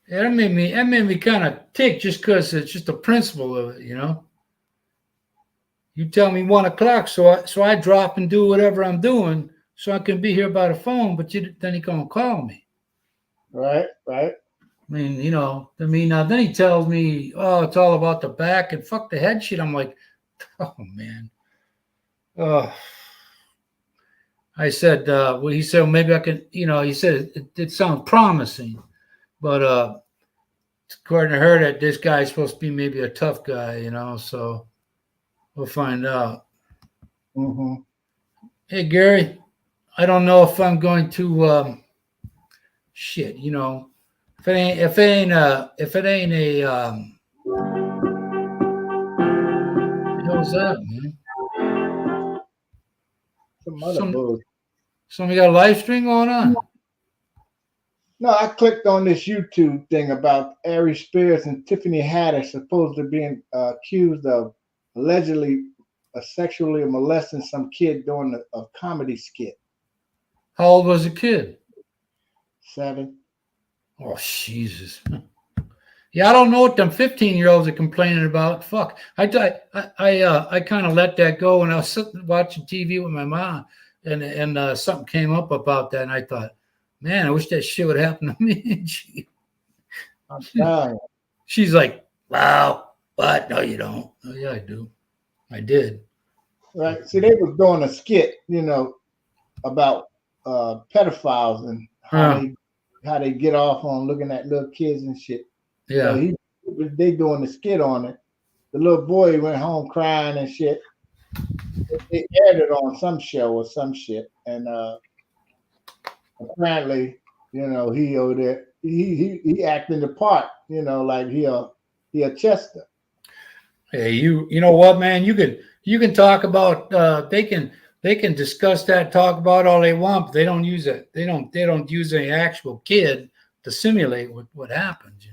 Yeah, that made me kind of tick just because it's just the principle of it, you know. You tell me 1 o'clock, so I drop and do whatever I'm doing, so I can be here by the phone. But then he gonna call me. Right, right. I mean, now then he tells me, oh, it's all about the back and fuck the head shit. I'm like, oh man. Oh, I said, well, he said, well, maybe I can, he said it sounds promising, but according to her, that this guy's supposed to be maybe a tough guy, so we'll find out. Mm-hmm. Hey, Gary, I don't know if I'm going to, shit, if it ain't a, what the hell's that, man? Some other Some, bull. somebody got a live stream going on? No, I clicked on this YouTube thing about Ari Spears and Tiffany Haddish supposedly being accused of allegedly sexually molesting some kid during a comedy skit. How old was the kid? 7. Oh, Jesus. Yeah, I don't know what them 15-year-olds are complaining about. Fuck. I kind of let that go when I was sitting watching TV with my mom, and something came up about that, and I thought, man, I wish that shit would happen to me. And I'm dying. she's like, wow, what? No, you don't. Oh, yeah, I do. I did. Right. See, they was doing a skit, about pedophiles and how they get off on looking at little kids and shit. Yeah. So they doing the skit on it. The little boy went home crying and shit. They aired it on some show or some shit, and apparently, he over there, he acting the part, like he a Chester. Hey, you know what, man? You can talk about they can discuss that, talk about all they want, but they don't use it. They don't use an actual kid to simulate what happens,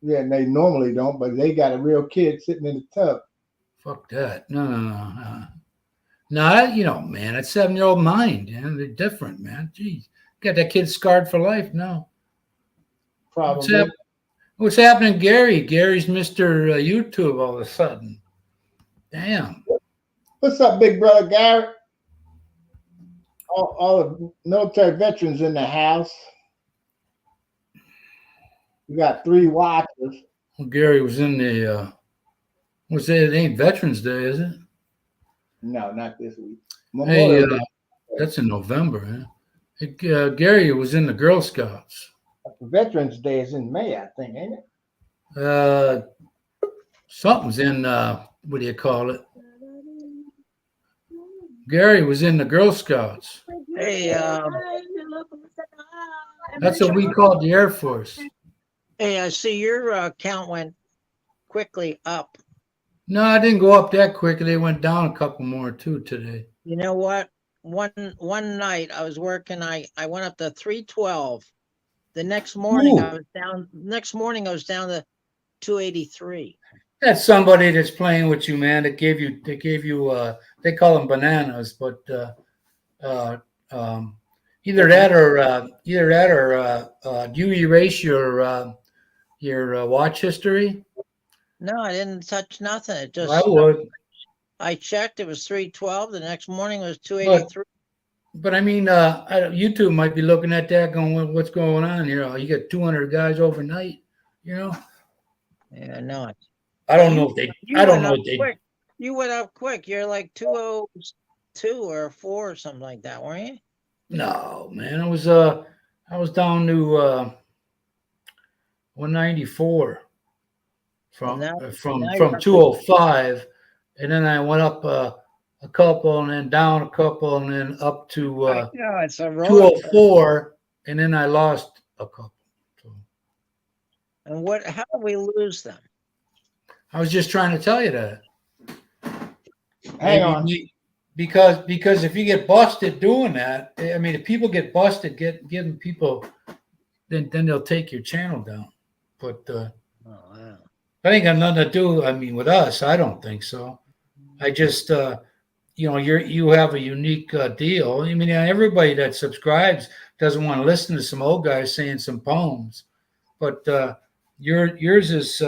Yeah, and they normally don't, but they got a real kid sitting in the tub. Fuck that. No. No, man, that 7-year-old mind, they're different, man. Jeez. Got that kid scarred for life now. Probably. What's happening, Gary? Gary's Mr. YouTube all of a sudden. Damn. What's up, big brother Garrett? All the military veterans in the house. We got 3 watchers. Well, Gary was in the what's that? It ain't Veterans Day, is it? No, not this week. Hey, that's in November, huh? Hey, Gary was in the Girl Scouts. Veterans Day is in May, I think, ain't it? Something's in what do you call it? Gary was in the Girl Scouts. Hey, That's what we called the Air Force. Hey, I see your count went quickly up. No, I didn't go up that quickly. They went down a couple more too today. You know what? One night I was working. I went up to 312. The next morning I was down. Next morning I was down to 283. That's somebody that's playing with you, man. They gave you they call them bananas, but either that or do you erase your watch history? No, I didn't touch nothing. It just I would. I checked. It was 312. The next morning it was 283. But I mean, YouTube might be looking at that, going, "What's going on here? You got 200 guys overnight." Yeah, no. I don't know if they. I don't know if they. Quick. You went up quick. You're like 202 or 4 or something like that, weren't you? No, man. I was down to 194 from 205, and then I went up a couple, and then down a couple, and then up to it's a 204, and then I lost a couple. So. And how did we lose them? I was just trying to tell you that. Hang on. Because if you get busted doing that, I mean, if people get busted giving people, then they'll take your channel down. But wow. that ain't got nothing to do. I mean, with us, I don't think so. I just, you have a unique deal. I mean, everybody that subscribes doesn't want to listen to some old guy saying some poems. but yours is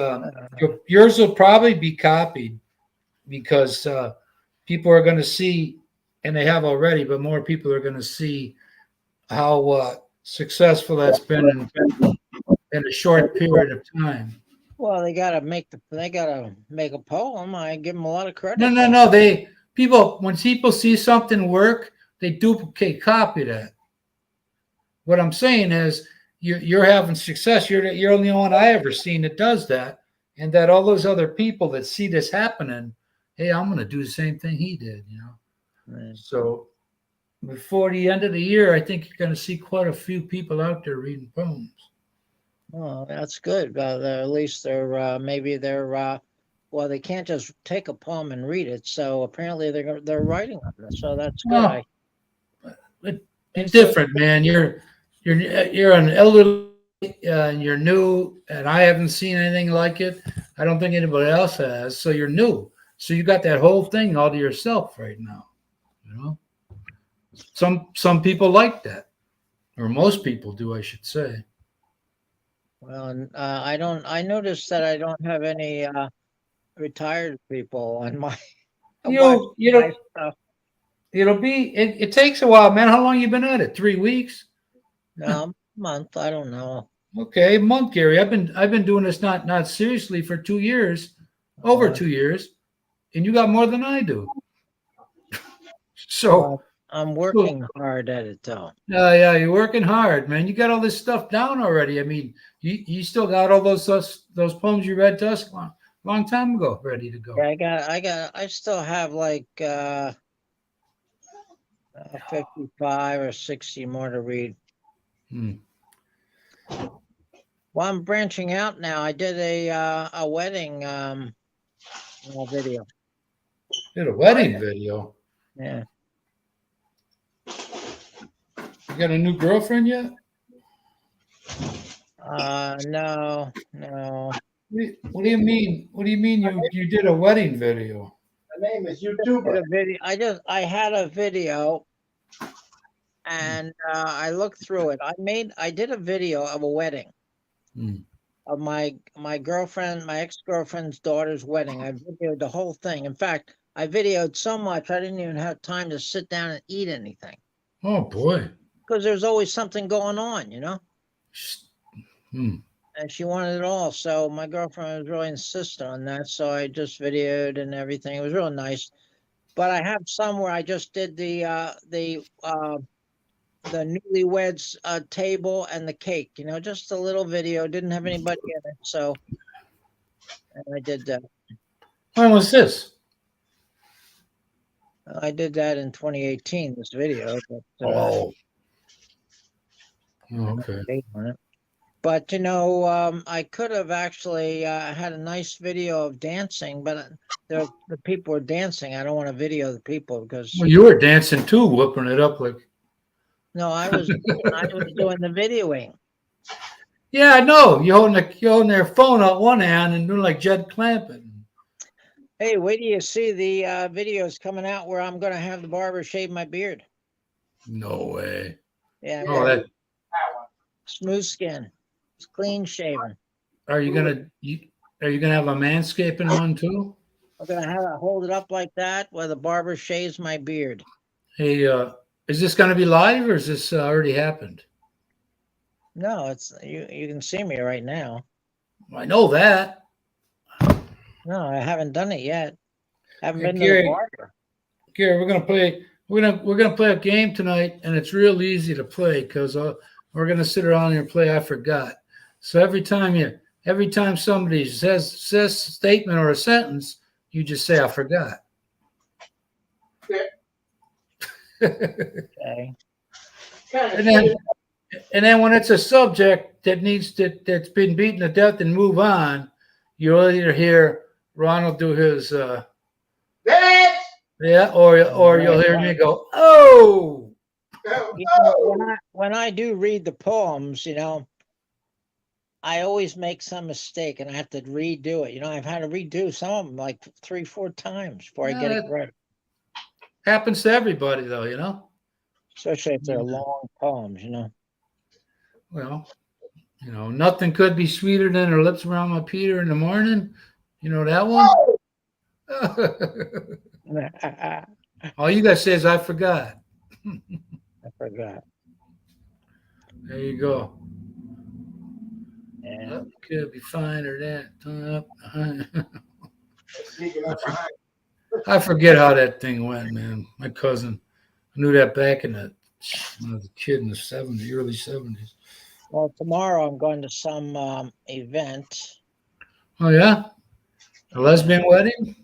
yours will probably be copied because people are going to see, and they have already, but more people are going to see how successful that's been in a short period of time. Well, they gotta make a poem. I give them a lot of credit. No, no, no. When people see something work, they duplicate copy that. What I'm saying is you're having success. You're the only one I ever seen that does that, and that all those other people that see this happening, hey, I'm going to do the same thing he did. Right. So before the end of the year, I think you're going to see quite a few people out there reading poems. Well, that's good. At least well, they can't just take a poem and read it. So apparently they're writing on it. So that's good. Well, it's different, man. You're an elderly, and you're new, and I haven't seen anything like it. I don't think anybody else has. So you're new. So you got that whole thing all to yourself right now. Some people like that, or most people do, I should say. Well, I noticed that I don't have any retired people on my stuff. It takes a while, man. How long you been at it? 3 weeks? No, month. I don't know. Okay, month, Gary. I've been doing this not seriously for 2 years, over 2 years, and you got more than I do. So I'm working hard at it, though. yeah, you're working hard, man. You got all this stuff down already. I mean, you still got all those poems you read to us long time ago, ready to go. Yeah, I still have like 55 or 60 more to read. Well, I'm branching out now. I did a wedding video. Did a wedding video? Yeah. You got a new girlfriend yet? No. What do you mean? What do you mean you did a wedding video? Her name is YouTuber. I had a video, and I looked through it. I did a video of a wedding of my ex-girlfriend's daughter's wedding. I videoed the whole thing. In fact, I videoed so much I didn't even have time to sit down and eat anything. Oh boy! Because there's always something going on, And she wanted it all. So my girlfriend was really insistent on that. So I just videoed and everything. It was real nice. But I have some where I just did the newlyweds table and the cake, just a little video. Didn't have anybody in it. So and I did that. When was this? I did that in 2018, this video. But, okay. But I could have actually had a nice video of dancing, but the people were dancing. I don't want to video the people because. Well, you were dancing too, whooping it up like. No, I was doing the videoing. Yeah, I know. You're holding their phone out one hand and doing like Jed Clampett. Hey, wait till you see the videos coming out where I'm going to have the barber shave my beard. No way. Yeah. Oh, smooth skin. It's clean shaven. Are you gonna have a manscaping one too? I'm gonna hold it up like that while the barber shaves my beard. Hey, is this gonna be live or is this already happened? No, it's you can see me right now. I know that. No, I haven't done it yet. Haven't been Gary, to the barber. Gary, we're gonna play a game tonight, and it's real easy to play because we're gonna sit around here and play I forgot. So every time somebody says a statement or a sentence, you just say I forgot. Okay. And then when it's a subject that's been beaten to death and move on, you'll either hear Ronald do his yeah, or you'll hear me go, oh. When I do read the poems, I always make some mistake and I have to redo it. I've had to redo some of them like 3-4 times before I get it right. Happens to everybody, though, Especially if they're long poems, Well, You know, nothing could be sweeter than her lips around my Peter in the morning. You know that one? I All you gotta say is I forgot. forgot. There you go. Yeah. Could be finer than Sneaking up behind. I forget how that thing went, man. My cousin, I knew that back in the when I was a kid in the '70s, early '70s. Well, tomorrow I'm going to some event. Oh yeah, a lesbian wedding.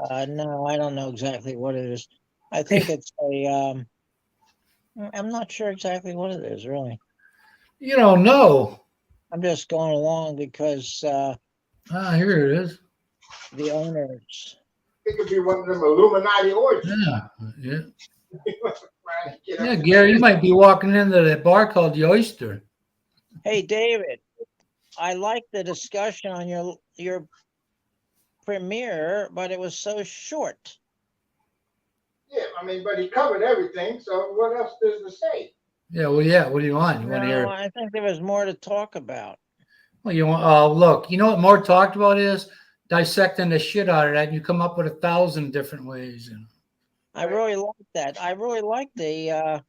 No, I don't know exactly what it is. I think it's a. I'm not sure exactly what it is, really. You don't know. I'm just going along because Ah, here it is. the owners. It could be one of them Illuminati orgies. Yeah, yeah, Trying to get yeah. up. Gary, you might be walking into that bar called the Oyster. Hey, David, I like the discussion on your premiere, but it was so short. Yeah, I mean, but he covered everything. So what else does to say? Yeah, well, yeah. What do you want? You want to No, hear? I think there was more to talk about. Well, you want? Oh, look. You know what more talked about is dissecting the shit out of that. And you come up with 1,000 different ways. You know? I really liked that. I really liked the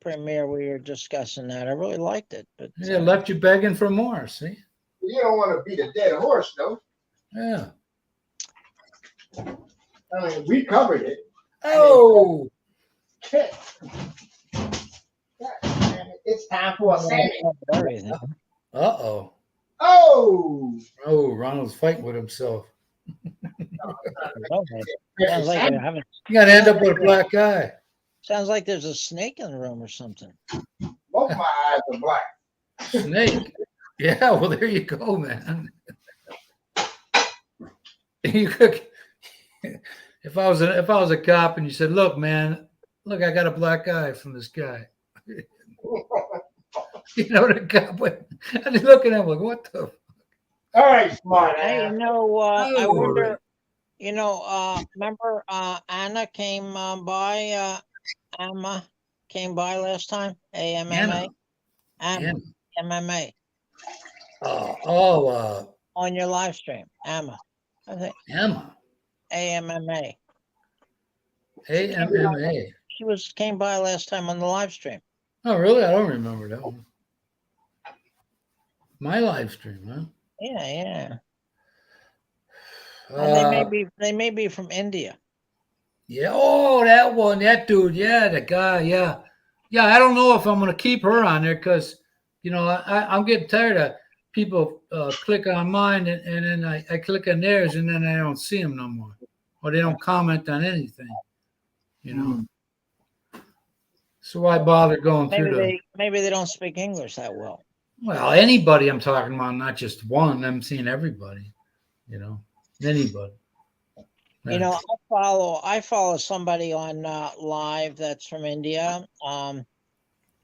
premiere we were discussing that. I really liked it. But Yeah, it left you begging for more. See? You don't want to beat a dead horse, though. Yeah. I mean, we covered it. Oh. Shit. It's time for a Sammy. everything. Uh-oh. Oh! Oh, Ronald's fighting with himself. Sounds like they're having, You got to end up with a black eye. sounds like there's a snake in the room or something. Both my eyes are black. Snake. Yeah, well, there you go, man. You could, if I was a cop and you said, "Look, man, look, I got a black eye from this guy." You know, the cop went, and he's looking at him like, "What the?" All right, smart Hey, ass. I Oh, wonder, remember Anna came by, Emma came by last time? Anna. Emma, Anna. MMA Oh, on your live stream. Emma. I think Emma. AMMA. AMMA. She came by last time on the live stream. Oh, really? I don't remember that one. My live stream, huh? Yeah. And they may be from India. Yeah. Oh, that one, that dude. Yeah, the guy. Yeah. Yeah. I don't know if I'm going to keep her on there because, you know, I'm getting tired of people click on mine and then I click on theirs and then I don't see them no more. Or they don't comment on anything, you know. So why bother going through Maybe they don't speak English that well. Well, anybody I'm talking about, not just one. I'm seeing everybody, you know, anybody. You know, I follow somebody on live that's from India,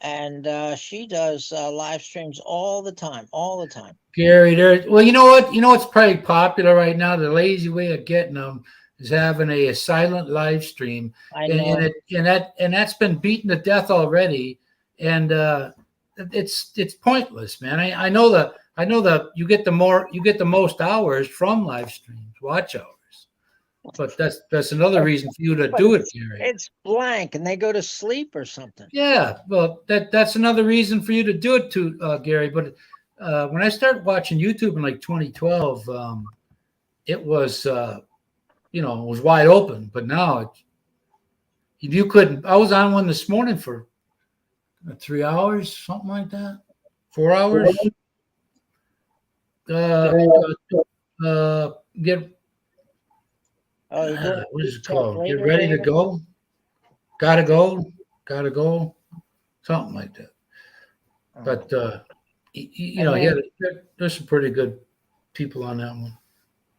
and she does live streams all the time. Gary, well, you know what? You know what's probably popular right now? The lazy way of getting them is having a silent live stream, I know. and that's been beaten to death already, and it's pointless, man. I know that you get the most hours from live streams, watch hours. But that's another reason for you to do it, Gary. It's blank, and they go to sleep or something. Yeah, well, that's another reason for you to do it, too, Gary. But when I started watching YouTube in like 2012, it was it was wide open. But now you couldn't. I was on one this morning for 3 hours, something like that, 4 hours. Get. What is it called? Get ready to go. Gotta go. Something like that. But there's some pretty good people on that one.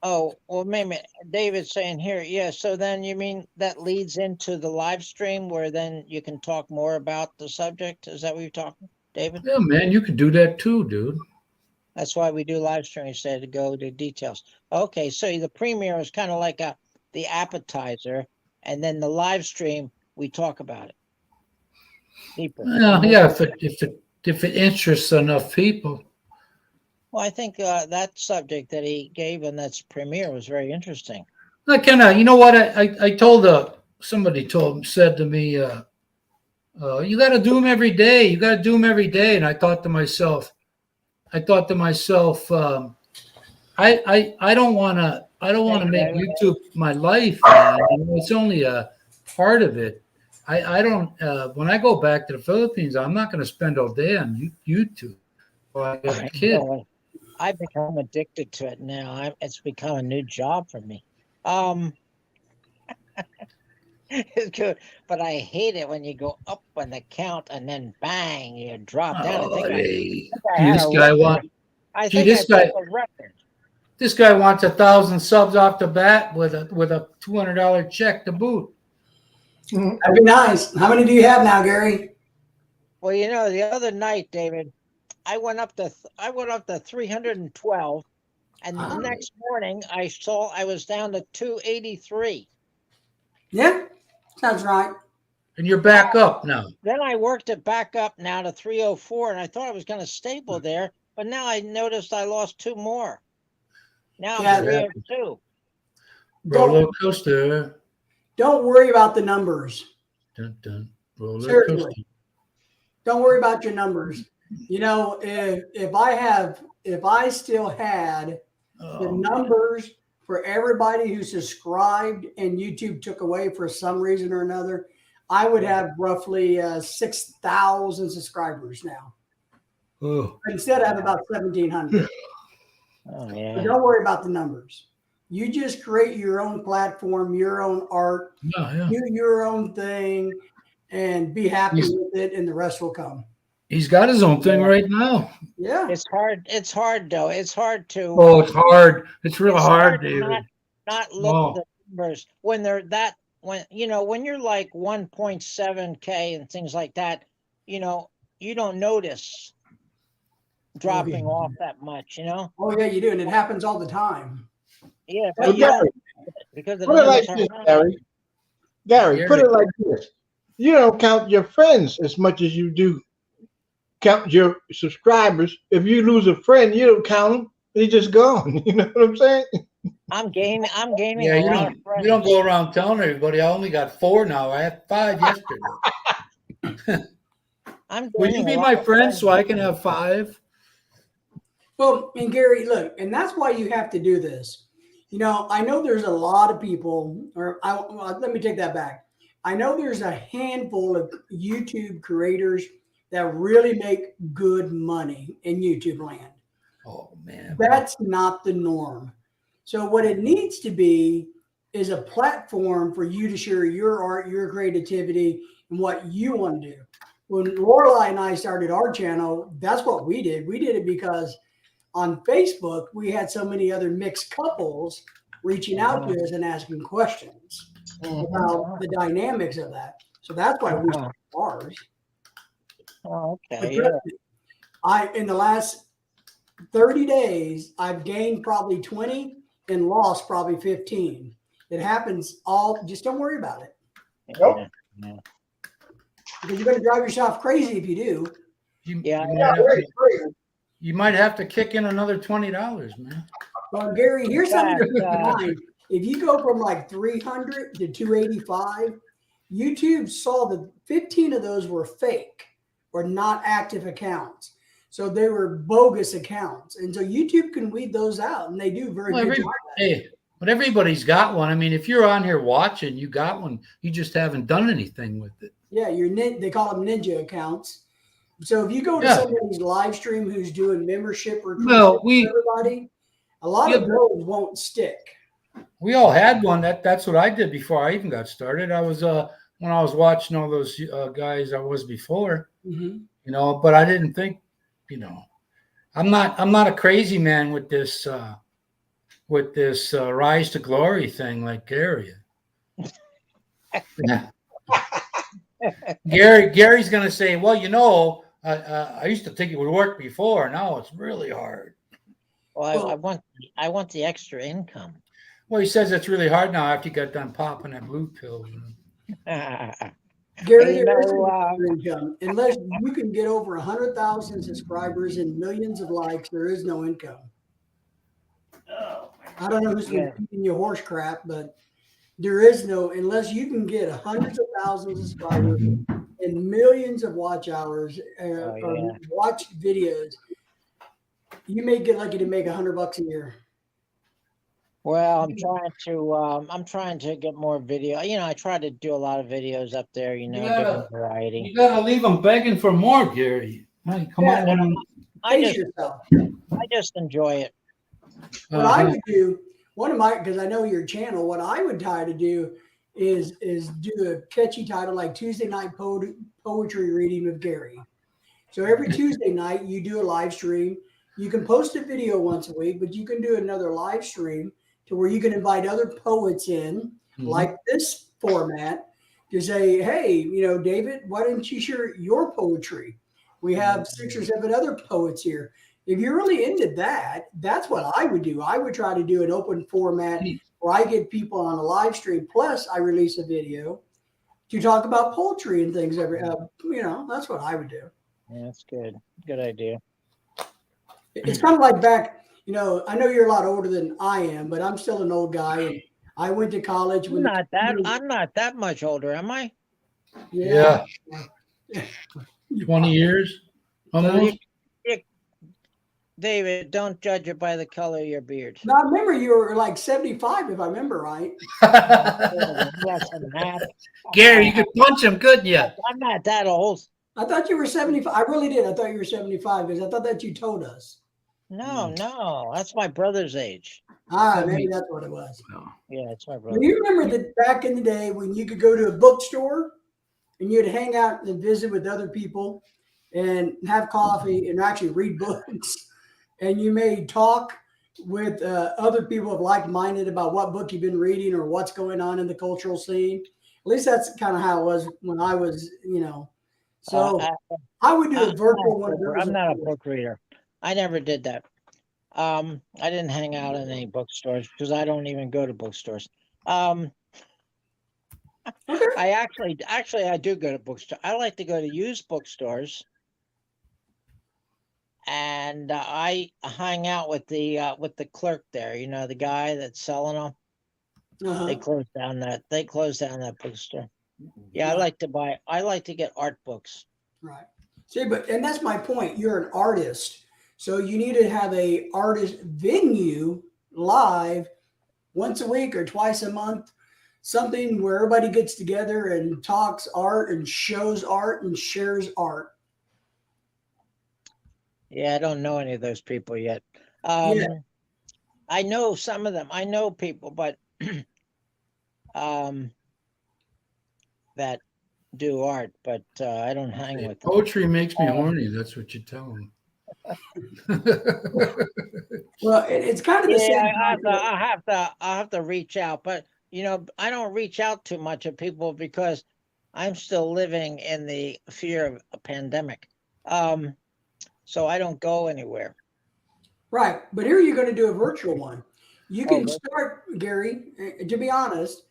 Oh, well, maybe David's saying here, yeah. So then you mean that leads into the live stream where then you can talk more about the subject? Is that what you're talking, David? Yeah, man, you could do that too, dude. That's why we do live stream instead to go to details. Okay, so the premiere is kind of like the appetizer, and then the live stream we talk about it deeper. Yeah, if if it interests enough people. Well, I think that subject that he gave in that premiere was very interesting. I kind of, you know what? I told somebody said to me, you got to do them every day. You got to do them every day. And I thought to myself, I don't want to make YouTube my life, man. You know, it's only a part of it. I don't. When I go back to the Philippines, I'm not going to spend all day on YouTube. Well, I got a kid. I've become addicted to it now. It's become a new job for me. It's good, but I hate it when you go up on the count and then bang, you drop down. This guy wants 1,000 subs off the bat with a $200 check to boot. That'd be nice. How many do you have now, Gary? Well, you know, the other night, David, I went up to 312, and the next morning I saw I was down to 283. Yeah, sounds right. And you're back up now. Then I worked it back up now to 304, and I thought I was going to stable there, but now I noticed I lost 2 more. Now I'm 302. Roller coaster. Don't worry about the numbers. Dun, dun. Roller Seriously. coaster. Don't worry about your numbers. You know, if I still had the numbers for everybody who subscribed and YouTube took away for some reason or another, I would have roughly 6,000 subscribers now. Oh. Instead, I have about 1,700. Oh, yeah. But don't worry about the numbers. You just create your own platform, your own art, do your own thing, and be happy with it, and the rest will come. He's got his own thing right now. Yeah. It's hard. It's hard, though. It's hard to. Oh, it's hard. It's real hard, David. Not look at the numbers when they're that. When you're like 1.7K and things like that, you don't notice dropping off that much. Oh yeah, you do, and it happens all the time. Yeah, because put it like this, Gary. Put it like this: you don't count your friends as much as you do count your subscribers. If you lose a friend, you don't count them; he's just gone. You know what I'm saying? I'm gaining. Yeah, you don't go around telling everybody. I only got 4 now. I had 5 yesterday. Will you be my friend so I can have 5? Well, and Gary, look, and that's why you have to do this. I know there's a lot of people, let me take that back. I know there's a handful of YouTube creators that really make good money in YouTube land. Oh, man. That's not the norm. So what it needs to be is a platform for you to share your art, your creativity, and what you want to do. When Lorelai and I started our channel, that's what we did. We did it because on Facebook, we had so many other mixed couples reaching out to us and asking questions about the dynamics of that. So that's why we started ours. Oh, okay. In the last 30 days, I've gained probably 20 and lost probably 15. It happens just don't worry about it. Nope. Yeah. Because you're going to drive yourself crazy if you do. You might have to kick in another $20, man. Well, Gary, here's something to keep in mind. If you go from like 300 to 285, YouTube saw that 15 of those were fake or not active accounts. So they were bogus accounts. And so YouTube can weed those out, and they do very good job. Hey, but everybody's got one. I mean, if you're on here watching, you got one. You just haven't done anything with it. Yeah, they call them ninja accounts. So if you go to somebody's live stream who's doing membership or everybody, a lot of those won't stick. We all had one. That's what I did before I even got started. I was when I was watching all those guys I was before, but I didn't think, I'm not a crazy man with this rise to glory thing like Gary. Yeah. Gary's gonna say, well, I used to think it would work before. Now it's really hard. Well, I want the extra income. Well, he says it's really hard now after you got done popping that blue pill. Gary, You there is know, no income unless you can get over 100,000 subscribers and millions of likes. There is no income. I don't know who's been Yeah. feeding you horse crap, but there is no unless you can get hundreds of thousands of subscribers and millions of watch hours or yeah. watch videos. You may get lucky to make $100 a year. Well, I'm trying to get more video. You know, I try to do a lot of videos up there, you know, Yeah. different variety. You gotta leave them begging for more, Gary. Hey, come Yeah. on down. I Pace just, yourself. I just enjoy it. What I Uh-huh. would do, because I know your channel, what I would try to do is do a catchy title like Tuesday Night Poetry Reading with Gary. So every Tuesday night you do a live stream. You can post a video once a week, but you can do another live stream to where you can invite other poets in, Mhm. like this format, to say, hey, you know, David, why don't you share your poetry? We have 6 or 7 other poets here. If you're really into that, that's what I would do. I would try to do an open format where I get people on a live stream, plus I release a video to talk about poetry and things. You know, that's what I would do. Yeah, that's good. Good idea. It's kind of like back, you know, I know you're a lot older than I am, but I'm still an old guy. And I went to college when I'm not that much older, am I? Yeah. Yeah. 20 years almost. David, don't judge it by the color of your beard. Now, I remember you were like 75, if I remember right. Less than that. Gary, you could punch him, couldn't you? I'm not that old. I thought you were 75. I really did. I thought you were 75 because I thought that you told us. No, that's my brother's age. Ah, maybe that's what it was. Yeah, it's my brother. Do you remember that back in the day when you could go to a bookstore and you'd hang out and visit with other people and have coffee and actually read books, and you may talk with other people of like-minded about what book you've been reading or what's going on in the cultural scene? At least that's kind of how it was when I was, you know. So I would do a virtual one. I'm not a book reader. I never did that. I didn't hang out in any bookstores because I don't even go to bookstores. Okay. I actually do go to bookstores. I like to go to used bookstores, and I hang out with the clerk there. You know, the guy that's selling them. Uh-huh. They closed down that bookstore. Yeah, I like to get art books. Right. See, and that's my point. You're an artist. So you need to have a artist venue live once a week or twice a month, something where everybody gets together and talks art and shows art and shares art. Yeah, I don't know any of those people yet. Yeah. I know some of them. I know people, but that do art, but I don't hang with them. Poetry makes me horny. That's what you tell him. Well, it's kind of the same. I'll have to reach out, but you know, I don't reach out too much of people because I'm still living in the fear of a pandemic. So I don't go anywhere. Right. But here you're going to do a virtual one. You can start, Gary, to be honest,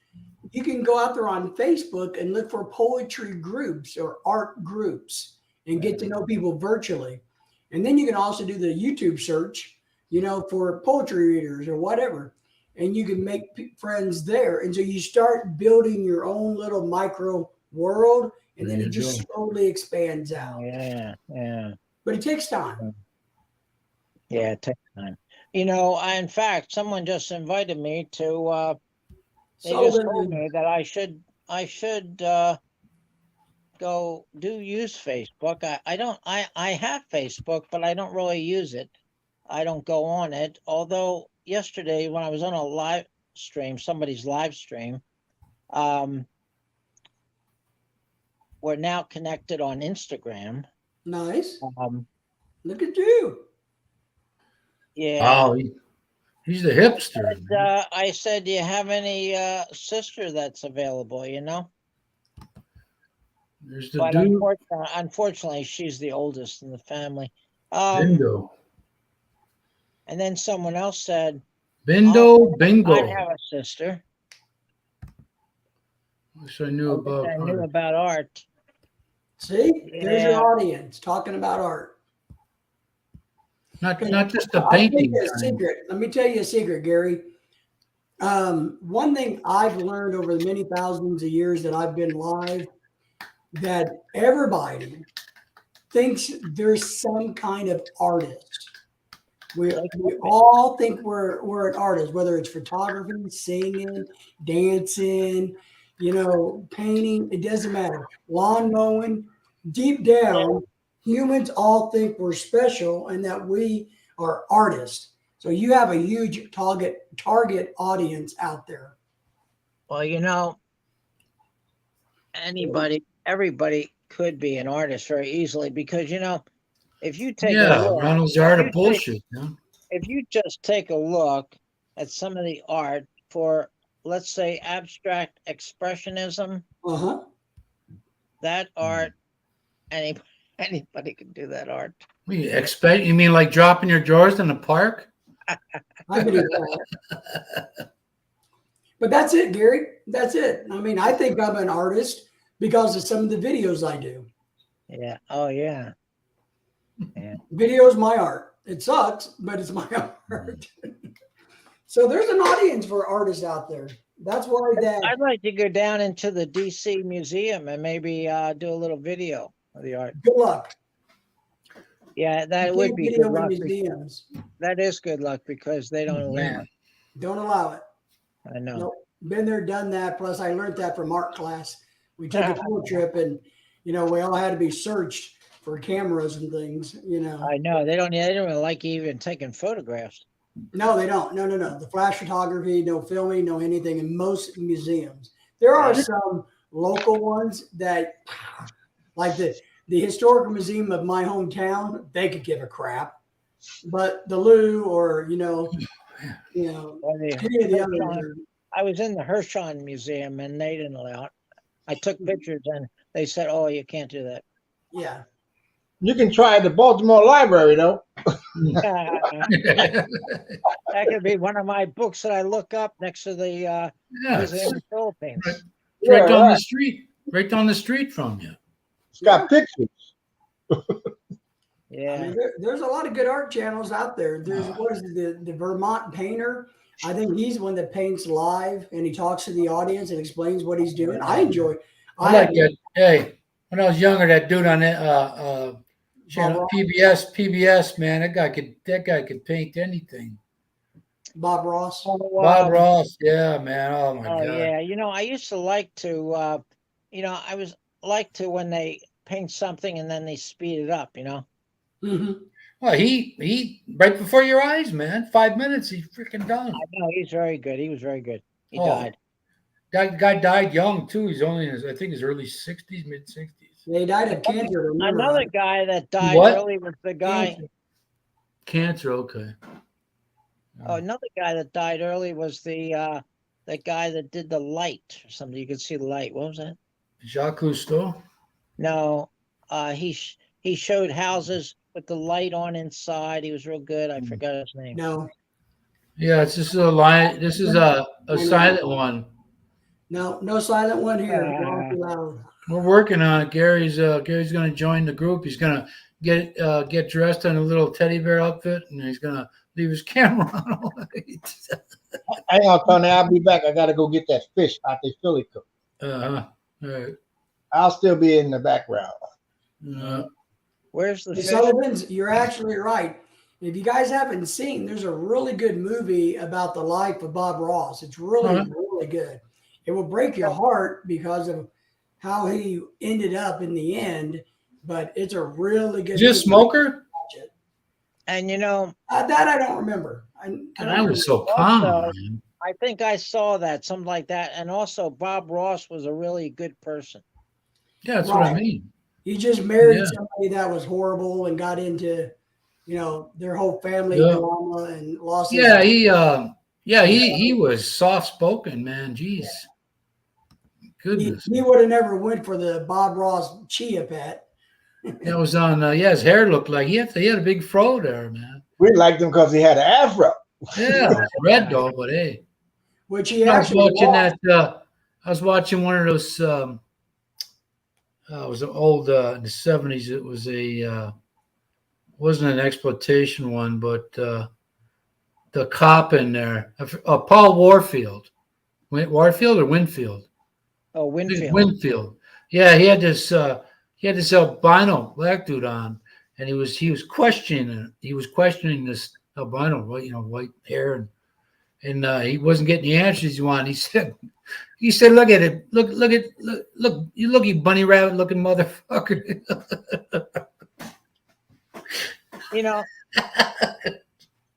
you can go out there on Facebook and look for poetry groups or art groups and get to know people virtually. And then you can also do the YouTube search, you know, for poetry readers or whatever. And you can make friends there. And so you start building your own little micro world, and then it just slowly expands out. Yeah. But it takes time. Yeah, it takes time. You know, in fact, someone just invited me to. They just told me that I should go use Facebook. I have Facebook, but I don't really use it. I don't go on it. Although yesterday when I was on a live stream, somebody's live stream, we're now connected on Instagram. Nice. Look at you. Yeah. Oh, he's the hipster. I said, do you have any sister that's available, you know? There's the But dude. unfortunately, she's the oldest in the family. Bingo. And then someone else said, Bingo. I have a sister. Wish I knew about I knew art. about art. See, there's Yeah. your audience talking about art. Not just the I'll tell painting you a kind. secret. Let me tell you a secret, Gary. One thing I've learned over the many thousands of years that I've been live, that everybody thinks there's some kind of artist. We all think we're an artist, whether it's photography, singing, dancing, painting. It doesn't matter. Lawn mowing. Deep down, humans all think we're special and that we are artists. So you have a huge target audience out there. Well, everybody could be an artist very easily because if you take a Yeah, look, Ronald's art of bullshit. if you just take a look at some of the art for, let's say, abstract expressionism, that art, anybody can do that art. You mean like dropping your drawers in the park? I can do that. But that's it, Gary. That's it. I mean, I think I'm an artist because of some of the videos I do. Yeah. Oh, yeah. Yeah. Video is my art. It sucks, but it's my art. So there's an audience for artists out there. That's why I'd like to go down into the DC Museum and maybe do a little video of the art. Good luck. Yeah, that You would can't be video good in luck. museums. That is good luck because they don't allow Yeah. it. Don't allow it. I know. Nope. Been there, done that. Plus, I learned that from art class. We took a field trip, and we all had to be searched for cameras and things. I know they don't really like even taking photographs. No, they don't. No. The flash photography, no filming, no anything in most museums. There are some local ones that, like the Historical Museum of my hometown, they could give a crap. But the Lou or, any of the others. I was in the Hirshon Museum and they didn't allow it. I took pictures and they said, "Oh, you can't do that." Yeah. You can try at the Baltimore Library, though. That could be one of my books that I look up next to the Yeah, Museum of the Philippines. Right. Right down the street. Right down the street from you. It's got pictures. Yeah. I mean, there's a lot of good art channels out there. There's what is it, the Vermont painter. I think he's one that paints live and he talks to the audience and explains what he's doing. I enjoy. I like that. Hey, when I was younger, that dude on that channel PBS, man, that guy could paint anything. Bob Ross. Bob Ross, yeah, man. Oh my God. Yeah. I used to like to, I was like to when they paint something and then they speed it up. Mm-hmm. Well, he right before your eyes, man. 5 minutes, he's freaking done. I know he's very good. He was very good. He died. That guy died young too. He's only in his early 60s, mid 60s. They died of cancer. Another guy that died What? early was the guy. Cancer, okay. Oh, another guy that died early was the that guy that did the light or something. You could see the light. What was that? Jacques Cousteau. No, he showed houses with the light on inside. He was real good. I forgot his name. No, Yeah, this is a line. This is a silent one. no silent one here. Don't be loud. We're working on it. Gary's going to join the group. He's going to get dressed in a little teddy bear outfit, and he's going to leave his camera on all night. Hang on, Tony. I'll be back. I got to go get that fish out the Philly cook. All right. I'll still be in the background. Where's the Hey, fish? Sullivans, you're actually right. If you guys haven't seen, there's a really good movie about the life of Bob Ross. It's really, really good. It will break your heart because of how he ended up in the end, but it's a really good Is he a smoker? And that I don't remember. And I was so calm, Also, man. I think I saw that, something like that. And also, Bob Ross was a really good person. Yeah, that's what I mean. He just married Yeah. somebody that was horrible and got into, their whole family Yeah. drama and lost. Yeah, he was soft spoken, man. Jeez. Goodness. He would have never went for the Bob Ross Chia Pet. That was on. His hair looked like he had a big fro there, man. We liked him because he had an afro. Yeah, it was red though, but hey, Which he I was actually watching lost. I was watching one of those. It was an old in the '70s. It was wasn't an exploitation one, but the cop in there, Paul Warfield, Warfield or Winfield? Oh, Winfield. Winfield. Yeah, he had this albino black dude on, and he was questioning this albino, white hair, and he wasn't getting the answers he wanted. He said, look at it, look, you bunny rabbit looking motherfucker. You know,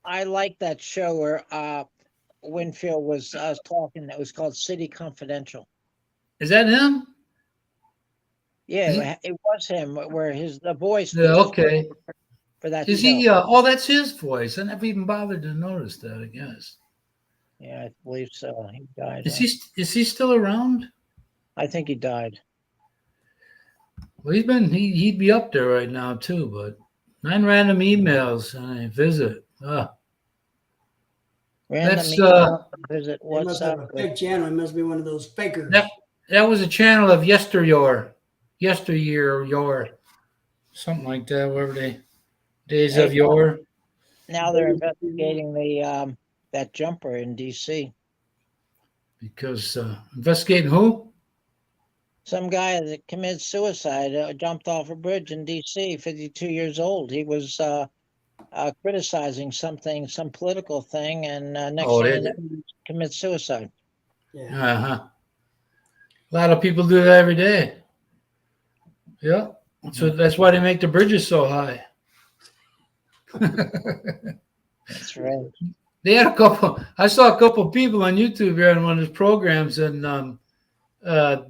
I like that show where Winfield was talking. That was called City Confidential. Is that him? Yeah, it was him. Where the voice. Yeah, was okay. For that. Is show. he? Oh, that's his voice. I never even bothered to notice that. I guess. Yeah, I believe so. He died. Is he still around? I think he died. Well, he'd be up there right now too. But 9 random emails and a visit. Random That's visit. He must What's have up? a fake channel. He must be one of those fakers. that was a channel of yesteryear, something like that. Whatever days of yore. Now they're investigating the that jumper in D.C. Because investigating who? Some guy that committed suicide jumped off a bridge in D.C. 52 years old. He was criticizing some political thing, and next thing you know, he commits suicide. Yeah. A lot of people do that every day. Yeah, so that's why they make the bridges so high. That's right. They had I saw a couple of people on YouTube here on one of his programs, and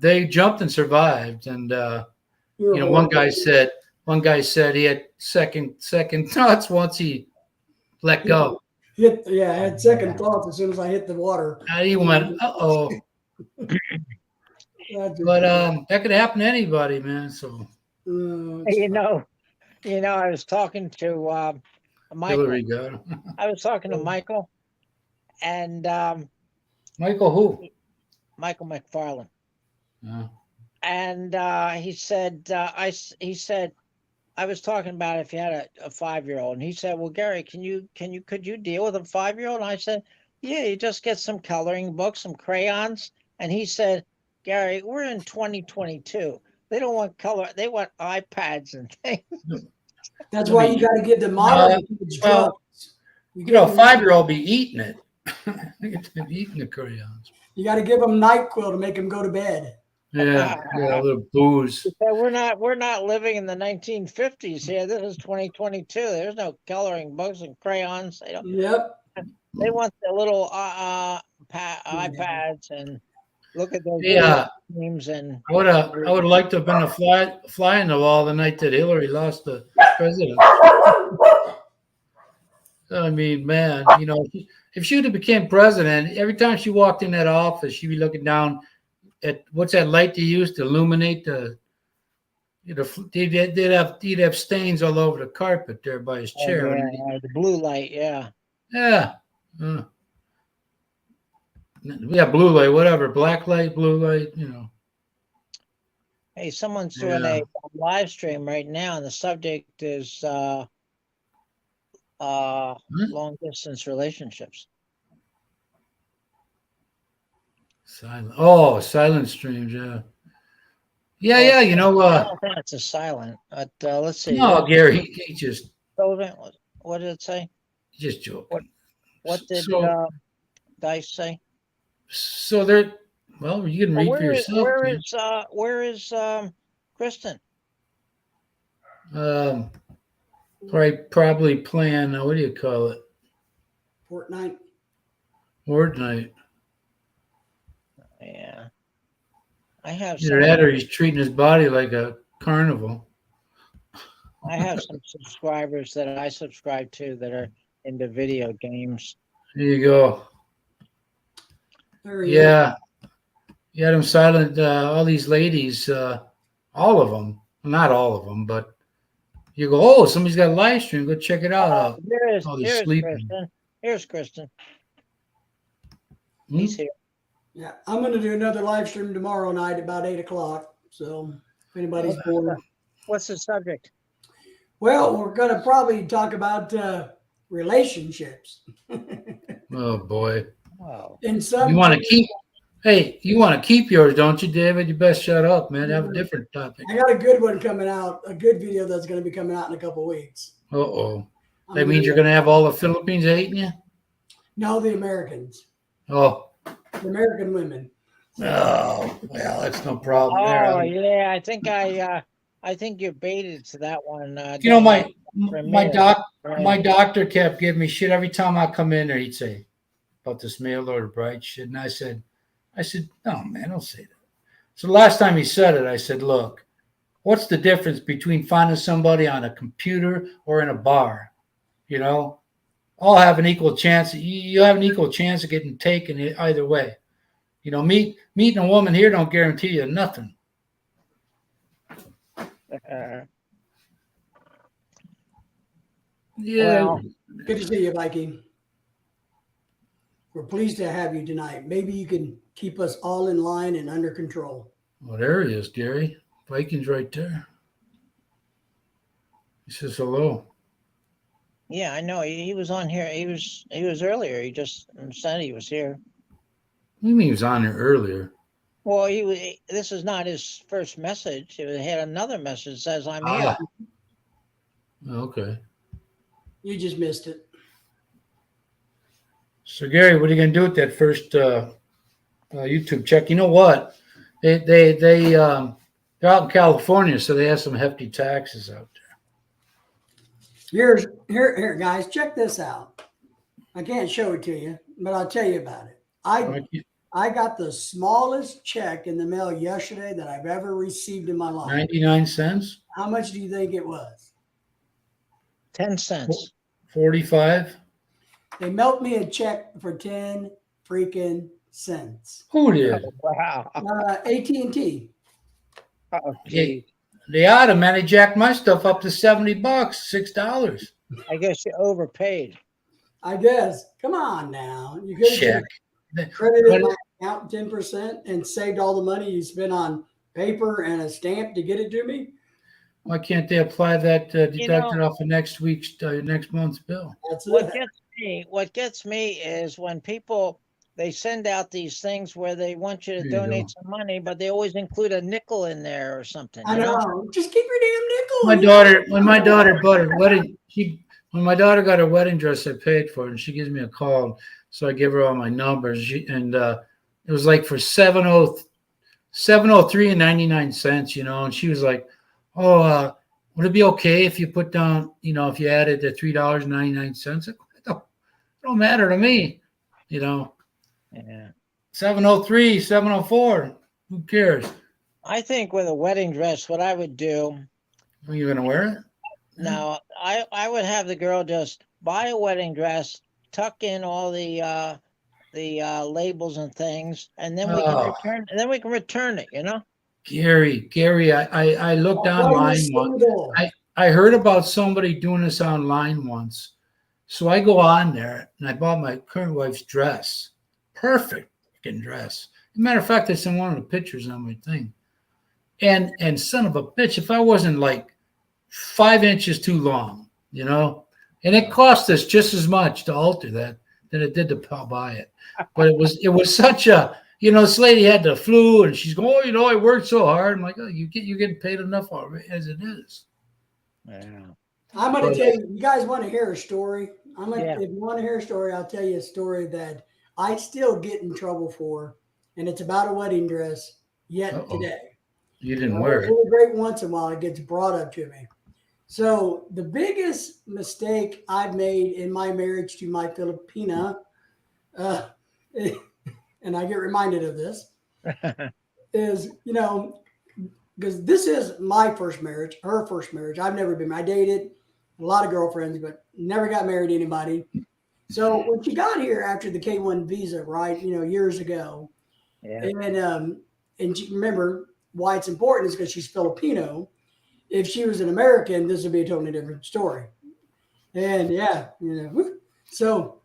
they jumped and survived. And one guy said he had second thoughts once he let go. I had second thoughts as soon as I hit the water. And he went, uh-oh. But that could happen to anybody, man. So You know, I was talking to Michael. Hillary got him. I was talking to Michael, and Michael who? Michael McFarland. Yeah. And he said, I was talking about if you had a 5-year-old, and he said, well, Gary, could you deal with a 5-year-old? And I said, yeah, you just get some coloring books, some crayons. And he said, Gary, we're in 2022. They don't want color. They want iPads and things. That's why you got to get the modern kids drugs. A 5-year-old be eating it. Eating the crayons. You got to give them NyQuil to make them go to bed. Yeah, a little booze. We're not living in the 1950s here. This is 2022. There's no coloring books and crayons. Yep. They want the little iPads and look at those games. And I would liked to have been a fly in the wall the night that Hillary lost the president. I mean, man, if she would have became president, every time she walked in that office, she'd be looking down at what's that light they use to illuminate they'd have stains all over the carpet there by his chair. The blue light, yeah. Yeah. Blue light, whatever. Black light, blue light, Hey, someone's doing a live stream right now, and the subject is long distance relationships. Silent streams, yeah. Yeah, I don't think it's a silent, but let's see. No, Gary, he just. What did it say? Just joking. What did Dice say? So they're you can read for yourself. Where is Kristen? Probably playing. What do you call it? Fortnite. Yeah, I have. Either that or he's treating his body like a carnival. I have some subscribers that I subscribe to that are into video games. There you go. Yeah. You had them silent, all these ladies, all of them, not all of them, but you go, somebody's got a live stream, go check it out. Here's Kristen. Here's Kristen. He's here. Yeah, I'm going to do another live stream tomorrow night at about 8 o'clock. So if anybody's bored, What's the subject? well, we're going to probably talk about relationships. Oh boy. Oh, In some You want to keep? Hey, you want to keep yours, don't you, David? You best shut up, man. Have a different topic. I got a good one coming out, a good video that's going to be coming out in a couple of weeks. Uh-oh. I'm That means you're going to have all the Philippines hating you? No, the Americans, Oh. the American women. Oh, well, that's no problem there. oh yeah. I think you baited to that one. You know, Dave. my doctor kept giving me shit every time I come in there. He'd say about this mail order bride shit, and I said, no, man, don't say that. So the last time he said it, I said, look, what's the difference between finding somebody on a computer or in a bar? You know, all have an equal chance. You have an equal chance of getting taken either way. You know, meeting a woman here don't guarantee you nothing. Yeah. Well, Good to see you, Viking. We're pleased to have you tonight. Maybe you can keep us all in line and under control. Well, there he is, Gary. Viking's right there. He says hello. yeah, I know. He was on here. He was earlier. He just said he was here. What do you mean he was on there earlier? Well, this is not his first message. He had another message that says, I'm here. Okay. You just missed it. So Gary, what are you gonna do with that first YouTube check? You know what? They're out in California, so they have some hefty taxes out there. Here, guys, check this out. I can't show it to you, but I'll tell you about it. I got the smallest check in the mail yesterday that I've ever received in my life. 99 cents? How much do you think it was? 10 cents. 45? They mailed me a check for 10 freaking cents. Who did? Wow. AT&T. Oh, gee. They ought to, man. They jacked my stuff up to $70, $6. I guess you overpaid. I guess. Come on now. You could Check. have credited my account 10% and saved all the money you spent on paper and a stamp to get it to me. Why can't they apply that deducted off of next month's bill? That's What gets me is when people, they send out these things where they want you to There you donate some money, but they always include a nickel in there or something. I you know. Just keep your damn nickel. When my daughter bought her wedding, when my daughter got her wedding dress, I paid for it, and she gives me a call, so I give her all my numbers, and it was like for $703 and 99 cents, you know, and she was like, "Oh, would it be okay if you put down, you know, if you added the $3.99?" It don't matter to me, you know. Yeah. 703, 704, who cares? I think with a wedding dress, what I would do, Are you gonna wear it? now I would have the girl just buy a wedding dress, tuck in all the labels and things, and then we can return. And then we can return it. You know. Gary, I looked online once. I heard about somebody doing this online once. So I go on there and I bought my current wife's dress. Perfect fucking dress. As a matter of fact, I sent one of the pictures on my thing. And son of a bitch, if I wasn't like 5 inches too long, you know, and it cost us just as much to alter that than it did to buy it. But it was such a, you know, this lady had the flu and she's going, "Oh, you know, I worked so hard." I'm like, "Oh, you're getting paid enough already as it is." Yeah. I'm going to tell you, you guys want to hear a story? Yeah. If you want to hear a story, I'll tell you a story that I still get in trouble for, and it's about a wedding dress yet today. You didn't wear it. It's great once in a while. It gets brought up to me. So the biggest mistake I've made in my marriage to my Filipina, and I get reminded of this, is, you know, because this is my first marriage, her first marriage. I've never been, I dated a lot of girlfriends, but never got married to anybody. So when she got here after the K-1 visa, right, you know, years ago, Yeah. and she, remember why it's important is because she's Filipino. If she was an American, this would be a totally different story. And yeah, you know, so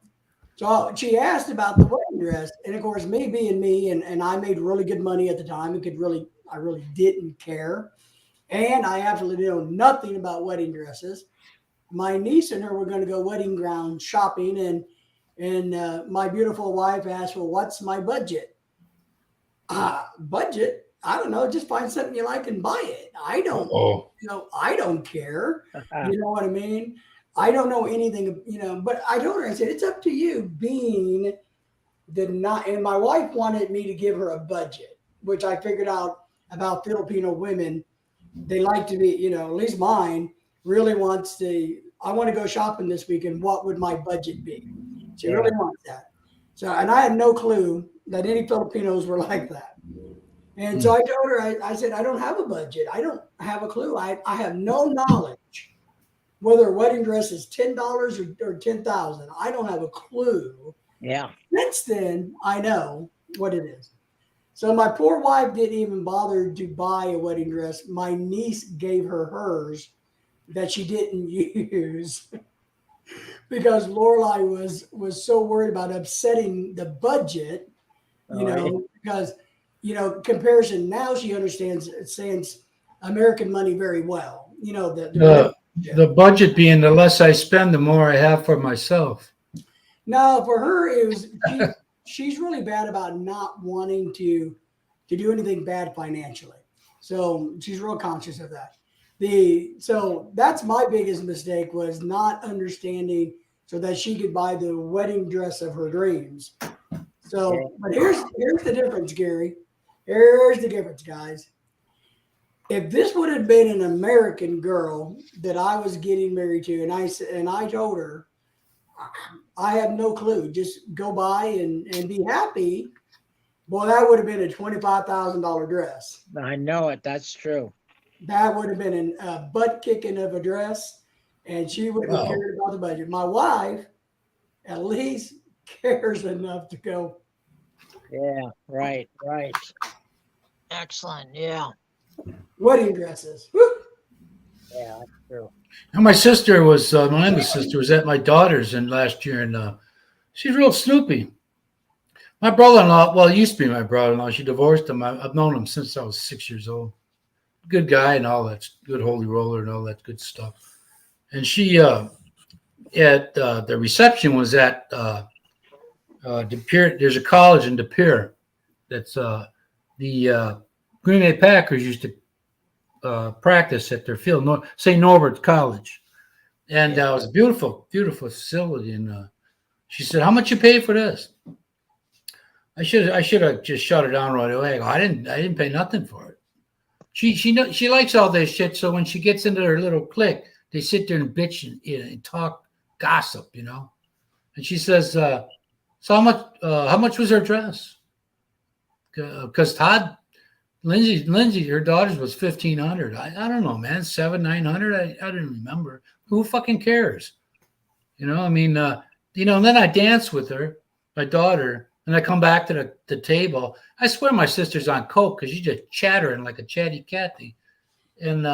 she asked about the wedding dress. And of course, me being me, and I made really good money at the time. I really didn't care. And I absolutely know nothing about wedding dresses. My niece and her were going to go wedding gown shopping, and my beautiful wife asked, "Well, what's my budget?" Budget? I don't know. Just find something you like and buy it. I don't, Oh, I don't care. You know what I mean? I don't know anything, but I told her, I said, it's up to you, being the not, and my wife wanted me to give her a budget, which I figured out about Filipino women. They like to be, at least mine really wants to, I want to go shopping this weekend. What would my budget be? She really wants that. So, and I had no clue that any Filipinos were like that. And so I told her, I said, I don't have a budget. I don't have a clue. I have no knowledge whether a wedding dress is $10 or $10,000. I don't have a clue. Yeah. Since then, I know what it is. So my poor wife didn't even bother to buy a wedding dress. My niece gave her hers that she didn't use because Lorelai was so worried about upsetting the budget, because comparison, now she understands American money very well. the budget being the less I spend, the more I have for myself. No, for her, it was she's really bad about not wanting to do anything bad financially. So she's real conscious of that. So that's my biggest mistake, was not understanding so that she could buy the wedding dress of her dreams. So, but here's the difference, Gary. Here's the difference, guys. If this would have been an American girl that I was getting married to, and I told her, I have no clue, just go buy and be happy. Boy, that would have been a $25,000 dress. I know it. That's true. That would have been a butt kicking of a dress, and she wouldn't have cared about the budget. My wife at least cares enough to go. Yeah. Right. Excellent. Yeah. Wedding dresses. Woo! Yeah. That's true. And my sister was, my youngest sister was at my daughter's last year, and she's real snoopy. My brother-in-law, well, he used to be my brother-in-law. She divorced him. I've known him since I was 6 years old. Good guy and all that, good holy roller and all that good stuff. And she, at the reception was at De Pere. There's a college in De Pere that's the Green Bay Packers used to practice at their field, St. Norbert's College. And it was a beautiful, beautiful facility. And she said, "How much you pay for this?" I should have just shut her down right away. I didn't pay nothing for it. She likes all this shit. So when she gets into her little clique, they sit there and bitch and talk gossip, And she says, "So how much was her dress?" Because Lindsay, her daughter's was $1,500. I don't know, man, $700-900. I didn't remember. Who fucking cares? And then I dance with her, my daughter, and I come back to the table. I swear my sister's on coke because she's just chattering like a chatty Cathy. And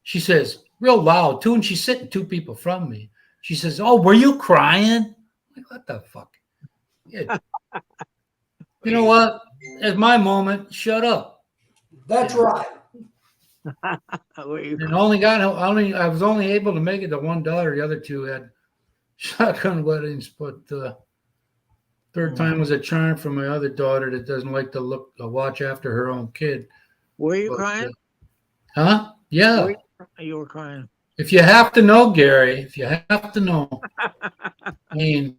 she says, real loud too, and she's sitting 2 people from me. She says, "Oh, were you crying?" I'm like, what the fuck? Yeah. You know what? It's my moment. Shut up. That's right. And I was only able to make it to one daughter. The other 2 had shotgun weddings, but third time was a charm for my other daughter that doesn't like to watch after her own kid. Were you crying? Huh? Yeah. You were crying. If you have to know, Gary, if you have to know, I mean,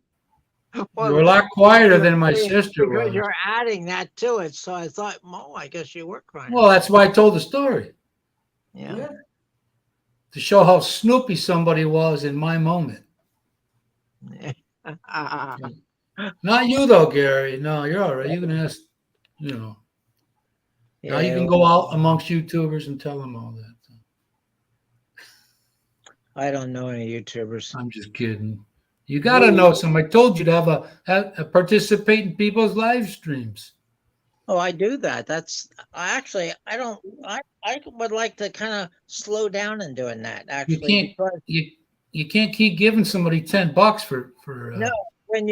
you were a lot quieter than my sister because was. you're adding that to it, so I thought, I guess you were crying. Well, that's why I told the story. Yeah. To show how snoopy somebody was in my moment. Not you though, Gary. No, you're all right. You can ask, Now you can go out amongst YouTubers and tell them all that. I don't know any YouTubers. I'm just kidding. You got to know some. I told you to have a participate in people's live streams. Oh, I do that. I would like to kind of slow down in doing that. Actually, You can't keep giving somebody $10 for no. When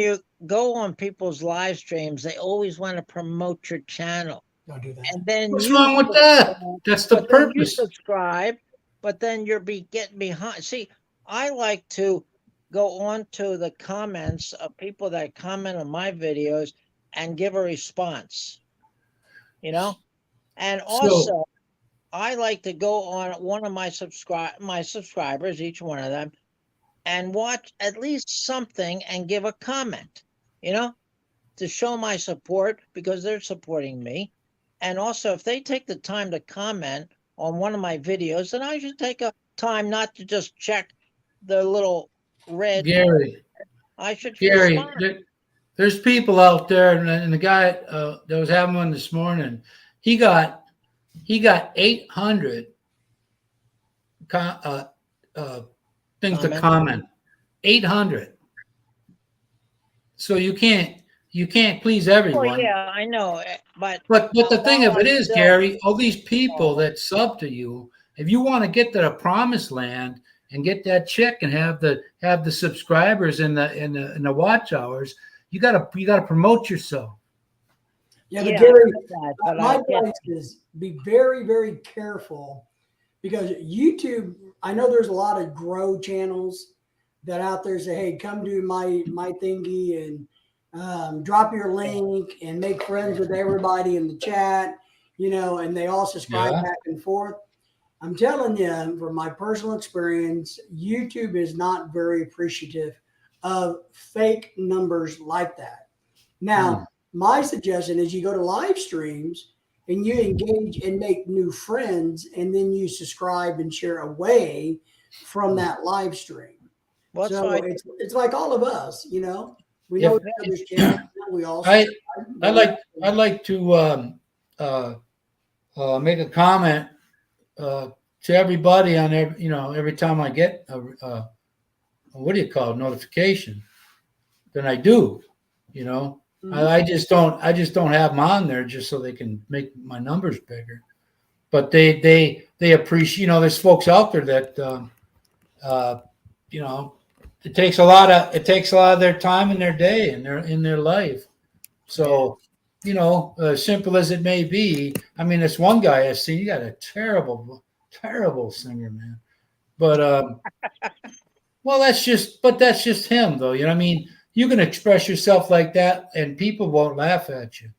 go on people's live streams, they always want to promote your channel. Don't do that. And then What's you wrong with that? That's the but then you purpose. subscribe, but then you're getting behind. See, I like to go on to the comments of people that comment on my videos and give a response, you know? And also, I like to go on one of my subscribers, each one of them, and watch at least something and give a comment, you know, to show my support because they're supporting me. And also, if they take the time to comment on one of my videos, then I should take a time not to just check the little red. Gary, I should Gary, respond. there's people out there, and the guy that was having one this morning, he got 800 things to comment. 800. So you can't please everyone. Well, yeah, I know, but But the thing of it is, still- Gary, all these people that sub to you, if you want to get to the promised land and get that check and have the subscribers and the watch hours, you gotta promote yourself. Yeah, but yeah, Gary, I get that, but my I get- advice is be very, very careful because YouTube, I know there's a lot of grow channels that out there say, hey, come do my thingy and drop your link and make friends with everybody in the chat, you know, and they all subscribe Yeah. back and forth. I'm telling you, from my personal experience, YouTube is not very appreciative of fake numbers like that. Now, my suggestion is you go to live streams and you engage and make new friends, and then you subscribe and share away from that live stream. Well, So that's why it's like all of us, you know. We know each other's channel. We all. I'd like to make a comment to everybody on every time I get a what do you call it, notification, then I do, you know. Mhm. I just don't have them on there just so they can make my numbers bigger. But they appreciate, you know, there's folks out there that you know, it takes a lot of their time in their day and in their life. So, you know, simple as it may be, I mean, this one guy I've seen, he got a terrible singer, man. But well, that's just him, though. You know what I mean? You can express yourself like that, and people won't laugh at you.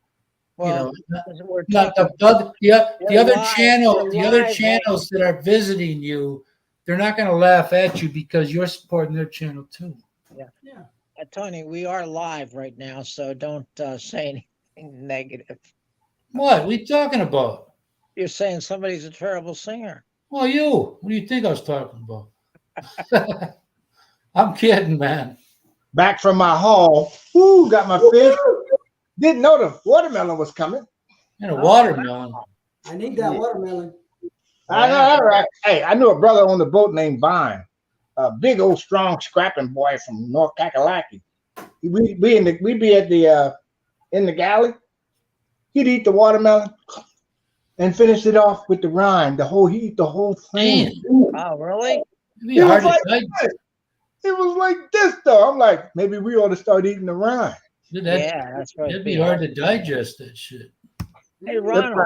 well, You know, we're not talking, the other You're live, channels that are visiting you, they're not going to laugh at you because you're supporting their channel too. Tony, we are live right now, so don't say anything negative. What are you talking about? You're saying somebody's a terrible singer. Well, what do you think I was talking about? I'm kidding, man. Back from my haul. Woo, got my fish. Didn't know the watermelon was coming. And a watermelon. I need that watermelon. I know, all right. Hey, I knew a brother on the boat named Vine, a big old strong scrapping boy from North Kakalaki. We be at the in the galley. He'd eat the watermelon and finish it off with the rind. He'd eat the whole thing. Oh, really? It'd be hard to digest. It was like this though. I'm like, maybe we ought to start eating the rind. Yeah, that's right. It'd be hard to digest that shit. Hey, Ronald,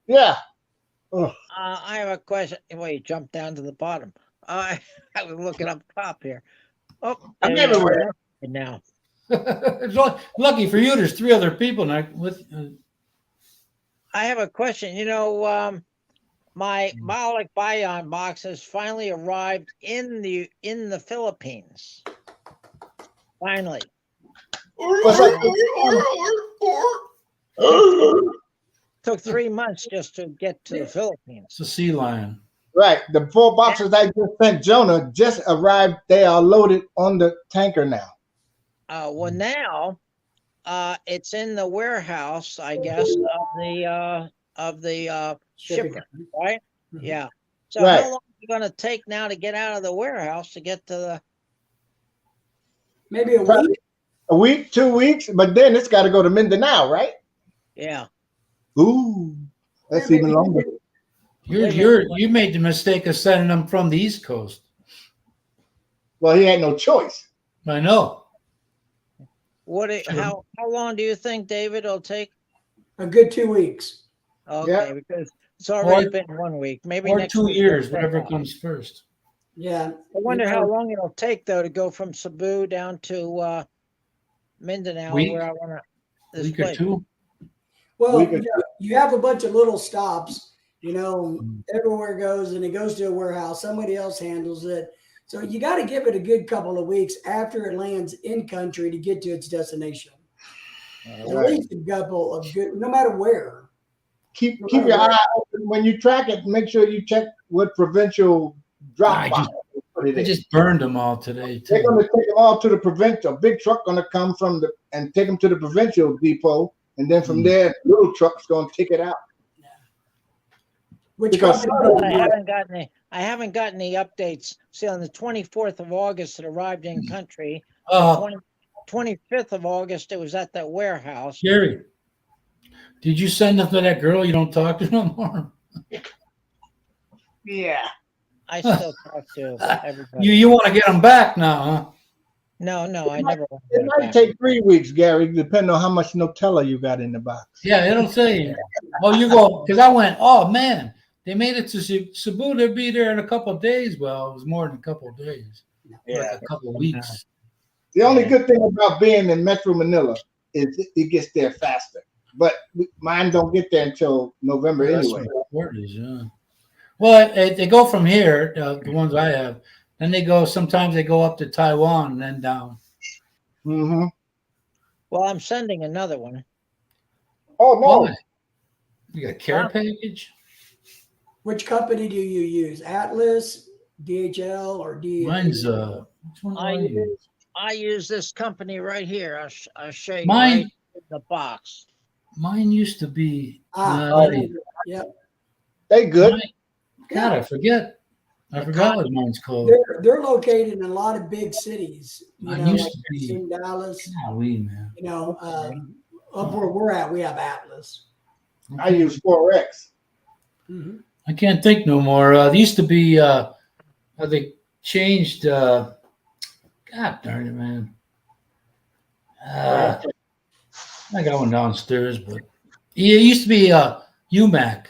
Yeah. I have a question. Wait, you jumped down to the bottom. I was looking up top here. Oh, I'm there you everywhere. are now. It's lucky for you. There's 3 other people now with. I have a question. You know, my Biolic Bion box has finally arrived in the Philippines. Finally. What's up? Took 3 months just to get to the Philippines. It's a sea lion. Right. The 4 boxes I just sent Jonah just arrived. They are loaded on the tanker now. Well, now it's in the warehouse, I guess, of the shipper, right? Mhm. Yeah. So Right. how long is it going to take now to get out of the warehouse to get to the? Maybe a week. A week, 2 weeks, but then it's got to go to Mindanao, right? Yeah. Ooh, that's Yeah, even maybe- longer. You made the mistake of sending them from the East Coast. Well, he had no choice. I know. How long do you think, David, it'll take? A good 2 weeks. Okay, because it's already Or- been 1 week. Maybe Or next 2 week years, they'll whatever check out. comes first. Yeah. I wonder You how know, long it'll take though to go from Cebu down to Mindanao, Week? where I want to. This Week or place. two. Well, We could- you have a bunch of little stops, Mm. everywhere it goes, and it goes to a warehouse. Somebody else handles it. So you got to give it a good couple of weeks after it lands in country to get to its destination. At Right. least a couple of good, no matter where. Keep your eye open when you track it. Make sure you check what provincial drop I box. Put it I in. just burned them all today They're too. going to take them all to the provincial. Big truck going to come and take them to the provincial depot, and then from Mm. there, little truck's going to take it out. Which Because company? But some of I haven't gotten any updates. See, on the 24th of August, it arrived in country. Uh, 25th of August, it was at that warehouse. Gary, did you send them to that girl you don't talk to no more? Yeah. I still talk to everybody. You want to get them back now, huh? No, I never. want to It go might back. take 3 weeks, Gary, depending on how much Nutella you got in the box. Yeah, it'll say. Oh, you go because I went. Oh man, they made it to Cebu. They'll be there in a couple of days. Well, it was more than a couple of days. Like a couple of weeks. The only good thing about being in Metro Manila is it gets there faster. But mine don't get there until November That's anyway. what it is, yeah. Well, they go from here, the ones I have. Then they go. Sometimes they go up to Taiwan and then down. Mm-hmm. Well, I'm sending another one. Oh no, Why? You got a care package? Which company do you use? Atlas, DHL, or DHL? Mine's which one do I use? I use this company right here. I'll show you. Mine- right in the box. Mine used to be. Yeah. they good. Mine- God, I forget. I forgot what mine's called. They're located in a lot of big cities. Mine used to be. in Dallas. Golly, man. Up where we're at, we have Atlas. I use 4X. Mm-hmm. I can't think no more. They used to be. They changed. God darn it, man. I got one downstairs, but yeah, it used to be UMAC.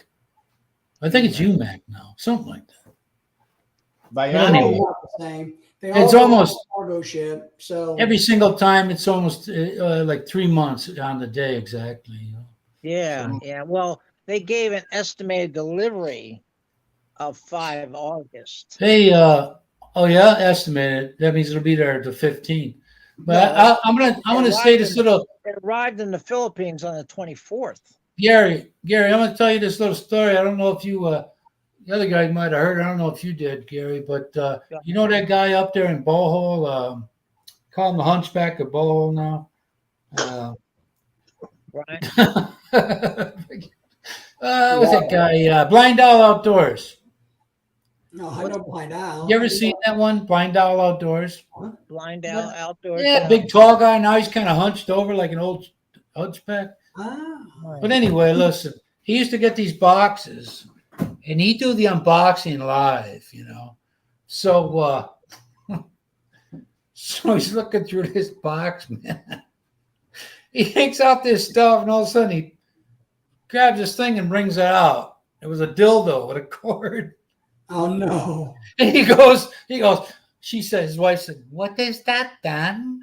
I think it's UMAC now, something like that. By But They're anyway. all not the same. They It's all almost- cargo ship. So Every single time, it's almost like 3 months on the day exactly. You know? Yeah. Well, they gave an estimated delivery of 5 August. Hey, oh yeah, estimated. That means it'll be there the 15th. But No, I'm gonna say this little. It arrived in the Philippines on the 24th. Gary, I'm going to tell you this little story. I don't know if you, the other guy might have heard. I don't know if you did, Gary, but you know that guy up there in Bohol, call him the Hunchback of Bohol now. Right. What's that guy? Blind Owl Outdoors. no, I don't blind out. You ever seen that one? Blind Owl Outdoors. Blind Owl Outdoors. Yeah, big tall guy. Now he's kind of hunched over like an old hunchback. Ah, But anyway, listen, he used to get these boxes and he'd do the unboxing live, you know. So so he's looking through this box, man. He takes out this stuff and all of a sudden he grabs this thing and brings it out. It was a dildo with a cord. oh no. And he goes, she said, his wife said, "What is that, Dan?"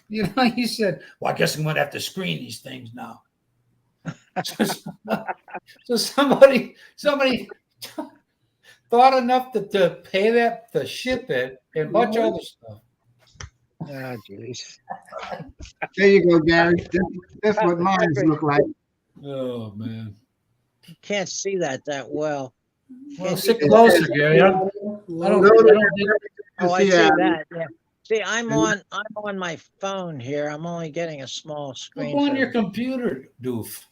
You know, he said, "Well, I guess I'm gonna have to screen these things now." So somebody thought enough to pay that to ship it and a bunch of other stuff. Oh, jeez. There you go, Gary. That's what mine look like. Oh man. You can't see that well. Well, sit closer, Gary. I don't think- Oh, I see Yeah. that. Yeah. See, I'm on my phone here. I'm only getting a small screen. Go on for- your computer, doof.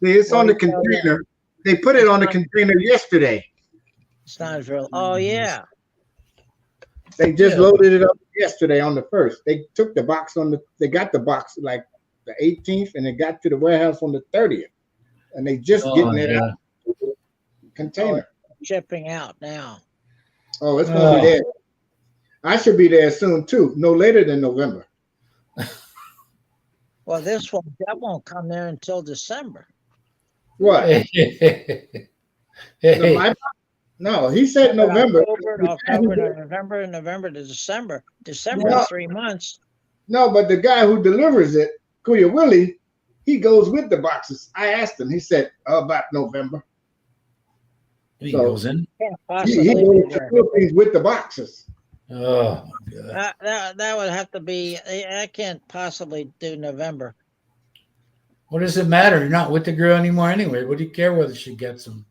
See, it's on the container. They put it on the container yesterday. It's not as real. Oh yeah. They just Yeah. loaded it up yesterday on the 1st. They took the box they got the box like the 18th, and it got to the warehouse on the 30th. And they just Oh, getting it yeah. out of the container. Shipping out now. Oh, it's gonna be there. I should be there soon too, no later than November. Well, that won't come there until December. What? Hey, The my, no, he said November. November to December. December No. is 3 months. No, but the guy who delivers it, Kuya Willie, he goes with the boxes. I asked him. He said about November. he So- goes in. Can't He possibly goes be to the there. Philippines with the boxes. Oh my God. That would have to be. I can't possibly do November. What does it matter? You're not with the girl anymore anyway. What do you care whether she gets them?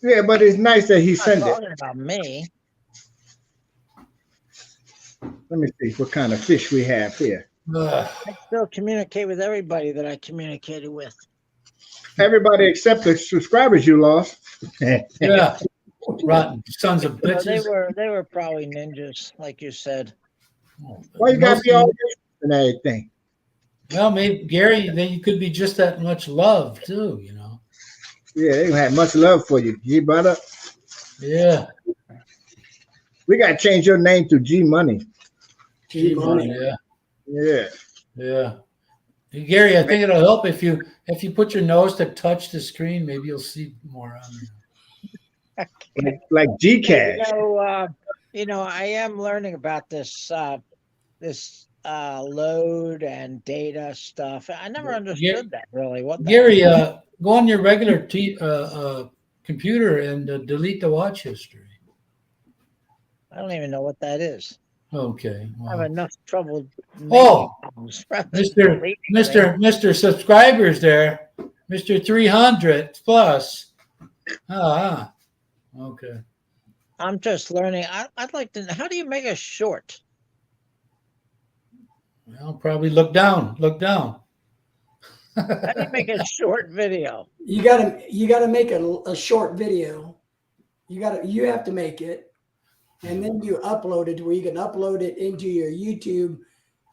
Yeah, but it's nice that he I'm sent not it. talking about me. Let me see what kind of fish we have here. Ugh. I still communicate with everybody that I communicated with. Everybody except the subscribers you lost. Yeah. Rotten sons of Well, bitches. they were probably ninjas, like you said. Why you gotta Most be of all them- this and everything? Well, maybe Gary, then you could be just that much love too, you know. Yeah, they had much love for you, G brother. Yeah. We gotta change your name to G Money. G Money. Yeah. Yeah. Yeah. Hey, Gary, I think it'll help if you put your nose to touch the screen, maybe you'll see more on there. Like G Cash. I am learning about this load and data stuff. I never understood that really. What the Gary, go on your regular computer and delete the watch history. I don't even know what that is. Okay. I have Well, enough trouble. Oh, Mr. Mr. Subscribers there, Mr. 300 plus. Ah, okay. I'm just learning. I'd like to know, how do you make a short? Well, probably look down. Look down. How do you make a short video? You gotta make a short video. You have to make it, and then you upload it to where you can upload it into your YouTube.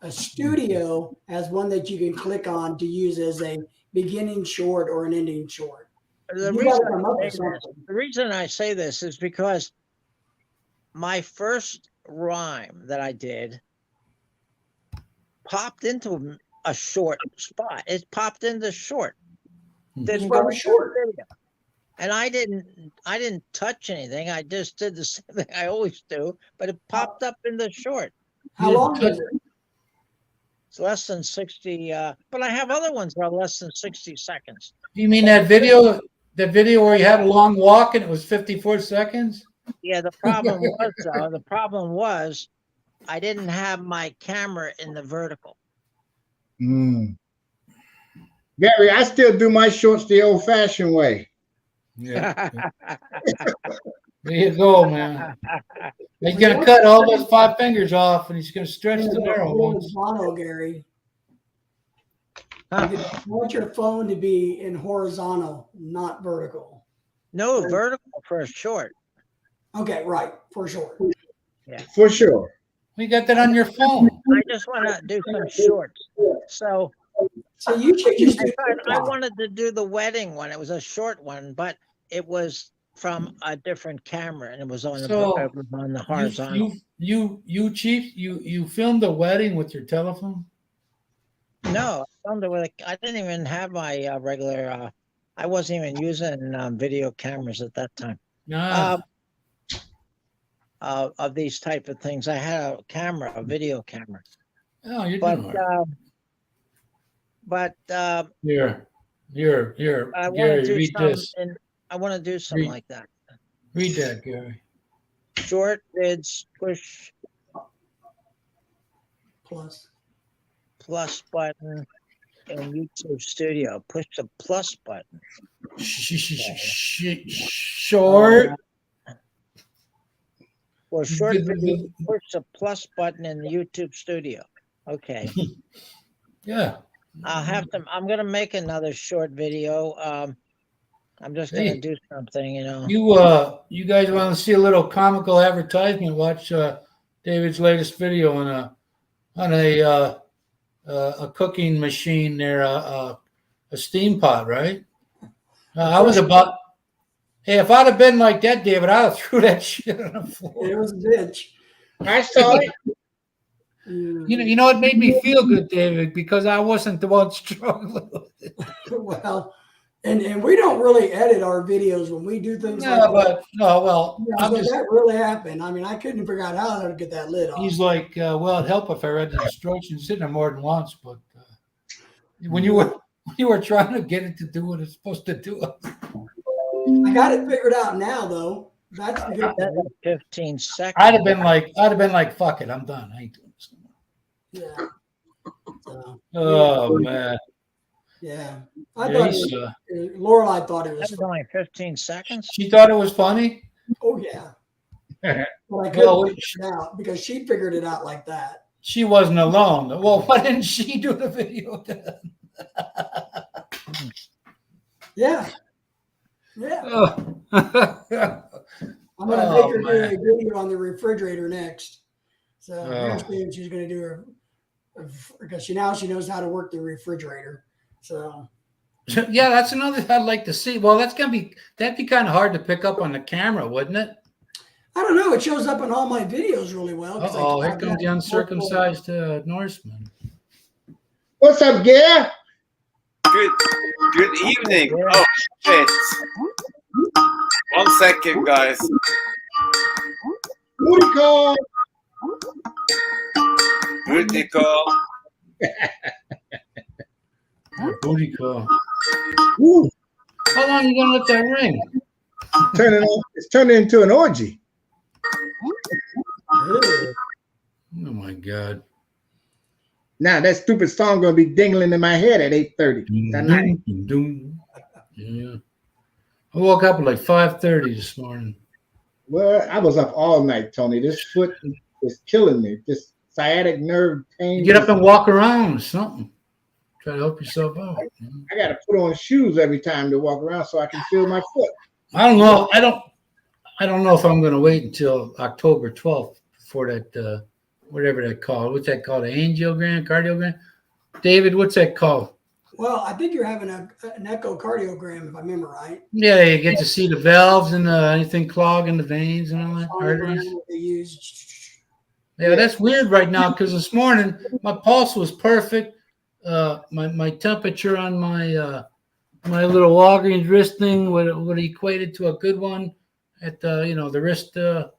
A studio has one that you can click on to use as a beginning short or an ending short. The You reason, gotta come up with something. the reason I say this is because my rhyme that I did popped into a short spot. It popped into short. Didn't from go a short. into video. And I didn't touch anything. I just did the same thing I always do, but it popped up in the short. How long is it? It's less than 60, but I have other ones that are less than 60 seconds. You mean that video where you had a long walk and it was 54 seconds? Yeah, the problem was I didn't have my camera in the vertical. Mm. Gary, I still do my shorts the old fashioned way. Yeah. There you go, man. He's gonna cut all those 5 fingers off and he's gonna stretch the narrow ones. Horizontal, Gary. Huh? You want your phone to be in horizontal, not vertical. No, vertical for a short. Okay, right, for sure. For sure. We got that on your phone. I just want to do some shorts. So So you should just do I wanted to do the wedding one. It was a short one, but it was from a different camera and it was on the horizontal. You Chief, you filmed a wedding with your telephone? No, I filmed it with I didn't even have my regular. I wasn't even using video cameras at that time. Nah. Of these type of things, I had a video camera. Oh, you're But doing all right. Here, I want Gary, to do read something. this. I want to do something Read. like that. Read that, Gary. Short vids, push plus. button in YouTube Studio. Push the plus button. Short. For short video, push the plus button in the YouTube Studio. Okay. Yeah. I'm gonna make another short video. I'm just gonna do something, You guys want to see a little comical advertisement? Watch David's latest video on a cooking machine there, a steam pot, right? I was about. Hey, if I'd have been like that, David, I'd have threw that shit on the floor. It was a bitch. I saw it. You know, it made me feel good, David, because I wasn't the one struggling with it. Well, and we don't really edit our videos when we do things like that. But no, well, Yeah, I'm so just. that really happened. I mean, I couldn't figure out how to get that lid off. He's like, well, it'd help if I read the instructions in there more than once, but when you were trying to get it to do what it's supposed to do, I got it figured out now, though. That's the good thing. 15 seconds. I'd have been like, fuck it, I'm done. I ain't doing this anymore. Yeah. So, Oh man, yeah. I thought He's, Lorelai thought it That was was fun. only 15 seconds. she thought it was funny. Oh, yeah. But I couldn't Well, figure it out because she figured it out like that. she wasn't alone. Well, why didn't she do the video then? Yeah. Yeah. Oh. I'm going to Oh, make her do man. a video on the refrigerator next. So Oh. she's going to do her because she knows how to work the refrigerator. So Yeah, that's another I'd like to see. Well, that'd be kind of hard to pick up on the camera, wouldn't it? I don't know. It shows up in all my videos really well. 'cause Oh, here I've comes got the uncircumcised Norseman. What's up, Gare? Good evening. Oh shit. 1 second, guys. Booty call. Booty call. Booty call. Woo. How long are you gonna let that ring? It's turning into an orgy. Oh my god. Now that stupid song gonna be dingling in my head at 8:30 tonight. Yeah. I woke up at like 5:30 this morning. Well, I was up all night, Tony. This foot is killing me. This sciatic nerve pain. You get up and walk around or something. Try to help yourself out. I got to put on shoes every time to walk around so I can feel my foot. I don't know. I don't know if I'm going to wait until October 12th before that, whatever that called. What's that called? Angiogram, cardiogram? David, what's that called? Well, I think you're having an echocardiogram, if I remember right. Yeah, you get to see the valves and anything clogging the veins and all that. Arteries. What they use. Yeah, that's weird right now because this morning my pulse was perfect. My temperature on my my little Walgreens wrist thing would equated to a good one at the the wrist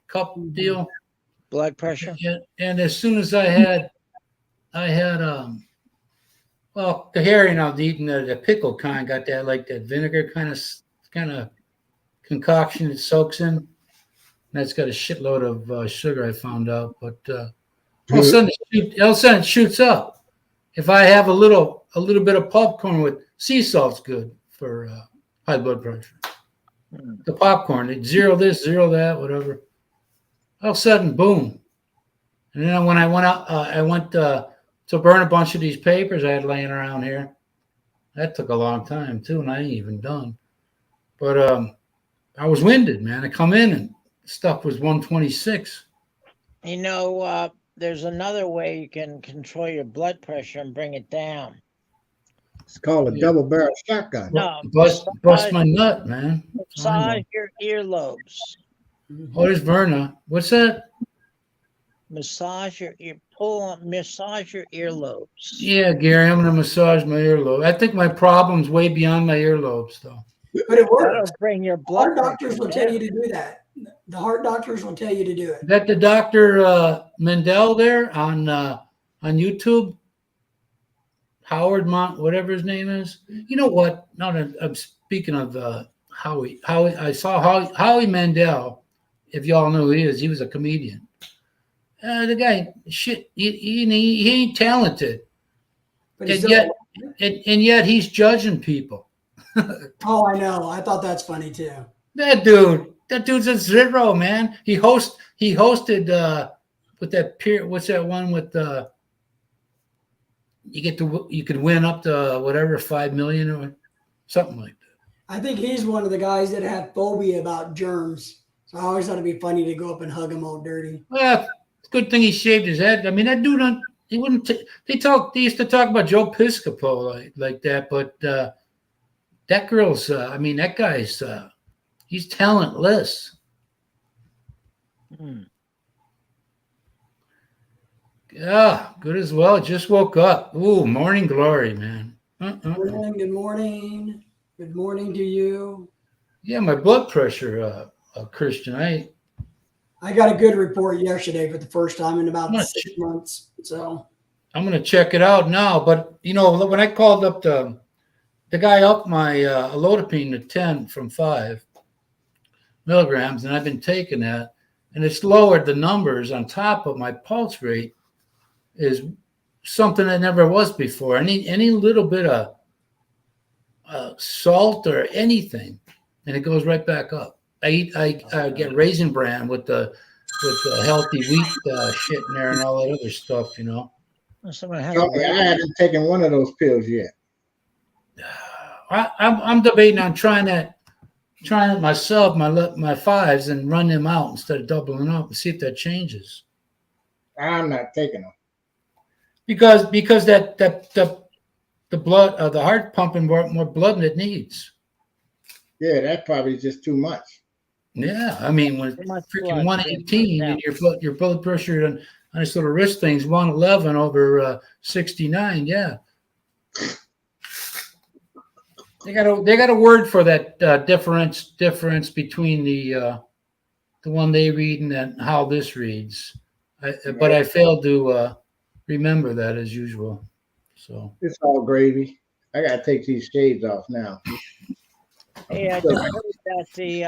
cup deal. Blood pressure. And as soon as I had well, the herring I was eating, the pickle kind, got that like that vinegar kind of concoction it soaks in. That's got a shitload of sugar, I found out. But all of a sudden it shoots up. If I have a little bit of popcorn with sea salt's good for high blood pressure. The popcorn, it zero this, zero that, whatever. All of a sudden, boom. And then when I went out, I went to burn a bunch of these papers I had laying around here. That took a long time too, and I ain't even done. But I was winded, man. I come in and stuff was 126. There's another way you can control your blood pressure and bring it down. It's called a double barrel shotgun. No, Bust my nut, man. massage your earlobes. Oh, there's Verna. What's that? Massage your earlobes. Yeah, Gary, I'm gonna massage my earlobe. I think my problem's way beyond my earlobes, though. But it That'll works. bring your blood Heart doctors pressure will tell down. you to do that. The heart doctors will tell you to do it. Is that the Dr. Mendel there on YouTube? Howard whatever his name is. You know what? Now that I'm speaking of Howie, I saw Howie Mandel. If y'all know who he is, he was a comedian. The guy, shit, he ain't talented, But he's and still, yet he's judging people. oh, I know. I thought that's funny too. That dude's a zero, man. He hosted with that peer. What's that one with you could win up to whatever 5 million or something like that. I think he's one of the guys that have phobia about germs. So I always thought it'd be funny to go up and hug him all dirty. Well, it's a good thing he shaved his head. I mean, that dude he wouldn't. They used to talk about Joe Piscopo like that, but that girl's. I mean, that guy's. He's talentless. Yeah, good as well. Just woke up. Ooh, morning glory, man. Morning, good morning. Good morning to you. Yeah, my blood pressure, Christian. I got a good report yesterday for the first time in about Much. 6 months. So I'm gonna check it out now. But you know, when I called up the guy upped my alodipine to 10 from 5 milligrams, and I've been taking that, and it's lowered the numbers on top of my pulse rate is something that never was before. Any little bit of salt or anything, and it goes right back up. I get Raisin Bran with the healthy wheat shit in there and all that other stuff, you know. Someone has Okay, I haven't taken one of those pills yet. I'm debating on trying it myself, my fives, and run them out instead of doubling up and see if that changes. I'm not taking them. Because the blood, the heart pumping more blood than it needs. Yeah, that probably is just too much. Yeah, I mean, when Too much freaking blood, 118 yeah. and your blood pressure on this little wrist thing's 111 over 69. Yeah, they got a word for that difference between the one they read and then how this reads. But I failed to remember that as usual. So It's all gravy. I gotta take these shades off now. Hey, I just heard that the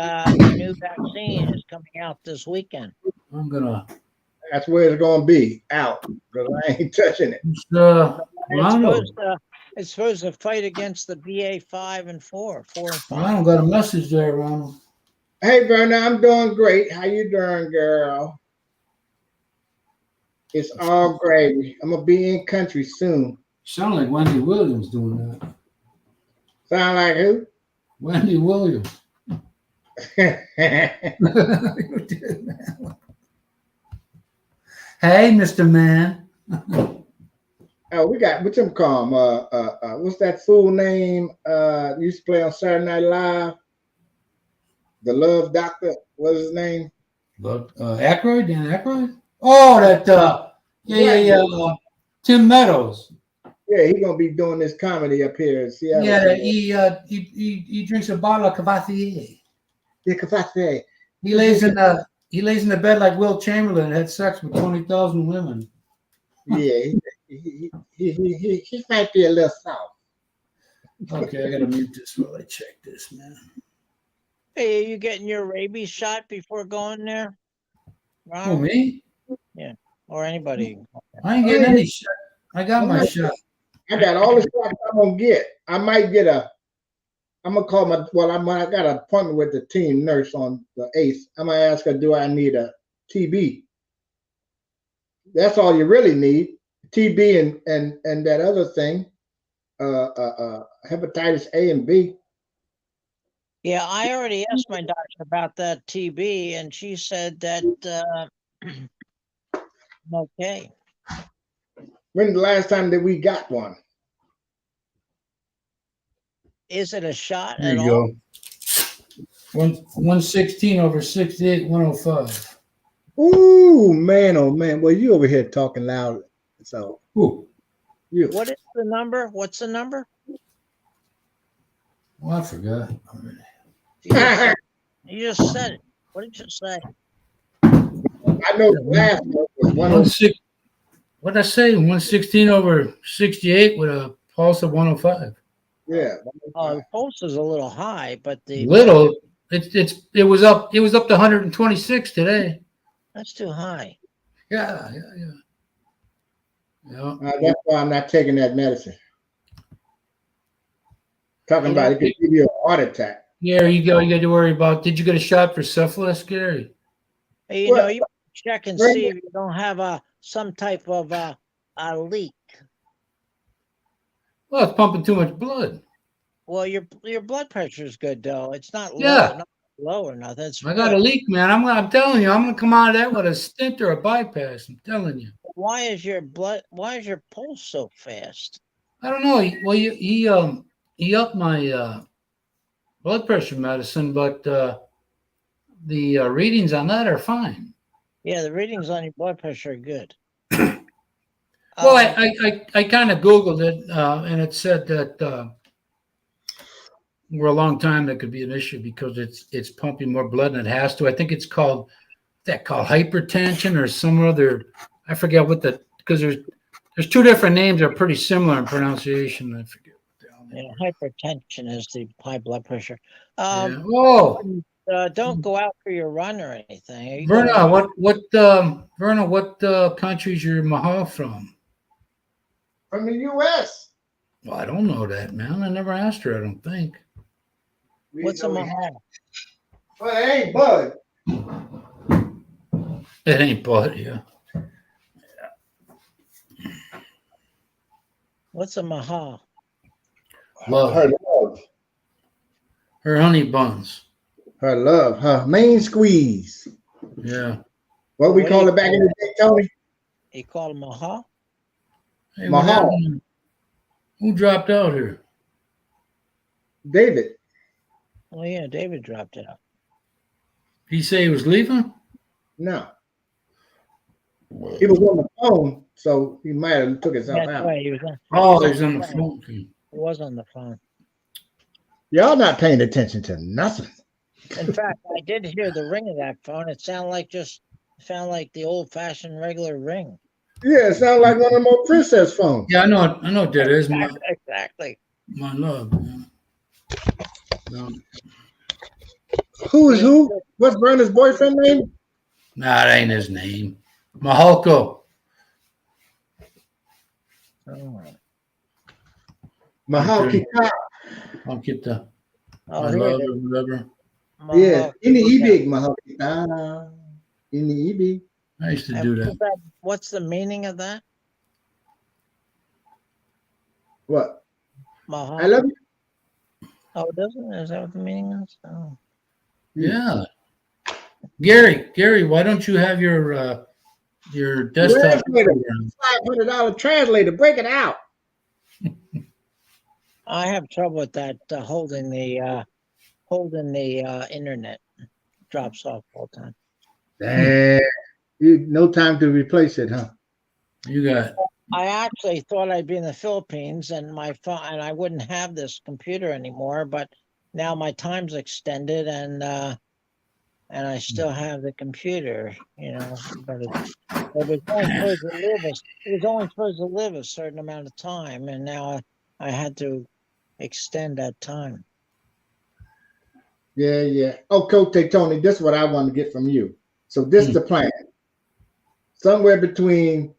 new vaccine is coming out this weekend. I'm gonna. That's where it's gonna be out because I ain't touching it. And Ronald, it's supposed to fight against the BA5 and 4 and 5. Ronald got a message there, Ronald. Hey Verna, I'm doing great. How you doing, girl? It's all gravy. I'm gonna be in country soon. Sound like Wendy Williams doing that. Sound like who? Wendy Williams. Hey, Mr. Man. Oh, we got what's him call him? What's that fool name? Used to play on Saturday Night Live. The Love Doctor. What's his name? But Aykroyd, Dan Aykroyd. Oh, that yeah. Tim Meadows. Yeah, he gonna be doing this comedy up here in Seattle. Yeah, he drinks a bottle of Cavassier. Yeah, Cavassier. He lays in the bed like Will Chamberlain and had sex with 20,000 women. Yeah, he might be a little soft. Okay, I gotta mute this while I check this, man. Hey, are you getting your rabies shot before going there? Oh, Ronald? me? Or anybody? I ain't getting any shot. I got my shot. I got all the shots I'm gonna get. I might get I'm gonna call I got an appointment with the team nurse on the 8th. I'm gonna ask her, do I need a TB? That's all you really need. TB and that other thing, hepatitis A and B. Yeah, I already asked my doctor about that TB, and she said that okay. When's the last time that we got one? Is it a shot There at you all? go. 116 over 68, 105. Ooh, man, oh man. Well, you over here talking loud. So Ooh. you What is the number? What's the number? Well, I forgot already. You just said it. What did you say? I know the last one was 106. What did I say? 116 over 68 with a pulse of 105. Yeah. Oh, the pulse is a little high, but the Little. It was up to 126 today. that's too high. Yeah. That's why I'm not taking that medicine. Talking about it could give you a heart attack. Yeah, you got to worry about. Did you get a shot for syphilis, Gary? Hey, you Well, know, you check and see if you don't have some type of a leak. Well, it's pumping too much blood. Well, your blood pressure is good though. It's not Yeah. low or nothing. It's I got a good. leak, man. I'm telling you, I'm gonna come out of that with a stent or a bypass. I'm telling you. Why is your pulse so fast? I don't know. He upped my blood pressure medicine, but the readings on that are fine. Yeah, the readings on your blood pressure are good. Well, Um, I kind of Googled it, and it said that for a long time that could be an issue because it's pumping more blood than it has to. I think it's called hypertension or some other. I forget what because there's two different names that are pretty similar in pronunciation. I forget what the hell they yeah, were. hypertension is the high blood pressure. Yeah. Oh, Don't go out for your run or anything. Are you Verna, gonna Verna, what country's your Mahal from? From the U.S. Well, I don't know that, man. I never asked her. I don't think. What's a know we have- Mahal? Well, it ain't Bud. It ain't Bud, yeah. What's a Mahal? Love. Her love. Her honey buns. Her love. Her main squeeze. Yeah. What we What do call you it back in the day, Tony? You call it Mahal? Hey, what Mahal. happened? Who dropped out here? David. Oh yeah, David dropped out. He say he was leaving? No. He was on the phone, so he might have took himself That's out. right. He Oh, he's on the phone. was on the phone. Y'all not paying attention to nothing. In fact, I did hear the ring of that phone. It sounded like the old-fashioned regular ring. Yeah, it sounds like one of them old princess phones. Yeah, I know what that is. Exactly. My love. Yeah. Who is who? What's Brenda's boyfriend name? Nah, that ain't his name. Mahalko. Oh, Mahal Okay. Kita. I'll get the oh my here love it or is. whatever. Yeah, Mahal. Iniibig Mahal Kita. Iniibig. I used to And do that. what's the meaning of that? What? Mahal. I love you. Oh, it doesn't? Is that what the meaning is? Oh. Yeah. Gary, why don't you have your desktop Translator. program? $500 translator. Break it out. I have trouble with that holding the internet. Drops off all the time. Damn. No time to replace it, huh? You got I actually thought I'd be in the Philippines and my phone and I wouldn't have this computer anymore, but now my time's extended and I still have the computer, but it was only supposed to live a certain amount of time, and now I had to extend that time. Yeah. Okay, Tony, this is what I want to get from you. So this is the plan. Somewhere between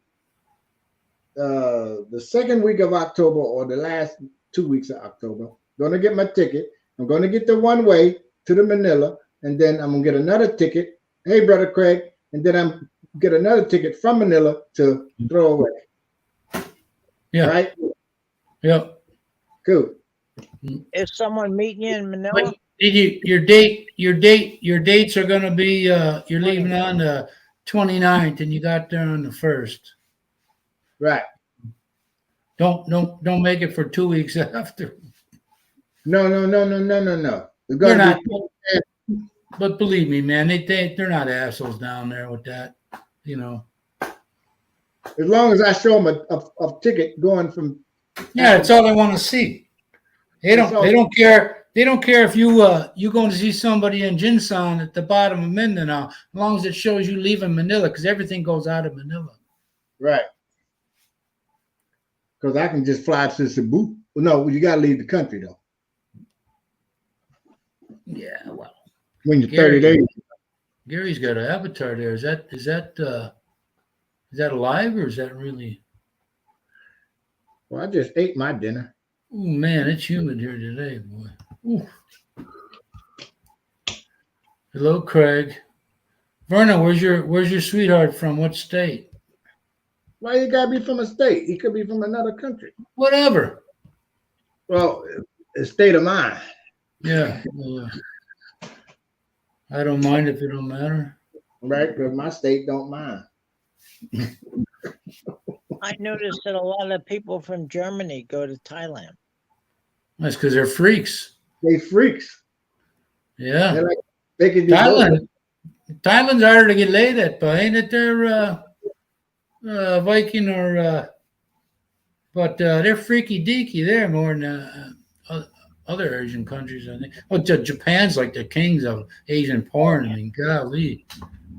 the second week of October or the last 2 weeks of October, going to get my ticket. I'm going to get the one way to the Manila, and then I'm going to get another ticket. Hey, Brother Craig. And then I'm get another ticket from Manila to throw away. Yeah. Right? Yep. Cool. Is someone meeting you in Manila? Wait, did your dates are gonna be you're leaving on the 29th and you got there on the 1st. Right. Don't make it for 2 weeks after. No. It's They're going not, to be but believe me, man, they're not assholes down there with that, as long as I show them a ticket going from. Yeah, that's all they want to see. They don't care. They don't care if you going to see somebody in Jinsan at the bottom of Mindanao, as long as it shows you leaving Manila, because everything goes out of Manila. Right. Because I can just fly to Cebu. No, you got to leave the country though. Yeah, well, When you're Gary. 30 days. Gary's got an avatar there. Is that alive or is that really? Well, I just ate my dinner. Oh man, it's humid here today, boy. Ooh. Hello, Craig. Verna, where's your sweetheart from? What state? Why you gotta be from a state? He could be from another country. Whatever. Well, a state of mind. Yeah. I don't mind if it don't matter. Right? Because my state don't mind. I noticed that a lot of people from Germany go to Thailand. That's because they're freaks. They freaks. Yeah. They're like, they could do Thailand's harder to get laid at, but ain't it there, Viking or But they're freaky deaky there more than other Asian countries, I think. Well, Japan's like the kings of Asian porn. I mean, golly.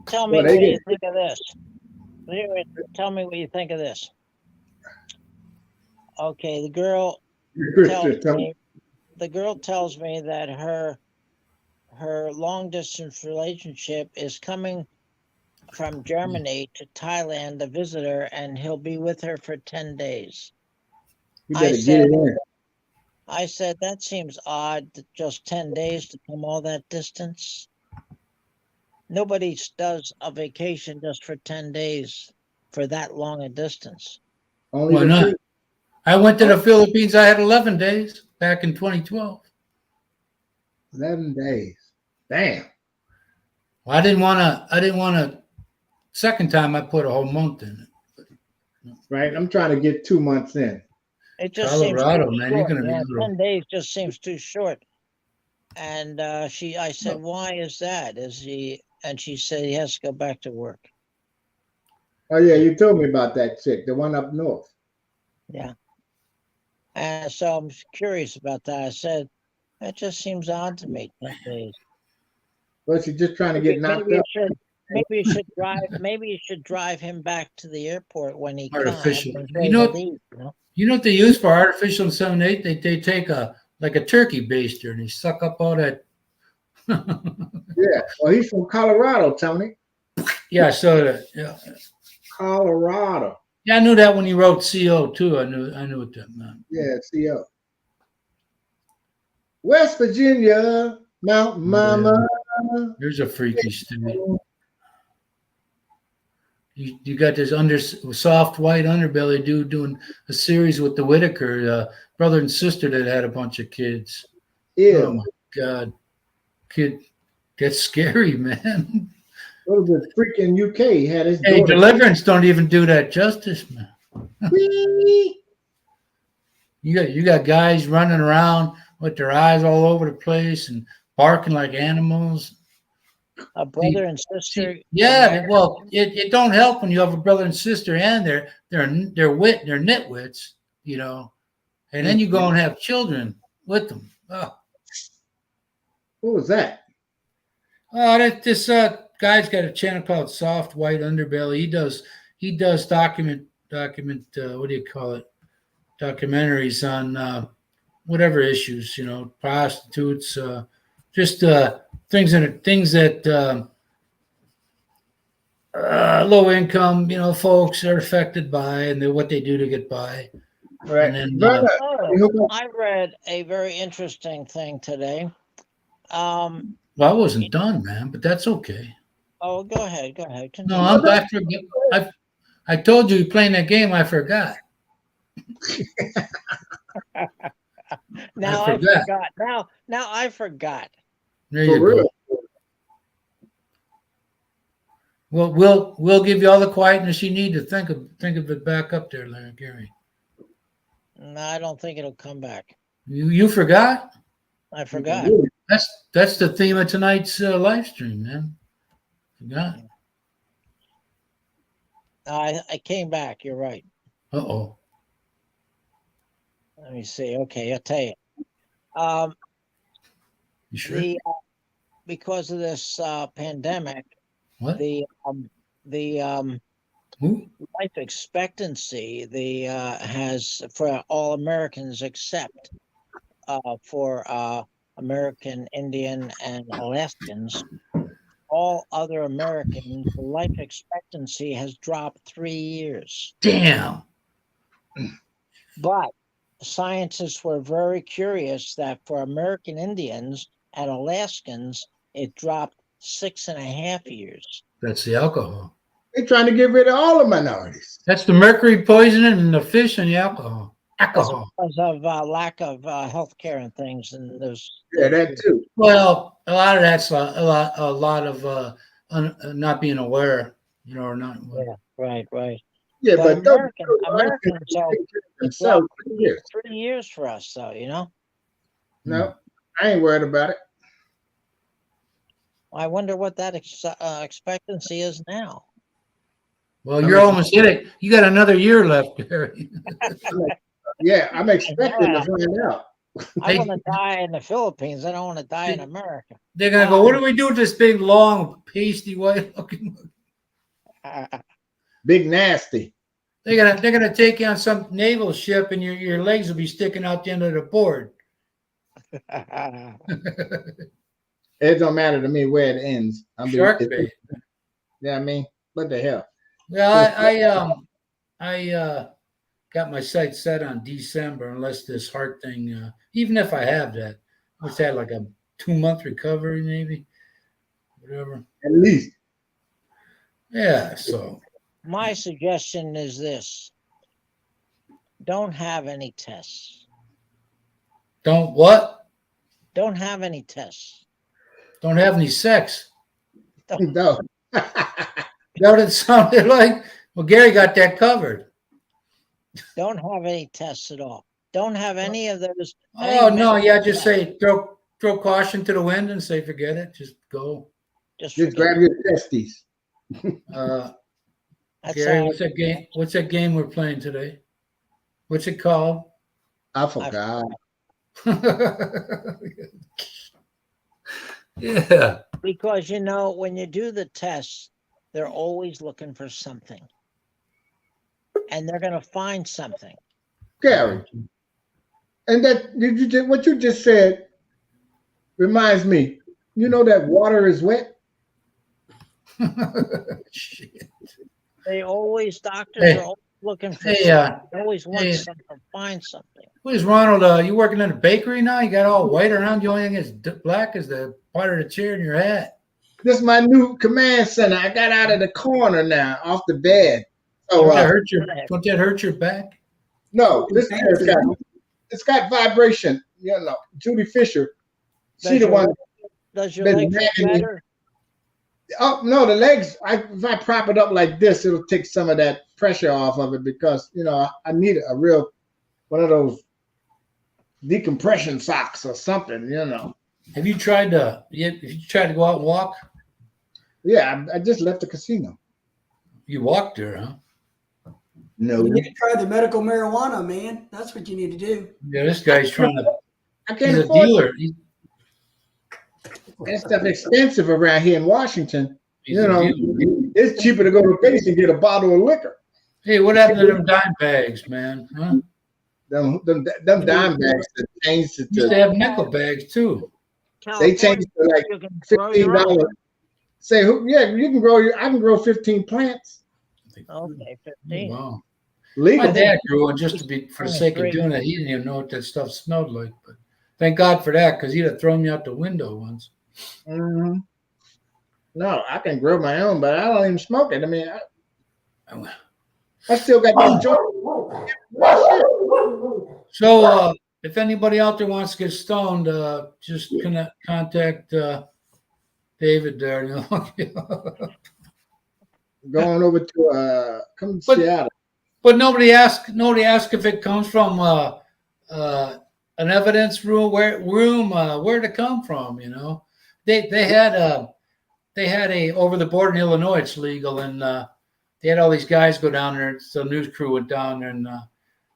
Tell me Well, they what you get- think of this. Tell me what you think of this. Okay, the girl tells me that her long distance relationship is coming from Germany to Thailand to visit her, and he'll be with her for 10 days. You I better get said- it in. I said, that seems odd, just 10 days to come all that distance. Nobody does a vacation just for 10 days for that long a distance. Only Why the not? truth. I went to the Philippines. I had 11 days back in 2012. 11 days. Damn. Well, I didn't want to. Second time I put a whole month in it. Right? I'm trying to get 2 months in. It just Colorado, seems too man, short. you're gonna be Yeah, able to- 10 days just seems too short. And I said, why is that? And she said he has to go back to work. Oh yeah, you told me about that chick, the one up north. Yeah. And so I'm curious about that. I said, that just seems odd to me, 10 days. Well, she's just trying to get knocked up. Maybe you should drive him back to the airport when he Artificial. comes. You know what they use for artificial inseminate? They take a turkey baster and they suck up all that. Yeah. Well, he's from Colorado, Tony. Yeah, I saw that. Yeah. Colorado. Yeah, I knew that when he wrote CO too. I knew what that meant. Yeah, CO. West Virginia, Mountain Mama. There's a freaky state. You got this soft white underbelly dude doing a series with the Whitaker brother and sister that had a bunch of kids. Yeah. Oh my God, kid, that's scary, man. What was it? Freaking UK. He had his Hey, daughter. Deliverance don't even do that justice, man. You got guys running around with their eyes all over the place and barking like animals. A brother and sister. Yeah, well, it don't help when you have a brother and sister and they're nitwits, you know, and then you go and have children with them. Oh, What was that? This guy's got a channel called Soft White Underbelly. He does document what do you call it? Documentaries on whatever issues, you know, prostitutes, just things that low income, you know, folks are affected by, and what they do to get by. Right. And then, Brother, Oh, I read a very interesting thing today. well, I wasn't done, man, but that's okay. Oh, go ahead. No, Continue. I told you playing that game. I forgot. Now I I forgot. forgot. Now I forgot. There for you real. go. Well, we'll give you all the quietness you need to think of it back up there, Larry Gary. No, I don't think it'll come back. You forgot? I forgot. That's the theme of tonight's live stream, man. Forgot. I came back. You're right. Uh-oh. Let me see. Okay, I'll tell you. You sure? Because of this pandemic, What? the Who? life expectancy has for all Americans except for American Indian and Alaskans. All other Americans, the life expectancy has dropped 3 years. Damn. But scientists were very curious that for American Indians and Alaskans, it dropped 6.5 years. That's the alcohol. They're trying to get rid of all the minorities. That's the mercury poisoning and the fish and the alcohol. Alcohol. Because of lack of health care and things. And there's Yeah, that too. Well, a lot of that's a lot of not being aware, you know, or not. right. Yeah, But but Americans themselves. Yeah. 3 years for us, though, you know. No, I ain't worried about it. I wonder what that expectancy is now. Well, you're almost hit it. You got another year left, Gary. Yeah, I'm expecting to find out. I want to die in the Philippines. I don't want to die in America. They're gonna go, what do we do with this big, long, pasty, white looking? Big nasty. They're gonna take you on some naval ship, and your legs will be sticking out the end of the board. It don't matter to me where it ends. Shark bait. Yeah, I mean, what the hell? Yeah, I got my sights set on December, unless this heart thing. Even if I have that, I must have like a 2-month recovery, maybe, whatever. At least. Yeah. So My suggestion is this: don't have any tests. don't what? Don't have any tests. Don't have any sex. No. Is that what it sounded like? Well, Gary got that covered. Don't have any tests at all. Don't have any of those. Oh no, yeah, just say throw caution to the wind and say forget it. Just go. Just Just grab your testes. That's Gary, all. what's that game? What's that game we're playing today? What's it called? I forgot. Yeah. Because when you do the tests, they're always looking for something, and they're going to find something. Gary. And what you just said reminds me. You know that water is wet? Shit. Doctors Hey. are always looking for Hey, something. They always want hey. something, find something. What is Ronald? You working in a bakery now? You got all white around. The only thing is black is the part of the chair in your hat. This is my new command center. I got out of the corner now, off the bed. So Don't that hurt your back? no, this chair's got vibration. Judy Fisher. She the one. Does your been leg feel nagging me. better? Oh no, the legs. If I prop it up like this, it'll take some of that pressure off of it because I need a real one of those decompression socks or something. Have you tried to? Have you tried to go out and walk? Yeah, I just left the casino. You walked there, huh? No, You need to try the medical marijuana, man. That's what you need to do. Yeah, this guy's trying to. I can't He's a afford dealer. that stuff. Expensive around here in Washington. He's a dealer. It's cheaper to go to Base and get a bottle of liquor. Hey, what happened to them dime bags, man? Huh? Them dime bags that changed it Used to to have nickel bags too. they changed it to like You can grow your $15. own. Say, yeah, you can grow I can grow 15 plants. Okay, 15. Wow. Legal. My dad grew one just for the sake of Great. doing it. He didn't even know what that stuff smelled like. But thank God for that, because he'd have thrown me out the window once. Mhm. No, I can grow my own, but I don't even smoke it. I mean, I still got this joint. So, if anybody out there wants to get stoned, just contact David there. Going over to come to But- Seattle. But nobody asked if it comes from an evidence room. Where it come from? They had a over the border in Illinois. It's legal, and they had all these guys go down there. So the news crew went down there, and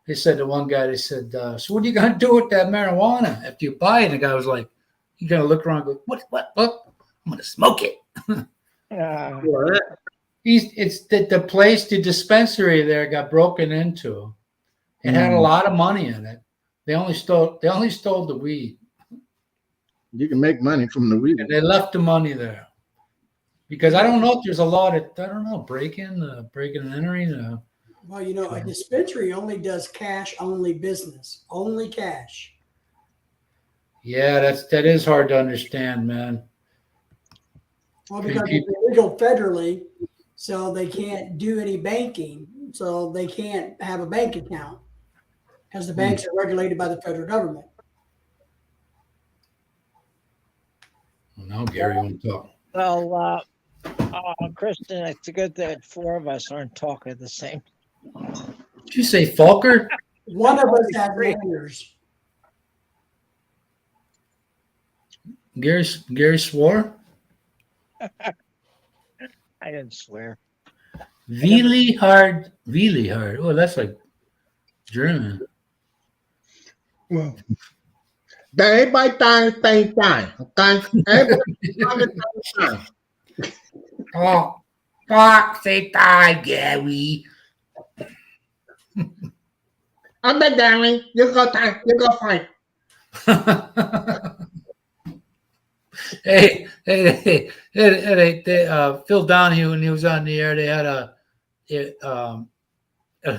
they said to one guy, they said, "So what are you gonna do with that marijuana after you buy it?" And the guy was like, "You gonna look around, and go, what? I'm gonna smoke it." It's the place, the dispensary there got broken into. It had a lot of money in it. They only stole the weed. You can make money from the weed. And they left the money there. Because I don't know if there's a law that breaking and entering. Well, a dispensary only does cash only business, only cash. Yeah, that is hard to understand, man. Well, because it's illegal federally, so they can't do any banking, so they can't have a bank account, because the banks are regulated by the federal government. Now Gary won't talk. Well, Kristen, it's good that 4 of us aren't talking the same. Did you say Falker? One of us has manners. Gary swore? I didn't swear. Really hard. Oh, that's like German. Well, everybody dying at the same time. Okay? Everybody dying at the same time. Say die, Gary. I'm not dying. You go time. You go fight. Hey, Phil Donahue, when he was on the air, they had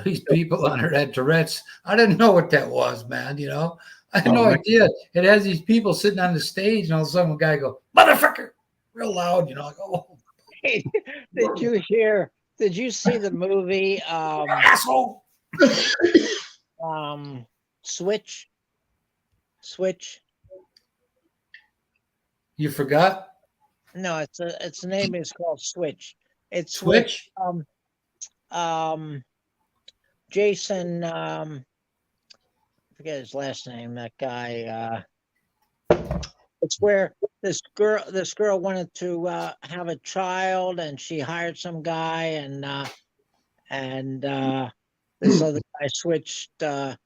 these people on there that had Tourette's. I didn't know what that was, man. You know, I had no idea. It has these people sitting on the stage, and all of a sudden, a guy go, "Motherfucker," real loud. You know, like, oh, Did you see the movie asshole. Switch? You forgot No, its name is called Switch. It's Switch. Jason, I forget his last name. That guy. It's where this girl wanted to have a child, and she hired some guy, and this other guy switched the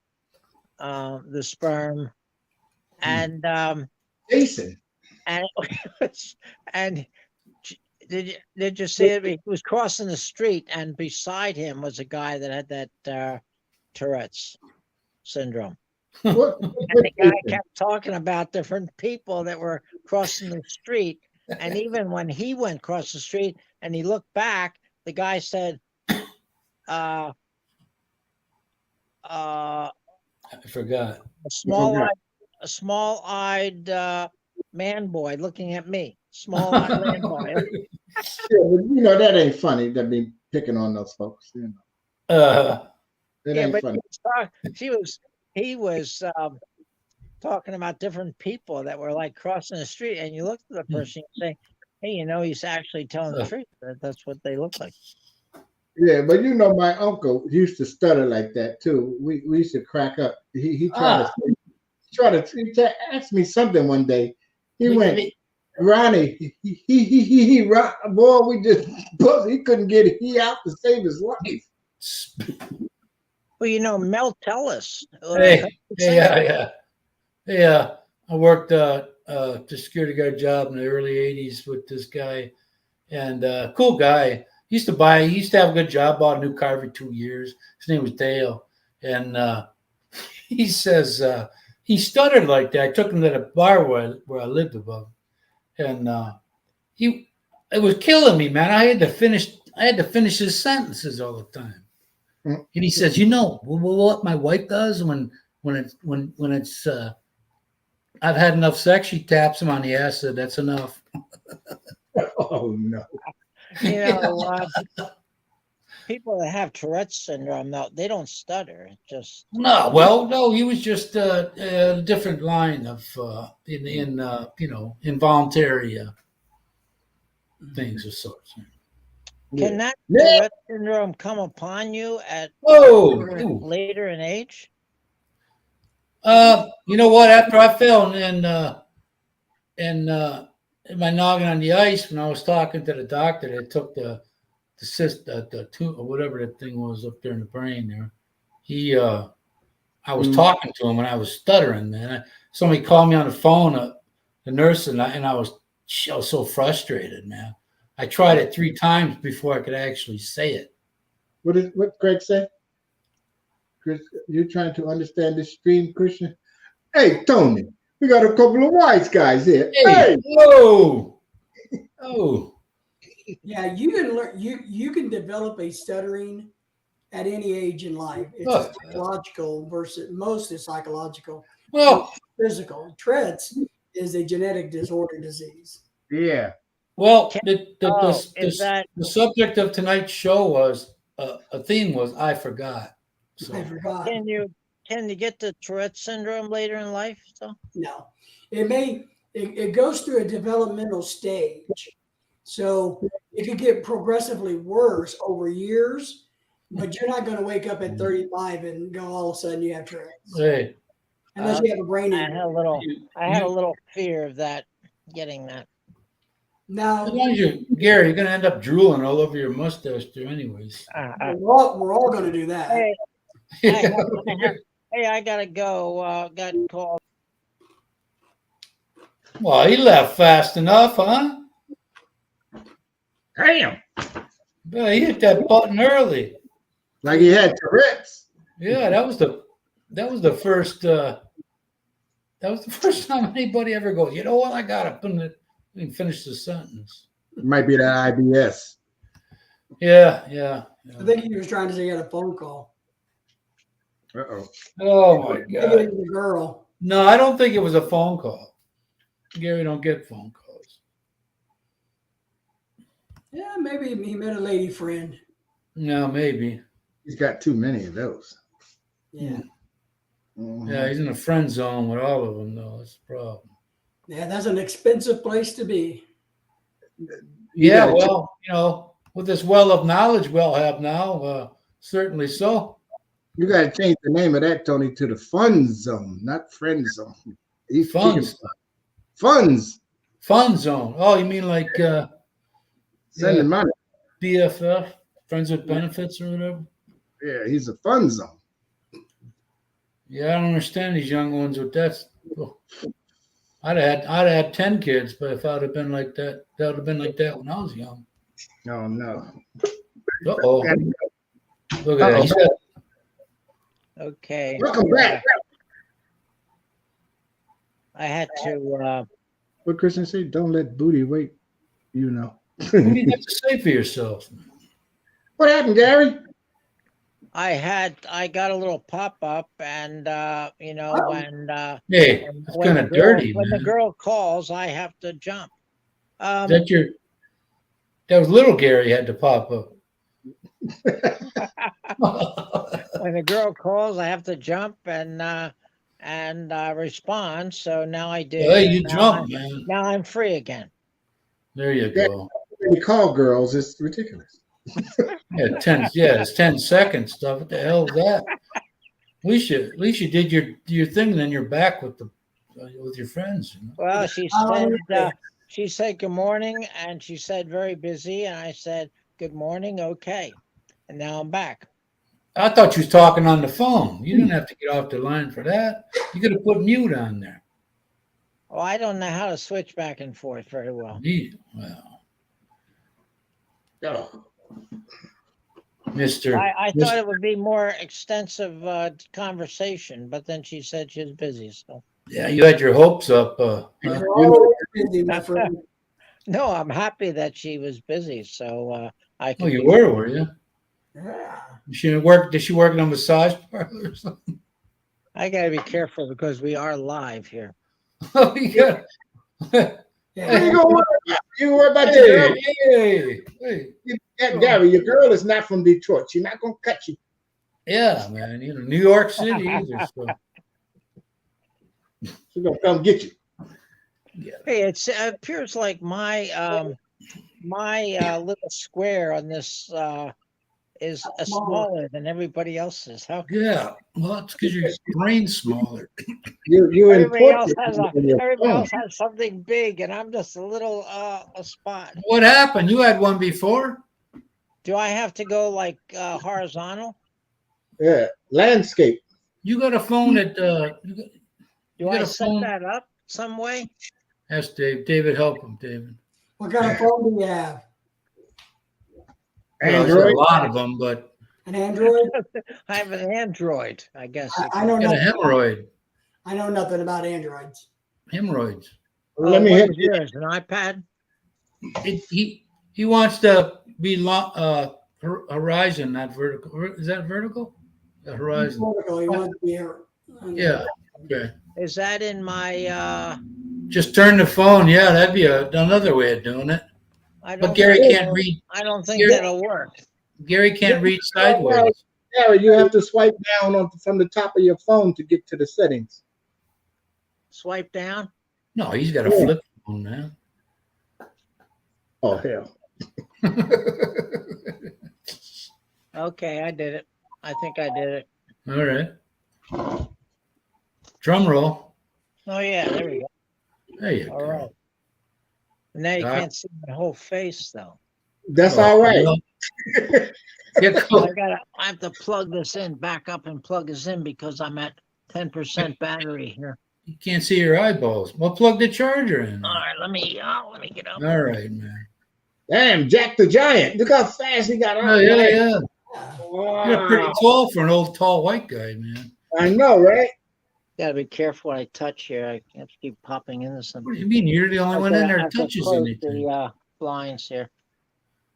sperm, and Jason. and and did you see it? He was crossing the street, and beside him was a guy that had that Tourette's syndrome. What? And the guy kept talking about different people that were crossing the street, and even when he went across the street and he looked back, the guy said, I forgot. "A small-eyed man boy looking at me. Small-eyed man boy." Yeah, but you know that ain't funny. That be picking on those folks. You know, that Yeah, ain't but funny. he was talking about different people that were like crossing the street, and you look at the person and say, "Hey, you know, he's actually telling the truth. That's what they look like." Yeah, but you know, my uncle used to stutter like that too. We used to crack up. He tried to ask me something one day. He went, Ronnie, boy, we just he couldn't get he out to save his life. Well, you know, Mel Tellis. Yeah. I worked the security guard job in the early '80s with this guy, and cool guy. He used to have a good job. Bought a new car every 2 years. His name was Dale, and he says he stuttered like that. I took him to the bar where I lived above, and it was killing me, man. I had to finish his sentences all the time. And he says, "You know what my wife does when it's I've had enough sex, she taps him on the ass. Said that's enough." Oh no! You know, people that have Tourette's syndrome, though, they don't stutter. It just no, he was just a different line of involuntary things of sorts. Can that Tourette's syndrome come upon you at later in age? You know what? After I fell in my noggin on the ice, when I was talking to the doctor that took the cyst, the tube or whatever that thing was up there in the brain there, I was talking to him and I was stuttering, man. Somebody called me on the phone, the nurse, and I was so frustrated, man. I tried it 3 times before I could actually say it. What Greg said? Chris, you're trying to understand this stream, Christian? Hey, Tony, we got a couple of wise guys here. Hey. Whoa. Oh. Yeah, you can learn. You can develop a stuttering at any age in life. It's psychological versus most is psychological. Well, physical. Tourette's is a genetic disorder disease. Yeah. Well, the subject of tonight's show was a theme was I forgot. So. I forgot. Can you get the Tourette syndrome later in life? So no, it goes through a developmental stage, so it could get progressively worse over years. But you're not going to wake up at 35 and go all of a sudden you have Tourette's. Hey, unless you have a brain injury. I had a little fear of that, getting that. Now, Gary, you're going to end up drooling all over your mustache, too, anyways. we're all going to do that. Hey, Hey, I gotta go. Got called. Well, he left fast enough, huh? Damn. Yeah, he hit that button early. Like he had Tourette's. Yeah, that was the first time anybody ever goes, you know what, I gotta finish the sentence. It might be that IBS. Yeah. I think he was trying to say he had a phone call. Uh-oh. Oh my Maybe God. it was a girl. No, I don't think it was a phone call. Gary don't get phone calls. Yeah, maybe he met a lady friend. No, maybe. He's got too many of those. Yeah. Mhm. Yeah, he's in a friend zone with all of them, though. That's the problem. Yeah, that's an expensive place to be. You Yeah, gotta well, with this well of knowledge we'll have now, certainly so. You got to change the name of that, Tony, to the fun zone, not friend zone. He's Funds. Funds. Fun zone. Oh, you mean like Sending money. BFF, friends with benefits or whatever? Yeah, he's a fun zone. Yeah, I don't understand these young ones with that. Oh, I'd have had 10 kids, but if I'd have been like that, that would have been like that when I was young. Oh no. Uh-oh. Look at that. He said, Okay. Welcome back. I had to. What Christian say? Don't let booty wait. You know. what do you have to say for yourself? What happened, Gary? I got a little pop up, and you know, Oh. when Hey, it's kind of dirty, when man. the girl calls, I have to jump. That was little Gary had to pop up. When the girl calls, I have to jump and respond. So now I do. Hey, you and jump, man. Now I'm free again. There you go. When you call girls, it's ridiculous. Yeah, it's 10 seconds stuff. What the hell is that? At least you did your thing, and then you're back with your friends. You know? Well, Oh, she said good morning, and she said very busy, and I said good morning, okay, and now I'm back. I thought you was talking on the phone. You didn't have to get off the line for that. You could have put mute on there. Oh, I don't know how to switch back and forth very well. Well, Oh. Mister. I thought it would be more extensive conversation, but then she said she was busy. So Yeah, you had your hopes up. Huh? You're always busy, my friend. no, I'm happy that she was busy. So I Oh, can. you were you? Yeah. Did she work in a massage parlor or something? I got to be careful because we are live here. Oh, you got. Yeah. What are you gonna worry about? You worry about your girl. Hey. Yeah, Gary, your girl is not from Detroit. She's not gonna cut you. Yeah, man. You know, New York City either. So. She's gonna come get you. Yeah. Hey, it appears like my little square on this is smaller than everybody else's. How Yeah. Well, it's because your brain's smaller. You everybody else important has in your everybody phone. else has something big, and I'm just a little a spot. What happened? You had one before? Do I have to go like horizontal? Yeah, landscape. You got a phone that Do You I got a set phone? that up some way? ask Dave. David, help him, David. What kind of phone do you have? Well, there's Android. a lot of them, but An Android? I have an Android, I guess. you I could- know you got a nothing. hemorrhoid. I know nothing about Androids. Hemorrhoids. Let me what hit is yours? An iPad? He wants to be horizon, not vertical. Is that vertical? The horizon. Vertical, you want it to be here. Yeah. Okay. Is that in my? Just turn the phone. Yeah, that'd be another way of doing it. I But don't. Gary think can't that'll- read. I don't think Gary- that'll work. Gary can't read sideways. Gary, you have to swipe down from the top of your phone to get to the settings. Swipe down. No, he's got a flip phone now. Oh hell. Okay, I did it. I think I did it. All right. Drum roll. Oh yeah, there we go. There you All go. right. Now you Doc. can't see my whole face though. That's Oh, all right. well, Get close. I have to plug this in, back up and plug this in because I'm at 10% battery here. You can't see your eyeballs. Well, plug the charger in. All right, let me get up. All right, man. Damn, Jack the Giant. Look how fast he got Oh, on. yeah, yeah. Wow. You're pretty tall for an old, tall white guy, man. I know, right? Gotta be careful what I touch here. I have to keep popping into What something. do you mean? You're the only one in there that touches anything. The blinds here.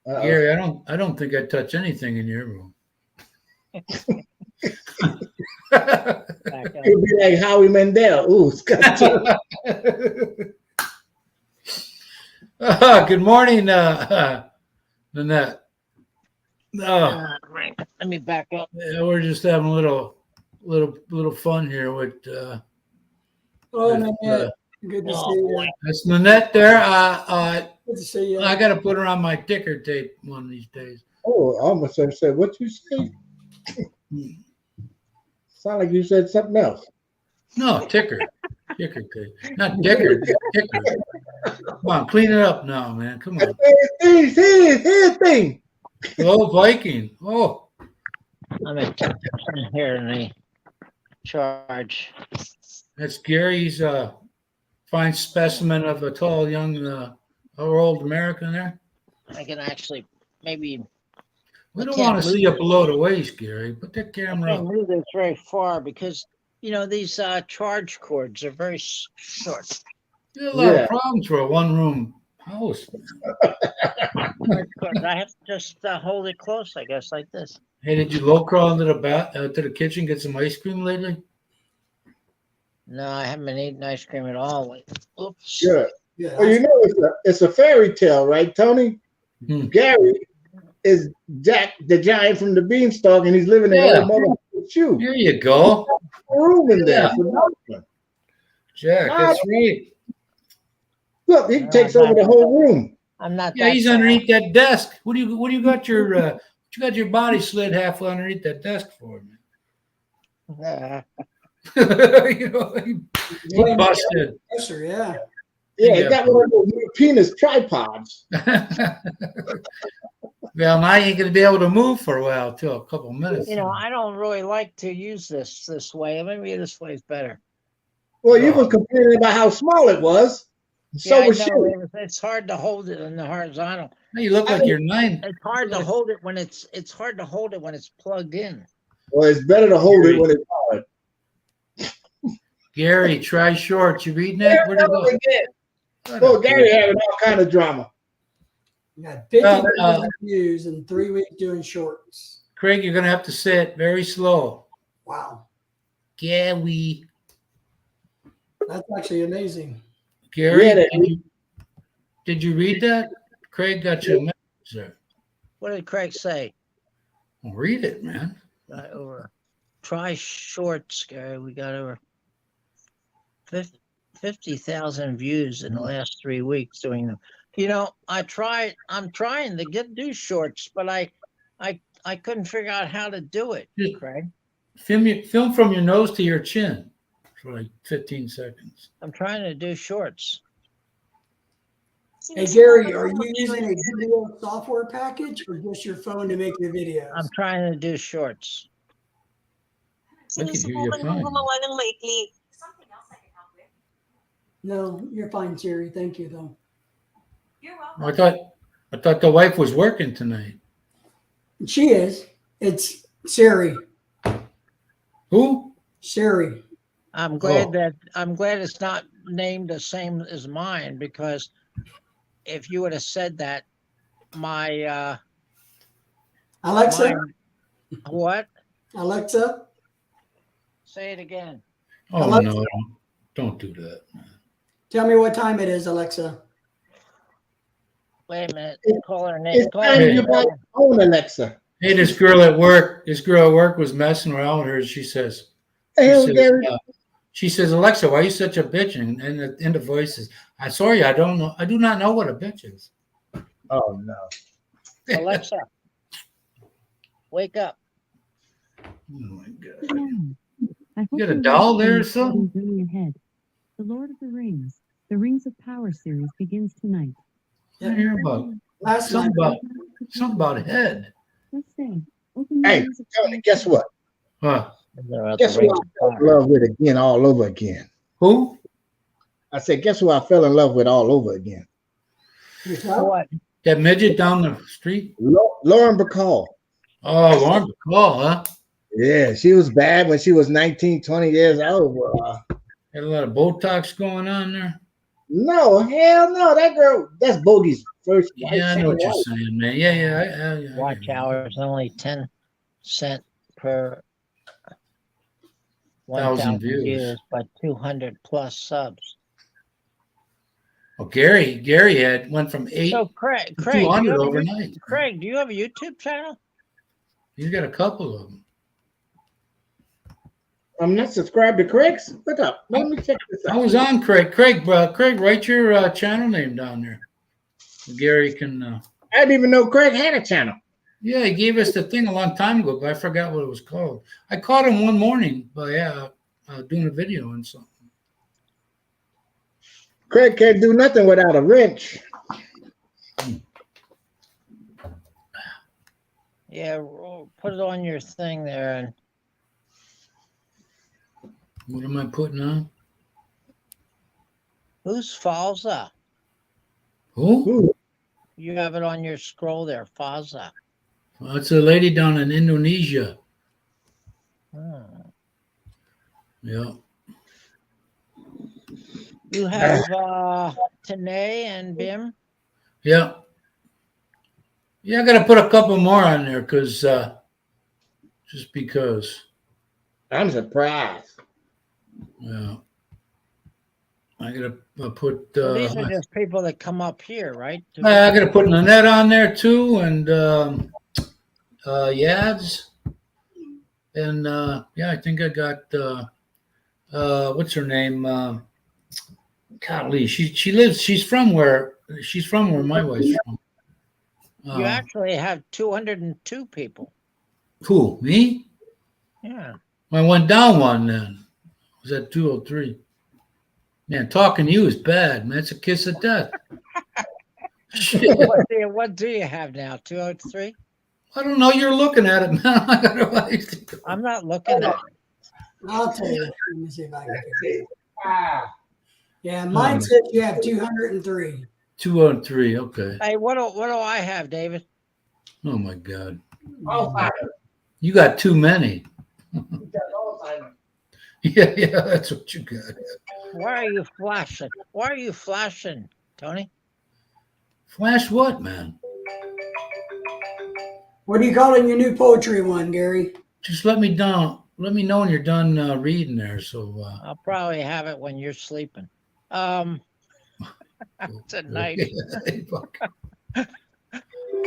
Uh-oh. Gary, I don't think I touch anything in your room. Back up. It'll be like Howie Mandel. Ooh, Scott. Good morning, Nanette. Right. Let me back up. Yeah, we're just having a little fun here with Oh, with, Nanette, good to Oh, see boy. you. that's Nanette there. Good to see you. I got to put her on my ticker tape one of these days. Oh, I almost said, what you say? Sound like you said something else. No, ticker tape, not ticker. Come on, clean it up now, man. Come on. Here's thing. Oh, Viking. Oh, I'm at 10% here in the charge. that's Gary's fine specimen of a tall, young, old American there. I can actually maybe We I don't can't want to see move you below the waist, Gary. Put that I camera can't up. move this very far because these charge cords are very short. You got a lot Yeah. of problems for a one-room house. Charge cords. I have to just hold it close, I guess, like this. Hey, did you low crawl into to the kitchen, get some ice cream lately? No, I haven't been eating ice cream at all. Oops. Good. Yeah, Well, you know, it's a fairy tale, right, Tony? Hmm. Gary is Jack the Giant from the Beanstalk, and he's living in Yeah. a motherfucking shoe. Here you go, Room in there. Yeah. for nothing. Jack. That's right. Look, he No, takes I'm over not- the whole room. I'm not Yeah, that he's tall. underneath that desk. What do you got your you got your body slid half underneath that desk for, man? You know, he busted. Professor, yeah. Yeah, he Yeah. got one of those little penis tripods. Well, now you ain't gonna be able to move for a while till a couple minutes. I don't really like to use this way. Maybe this way is better. Well, you was complaining about how small it was. So Yeah, I was know. she. It's hard to hold it in the horizontal. Hey, you look like you're 9. It's hard to hold it when it's hard to hold it when it's plugged in. Well, it's better to hold it when it's hard. Gary, try shorts. You reading that? Where'd it go? Oh, Gary having all kind of drama. You got 50,000 views in 3 weeks doing shorts. Craig, you're gonna have to say it very slow. Wow. Gary. That's actually amazing. Gary, Yeah, did you read that? Craig got your message there. What did Craig say? Well, read it, man. Over. Try shorts, Gary. We got over 50,000 views in the last 3 weeks doing them. I'm trying to do shorts, but I couldn't figure out how to do it, Just Craig. film from your nose to your chin for like 15 seconds. I'm trying to do shorts. Hey, Gary, are you using a video software package or just your phone to make your videos? I'm trying to do shorts. I can hear you Sinusubukan fine. kong gumawa ng lately. Something else I can help with? No, you're fine, Siri. Thank you, though. You're welcome. I thought the wife was working tonight. She is. It's Siri. Who? Siri. I'm glad it's not named the same as mine because if you would have said that, my Alexa. mine- what? Alexa. Say it again. Oh Alexa. no, don't do that, man. Tell me what time it is, Alexa. Wait a minute. It- Call her name. It's Call time her you name. buy your own Alexa. Hey, this girl at work was messing around with her. She says, Hell, Gary. she says, Alexa, why are you such a bitch? And the voice is, I'm sorry, I do not know what a bitch is. Oh no. Alexa, wake up. Oh my God. Good morning. I hope You got a your doll life there or is something? getting ahead. The Lord of the Rings, the Rings of Power series begins tonight. I hear about Last night. Something about head. Let's see. Hey, Tony, guess what? Huh? They're at Guess the who I Rangers fell in Park. love with again, all over again? Who? I said, guess who I fell in love with all over again? Yourself? What? That midget down the street? Lauren Bacall. Oh, Lauren Bacall, huh? Yeah, she was bad when she was 19, 20 years old. Had a lot of Botox going on there. No, hell no. That girl, that's Bogey's first wife. Yeah, I know what you're second saying, man. Yeah. I Watch hours only 10 cent per 1,000 views. views, but 200 plus subs. Oh, Gary went from 8 So to Craig, 200 overnight. Craig, do you have a YouTube channel? He's got a couple of them. I'm not subscribed to Craig's. What up? Let me check this I out. was on Craig. Craig, write your channel name down there. Gary can. I didn't even know Craig had a channel. Yeah, he gave us the thing a long time ago, but I forgot what it was called. I caught him one morning by doing a video and something. Craig can't do nothing without a wrench. Yeah, put it on your thing there. And What am I putting on? who's Falza? Who? Ooh, You have it on your scroll there, Falza. Well, it's a lady down in Indonesia. Hmm. Yeah. You have Tanae and Bim. Yeah. Yeah, I got to put a couple more on there because just because. I'm surprised. Yeah. I got to put. So these are just people that come up here, right? I got to put Nanette on there too, and Yads, and yeah, I think I got what's her name? Golly, she's from where my wife's from. You actually have 202 people. Who, me? Yeah. I went down one then. Was that 203? Man, talking to you is bad, man. It's a kiss of death. Shit. What do you have now? 203? I don't know. You're looking at it, man. I'm not looking at it. I'll tell you. Let me see if I can. Yeah, mine says you have 203. 203. Okay. Hey, what do I have, David? Oh my God. Oh, You got too many. Yeah, that's what you got. Why are you flashing? Why are you flashing, Tony? Flash what, man? What are you calling your new poetry one, Gary? Just let me know when you're done reading there. So I'll probably have it when you're sleeping. Tonight. I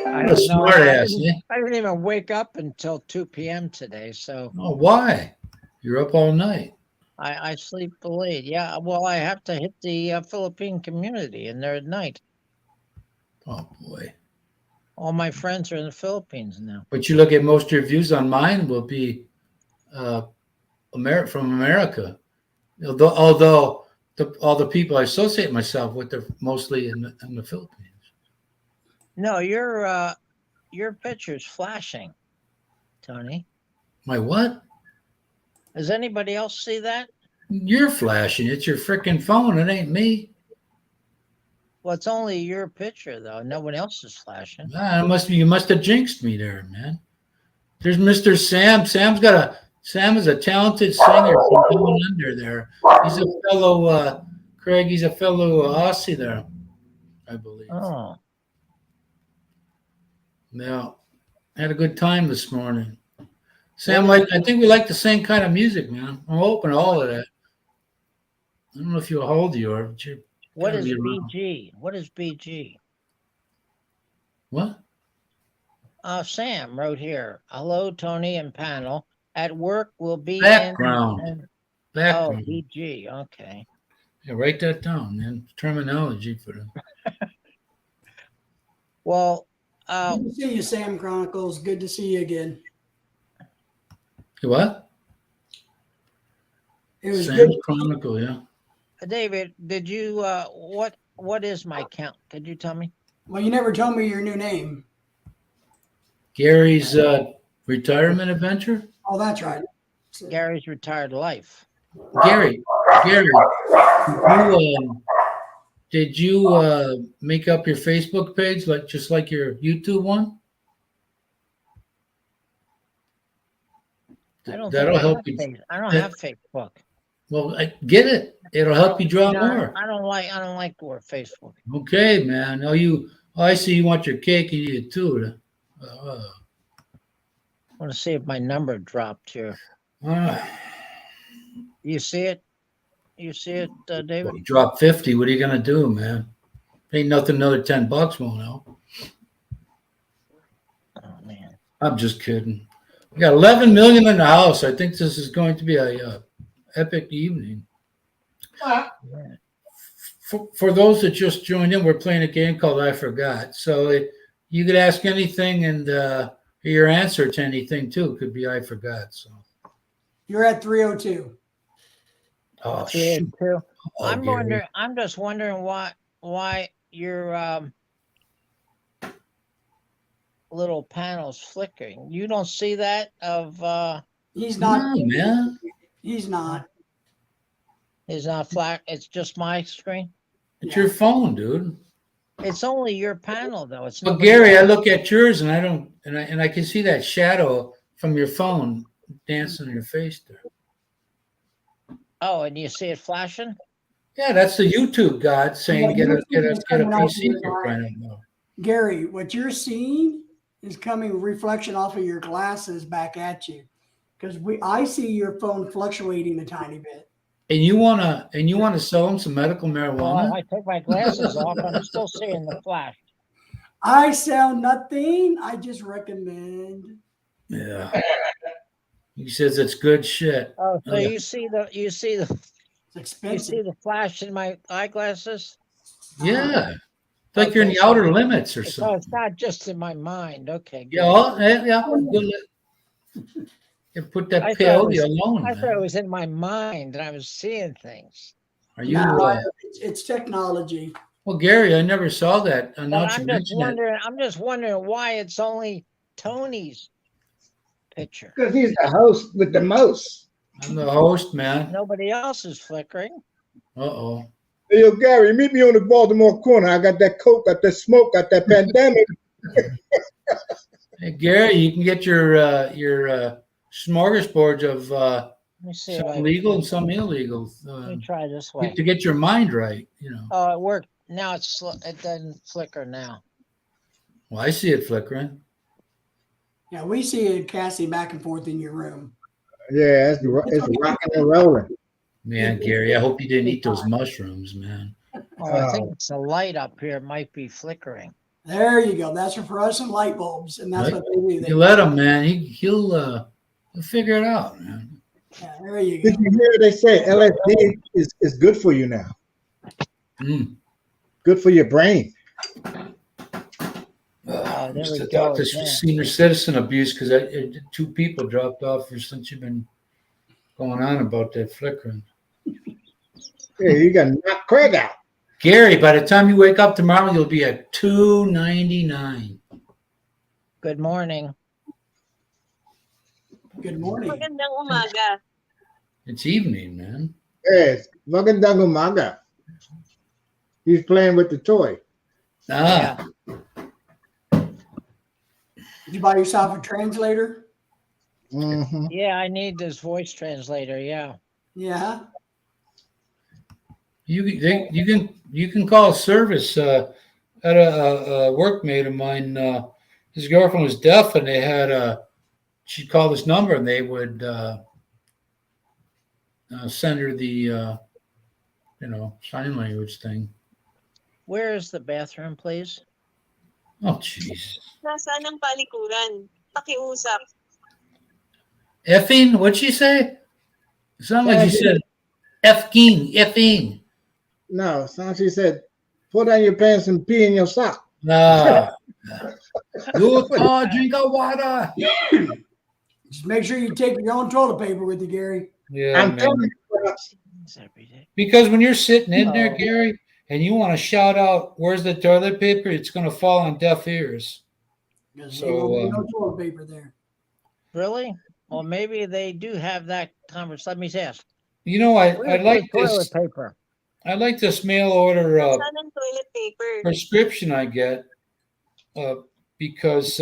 What a don't know. smart ass, eh? I didn't even wake up until 2 p.m. today, so Oh, why? You're up all night. I sleep late. Yeah, well, I have to hit the Philippine community, and they're at night. Oh boy. All my friends are in the Philippines now. But you look at most of your views on mine will be from America. Although all the people I associate myself with are mostly in the Philippines. No, your picture's flashing, Tony. My what? Does anybody else see that? You're flashing. It's your freaking phone. It ain't me. Well, it's only your picture, though. No one else is flashing. You must have jinxed me there, man. There's Mr. Sam. Sam is a talented singer from down under there. He's a fellow Craig. He's a fellow Aussie there, I believe. Oh, Yeah, had a good time this morning. Sam, I think we like the same kind of music, man. I'm open to all of that. I don't know if how old you are, but you're what is gotta be around. BG? What is BG? What? Sam wrote here. Hello, Tony and panel. At work, will be Background. Oh, Background. BG. Okay. Yeah, write that down, man. Terminology for them. Well, Good to see you, Sam Chronicles. Good to see you again. What? It was Sam's good. Chronicle, yeah. David, did you what is my count? Could you tell me? Well, you never told me your new name. Gary's retirement adventure. Oh, that's right. Gary's retired life. Gary, did you make up your Facebook page just like your YouTube one? I don't That'll think I help have you. I don't have Facebook. Well, get it. It'll help you draw No, more. I don't like Facebook. Okay, man. I see you want your cake and eat it too. I want to see if my number dropped here. You see it? You see it, David? You drop 50. What are you gonna do, man? Ain't nothing. Another $10 won't help. Oh man. I'm just kidding. We got 11 million in the house. I think this is going to be a epic evening. Yeah. For those that just joined in, we're playing a game called I Forgot. So you could ask anything, and your answer to anything too could be I forgot. So You're at 302. oh shoot. Too. Oh, I'm Gary. wondering. I'm just wondering why your little panel's flickering. You don't see that of He's not. No, man. He's not. is not flat. It's just my screen. It's your phone, dude. It's only your panel though. It's But nobody Gary, I else. look at yours and I don't, and I can see that shadow from your phone dancing in your face there. Oh, and you see it flashing? Yeah, that's the YouTube God saying Well, get a YouTube's coming out PC. with your Right now. Gary, what you're seeing is coming reflection off of your glasses back at you, because I see your phone fluctuating a tiny bit. And you wanna sell them some medical Well, marijuana? I take my glasses off. I'm still seeing the flash. I sell nothing. I just recommend. Yeah. He says it's good shit. Oh, so Oh, yeah. you see the It's expensive. flash in my eyeglasses? Yeah. It's like you're in the outer limits or So something. it's not just in my mind. Okay. good. Yeah. Good. You put that I thought peyote it was- alone. I thought Man. it was in my mind and I was seeing things. Are you? No, it's technology. Well, Gary, I never saw that. But Now that you mention it. I'm just wondering why it's only Tony's picture. Because he's the host with the most. I'm the host, man. Nobody else is flickering. Uh-oh. Hey, yo, Gary, meet me on the Baltimore corner. I got that coke, got that smoke, got that pandemic. Hey, Gary, you can get your smorgasbord of Let me see if some legal and some illegal let me try this way. to get your mind right, you know. Oh, it worked. Now it doesn't flicker now. Well, I see it flickering. Yeah, we see it, Cassie, back and forth in your room. Yeah, it's rocking and rolling. Man, Gary, I hope you didn't eat those mushrooms, man. Oh, I think it's the light up here. It might be flickering. There you go. That's for fluorescent light bulbs, and that's Right. what they do. You let him, man. He'll figure it out, man. Yeah, there you go. Did you hear they say LSD is good for you now? Mm. Good for your brain. Oh, there Just we to go. talk this again. senior citizen abuse because 2 people dropped off here since you've been going on about that flickering. Yeah, you got to knock Craig out. Gary, by the time you wake up tomorrow, you'll be at 299. Good morning. Good morning. Magandang umaga. It's evening, man. Yes, magandang umaga. He's playing with the toy. Ah, Did you buy yourself a translator? Mm-hmm. Yeah, I need this voice translator. Yeah. Yeah. you can call service. Had a workmate of mine. His girlfriend was deaf, and they had she'd call this number, and they would send her the sign language thing. Where is the bathroom, please? Oh, jeez. Nasaan ang palikuran? Pakiusap. Effing? What'd she say? It sounded like you said effing. No, she said, put on your pants and pee in your sock. Ah. Good drink of water. Just make sure you take your own toilet paper with you, Gary. Yeah, I'm man. telling you, It's every day. Because when you're sitting in there, Oh. Gary, and you want to shout out, "Where's the toilet paper?" It's going to fall on deaf ears. There's So, no toilet paper there. Really? Well, maybe they do have that conversation. Let me ask. You know, I Where's like the toilet this. paper? I like this mail order Saan ang toilet paper? prescription I get because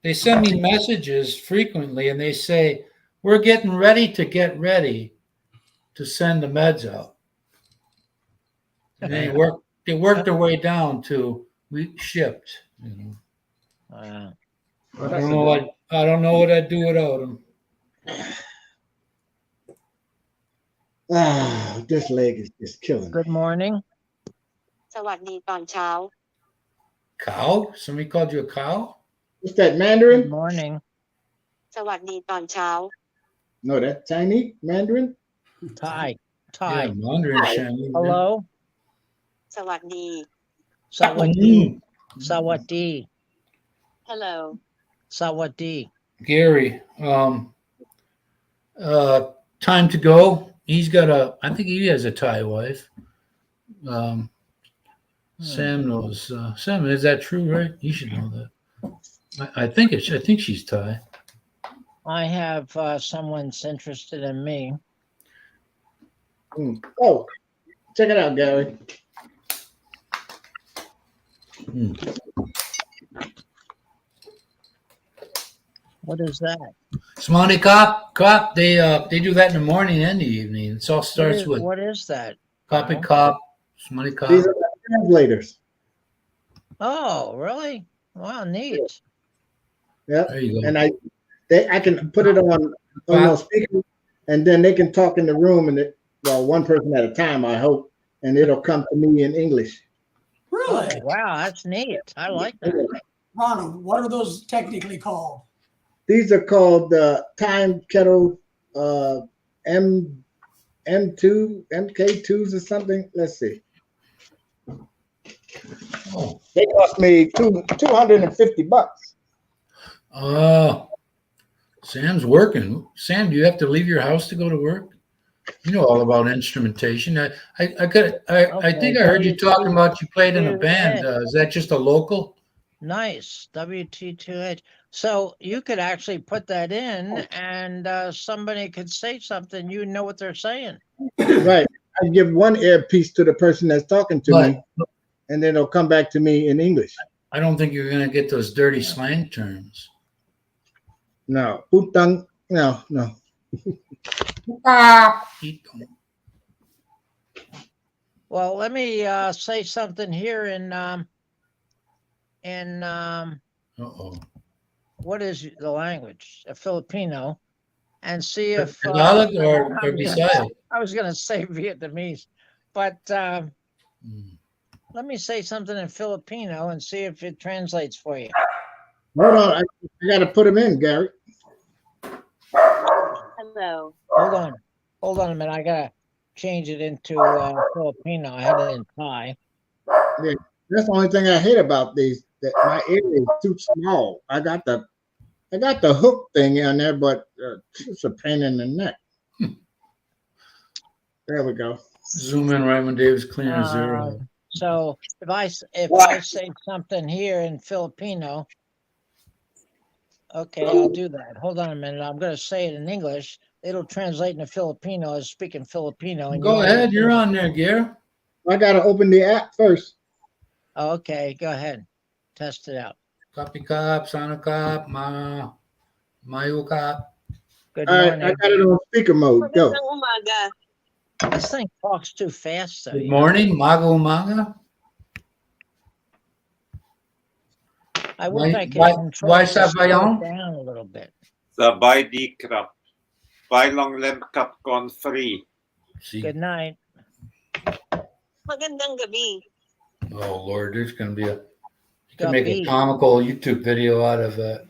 they send me messages frequently, and they say we're getting ready to get ready to send the meds out. And they work their way down to we shipped. You know. I don't know what I'd do without them. This leg is just killing me. Good morning. สวัสดีตอนเช้า Cow? Somebody called you a cow? What's that, Good Mandarin? morning. สวัสดีตอนเช้า No, that Chinese Mandarin. Thai. Yeah, Thai. Mandarin Chinese. Hello. สวัสดี Sawadi. Mm. Sawadi. Hello Sawadi. Gary, time to go. He's got I think he has a Thai wife. Sam knows. Sam, is that true, right? You should know that. I think she's Thai. I have someone's interested in me. Oh, check it out, Gary. What is that? Smani Cop, they do that in the morning and the evening. It all starts with What is that? Copy Oh. Cop, Smani Cop. These are the translators. Oh, really? Wow, neat. Yeah, There you go. and I can put it on those speakers, and then they can talk in the room, and one person at a time, I hope, and it'll come to me in English. Really? Oh, wow, that's neat. I like that. Ronald, what are those technically called? These are called time kettle M2 MK2s or something. Let's see. Oh. They cost me $250. Sam's working. Sam, do you have to leave your house to go to work? You know all about instrumentation. I think I heard you talking about you played in a band. Is that just a local? Nice. WT2H. So you could actually put that in and somebody could say something. You know what they're saying. Right. I give one earpiece to the person that's talking to But me, and then it'll come back to me in English. I don't think you're going to get those dirty slang terms. No. Putang. No. Well, let me say something here in Uh-oh. what is the language? Filipino, and see if Tagalog or Bisaya? I was going to say Vietnamese, but Mm. let me say something in Filipino and see if it translates for you. Hold on. I got to put them in, Gary. Hello Hold on a minute. I gotta change it into Filipino. I had it in Thai. That's the only thing I hate about these. That my area is too small. I got the hook thing in there, but it's a pain in the neck. There we go. Zoom in right when Dave's clearing zero. So if I say something here in Filipino, okay, I'll do that. Hold on a minute. I'm gonna say it in English. It'll translate into Filipino as speaking Filipino. And Go ahead. You're on there, Gary. I got to open the app first. Okay, go ahead. Test it out. Copy Cop, Sana Cop, Mayo Cop. Good All right, morning. I got it on speaker mode. Go. Magandang umaga. This thing talks too fast. Though, Good you know? morning, Maga Umaga. I wish I could Why- control why it to slow Savayon? it down a little bit. Sabay di krap. Buy long lem cup gone free. See? Good night. Magandang gabi. Oh Lord, there's gonna be you can make a Gabi. comical YouTube video out of that.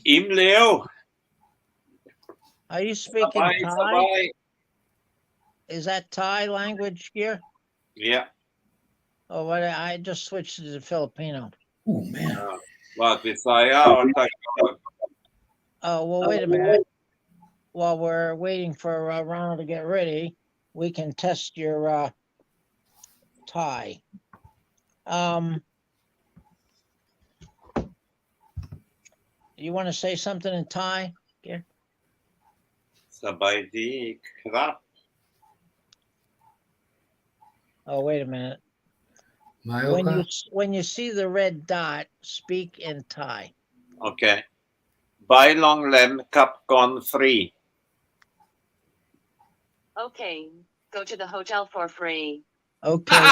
Im Leo. Are you speaking Sabay, Thai? sabay. Is that Thai language here? Yeah. Oh, what? I just switched to the Filipino. Oh man. What, Bisaya or Tagalog? Oh, well, wait a minute. While we're waiting for Ronald to get ready, we can test your Thai. You want to say something in Thai? สบายดีครับ Oh, wait a minute. Myoka? When you see the red dot, speak in Thai. โอเคใบลองแหลมกับก่อนฟรี Okay, go to the hotel for free. Okay.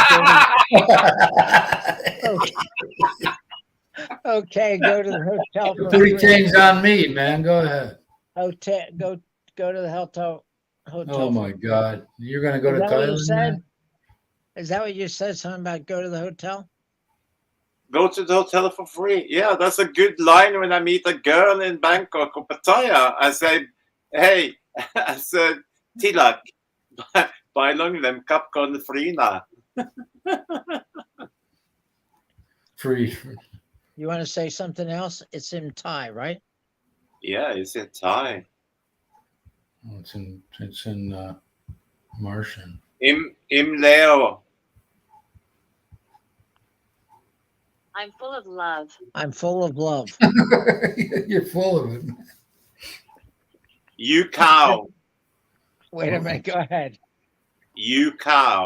Okay, go to the hotel. For Three free. things on me, man. Go ahead. Hotel. Go to the hotel. Hotel. Oh my God. You're gonna go Is to that what you Thailand? said? Man? Is that what you said? Something about go to the hotel? Go to the hotel for free. Yeah, that's a good line when I meet a girl in Bangkok or Pattaya. I say, hey, I said, Tilak, ใบลองแหลมกับก่อนฟรีนะ Free. You want to say something else? It's in Thai, right? Yeah, it's in Thai. Oh, it's in Martian. อิมแล้ว I'm full of love. I'm full of love. You're full of it. ยูข้าว Wait a minute. Go ahead. ยูข้าว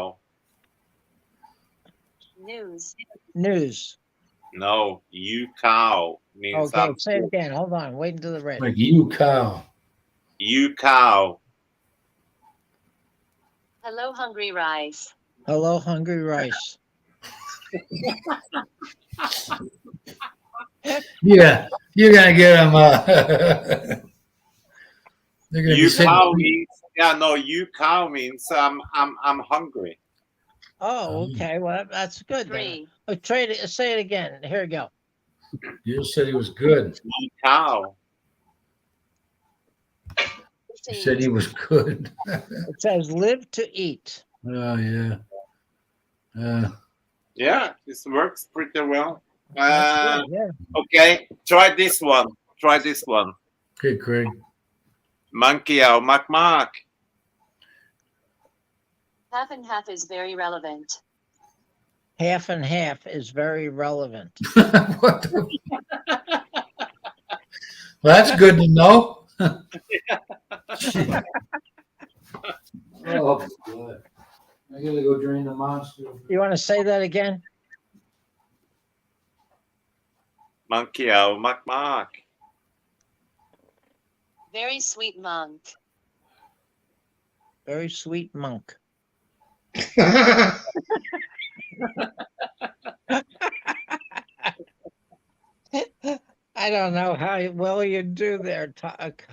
News. News. No, you cow means Okay, say it again. Hold on. Wait until the red. Like you cow. you cow. Hello, hungry rice. Hello, hungry rice. Yeah, you're gonna get them. They're gonna You be sitting. cow means you cow means I'm hungry. Oh, okay. Well, that's good. Then. 3. Oh, trade it. Say it again. Here we go. You said he was good. You cow. You said he was good. It says live to eat. Oh yeah. Yeah, this works pretty well. That's good, yeah. Okay, try this one. Try this one. Okay, Craig. Monkey owl mark mark. Half and half is very relevant. Half and half is very relevant. What the? Well, that's good to know. Oh, God. I gotta go drain the monster. You want to say that again? Monkey owl mark mark. Very sweet monk. Very sweet monk. I don't know how well you do there, Tuck.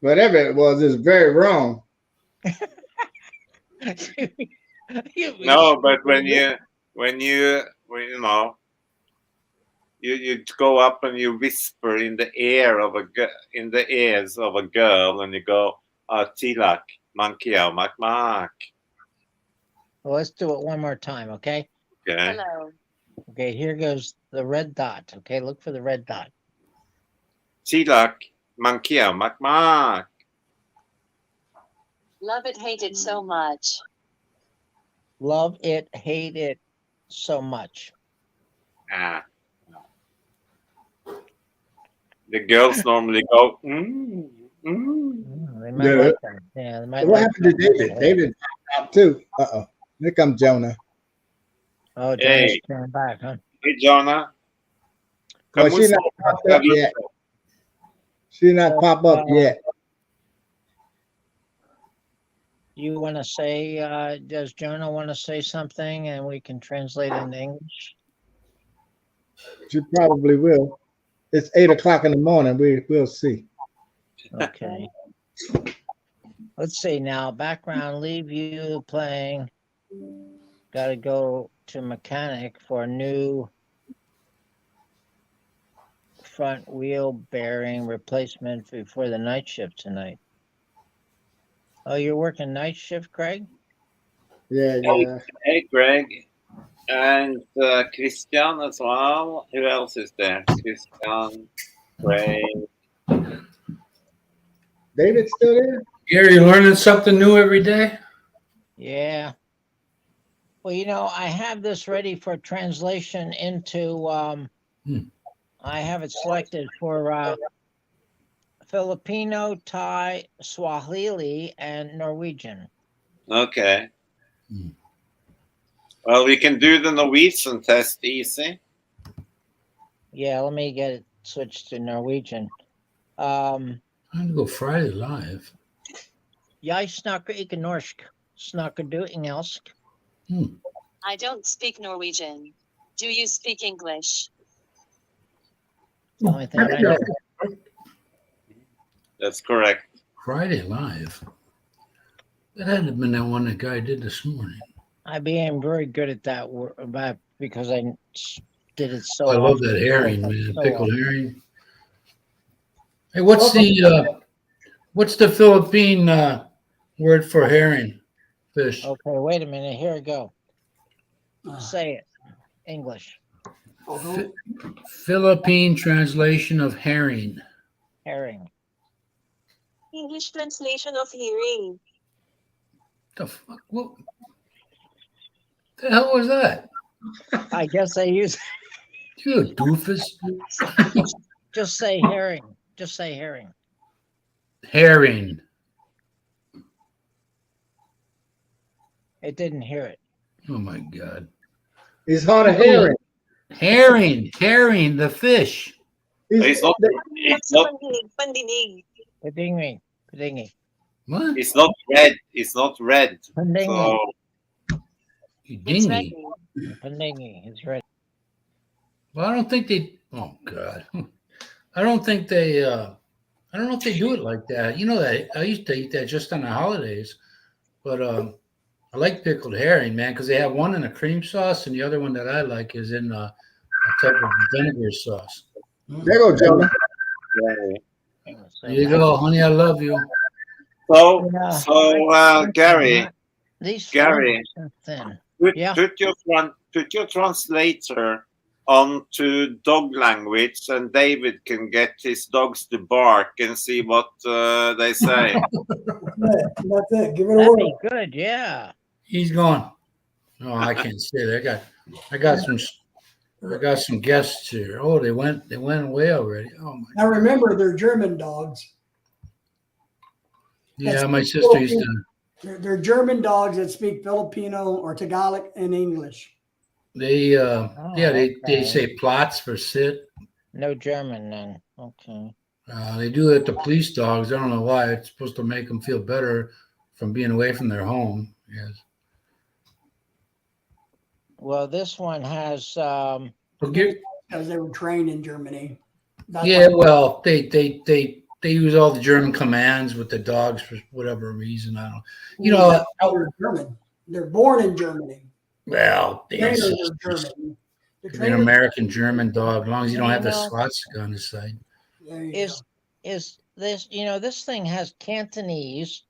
Whatever it was, it's very wrong. No, but when you know you go up and you whisper in the ear of in the ears of a girl and you go, Tilak, monkey owl mark mark. Well, let's do it one more time, okay? Okay. Hello. Okay, here goes the red dot. Okay, look for the red dot. Tilak, monkey owl mark mark. Love it, hate it so much. Love it, hate it so much. Ah. The girls normally go, They might Yeah. like that. Yeah, they might What like happened to that. David? David dropped out too. Here comes Jonah. Oh, John's Hey. coming back, huh? hey, Jonah. Well, she Kamusta? not popped up yet. She not pop up yet. You want to say, does Jonah want to say something and we can translate into English? She probably will. It's 8 o'clock in the morning. We'll see. Okay. Let's see now. Background, leave you playing. Got to go to mechanic for a new front wheel bearing replacement before the night shift tonight. Oh, you're working night shift, Craig? Yeah. Hey, Greg. And Christian as well. Who else is there? Christian, Greg. David's still there? Gary, you learning something new every day? Yeah. Well, I have this ready for translation into, I have it selected for Filipino, Thai, Swahili, and Norwegian. Okay. Hmm. Well, we can do the Norwegian test easy. Yeah, let me get it switched to Norwegian. I'm gonna go Friday live. Jeg snakker ikke norsk. Snakker du engelsk? I don't speak Norwegian. Do you speak English? The only thing I know. That's correct. Friday live. That had to have been that one the guy did this morning. I became very good at that because I did it so I love often. that herring, man. So Pickled often. herring. Hey, what's the Philippine word for herring fish? Okay, wait a minute. Here we go. Uh, Say it. English. although- Philippine translation of herring. Herring. English translation of hearing. The fuck? What the hell was that? I guess I use You a doofus. just say herring. Just say herring. Herring. It didn't hear it. Oh my god. He's on a herring. Herring, the fish. It's not. It's not. Pandinig. Padingi. Padingi. What? It's not red. It's not red. Pandingi. So You It's dingy. ready. Pandingi. It's red. Well, I don't think they. Oh God. I don't think they. I don't know if they do it like that. You know that I used to eat that just on the holidays, but I like pickled herring, man, because they have one in a cream sauce, and the other one that I like is in a type of vinegar sauce. There you go, Jonah. yeah. There you go, honey. I love you. So Yeah. so Gary, These Gary. flavors are thin. put, Yeah. put your translator onto dog language, and David can get his dogs to bark and see what they say. That's it. Give it a That'd whirl. be good. Yeah. He's gone. No, I can't say that. I got some guests here. Oh, they went away already. Oh my. Now remember, they're German dogs. Yeah, my sister used to. They're German dogs that speak Filipino or Tagalog and English. They they okay. say plots for sit. No German then. Okay. They do it to police dogs. I don't know why. It's supposed to make them feel better from being away from their home. Yes. Well, this one has Because they were trained in Germany. That's yeah, why- well, they use all the German commands with the dogs for whatever reason. I don't. You know, they're German. They're born in Germany. well, Trainers it's are German. The an trainers- American German dog, as long as you don't have the You know- swastika on the side. There you is this this thing has Cantonese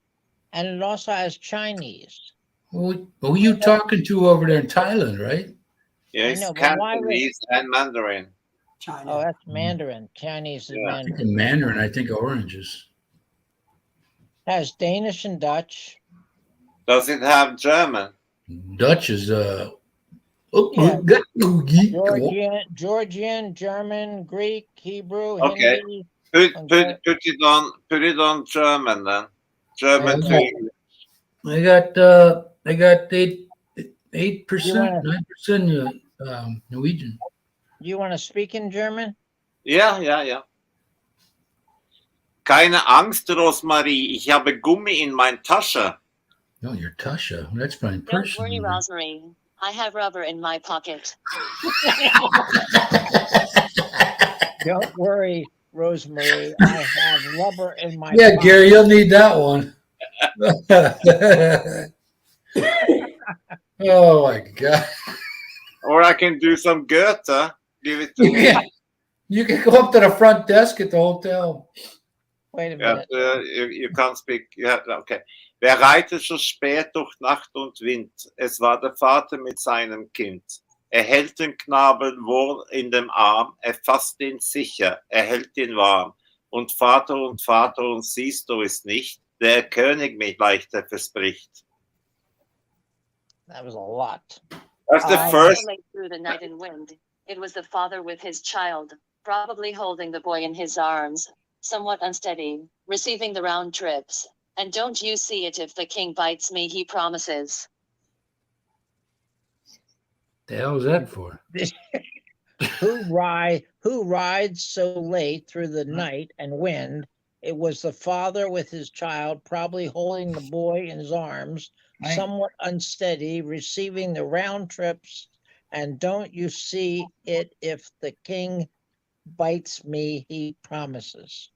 and it also has Chinese. Who are you talking to over there in Thailand, right? Yes, know, but why would- Cantonese and Mandarin. go. China. Oh, that's Mandarin. Chinese is Yeah. I think Mandarin. in Mandarin, I think oranges. Has Danish and Dutch. Does it have German? Dutch is Yeah. Georgian, German, Greek, Hebrew, Okay. Hindi. Put Okay. put it on German then. German Okay. to English. I got 8%, You wanna- 9% Norwegian. You want to speak in German? Ja. Keine Angst, Rosmarie. Ich habe Gummi in mein Tasche. No, you're Tasha. That's my Don't worry, person. Rosemary. I have rubber in my pocket. Don't worry, Rosemary. I have rubber in my Yeah, pocket. Gary, you'll need that one. Oh my God. Or I can do some Goethe. Give it to You me. can, you can go up to the front desk at the hotel. Wait a Ja, minute. you can't speak. Ja, okay. Wer reitet so spät durch Nacht und Wind? Es war der Vater mit seinem Kind. Er hält den Knaben wohl in dem Arm, er fasst ihn sicher, er hält ihn warm. Und Vater, und siehst du es nicht, der König mit leichter verspricht. That was a lot. That's the I- first. Late through the night and wind. It was the father with his child, probably holding the boy in his arms, somewhat unsteady, receiving the round trips. And don't you see it if the king bites me, he promises. The hell is that for? Who rides so late through the night and wind? It was the father with his child, probably holding the boy in his arms, I- somewhat unsteady, receiving the round trips. And don't you see it if the king bites me, he promises.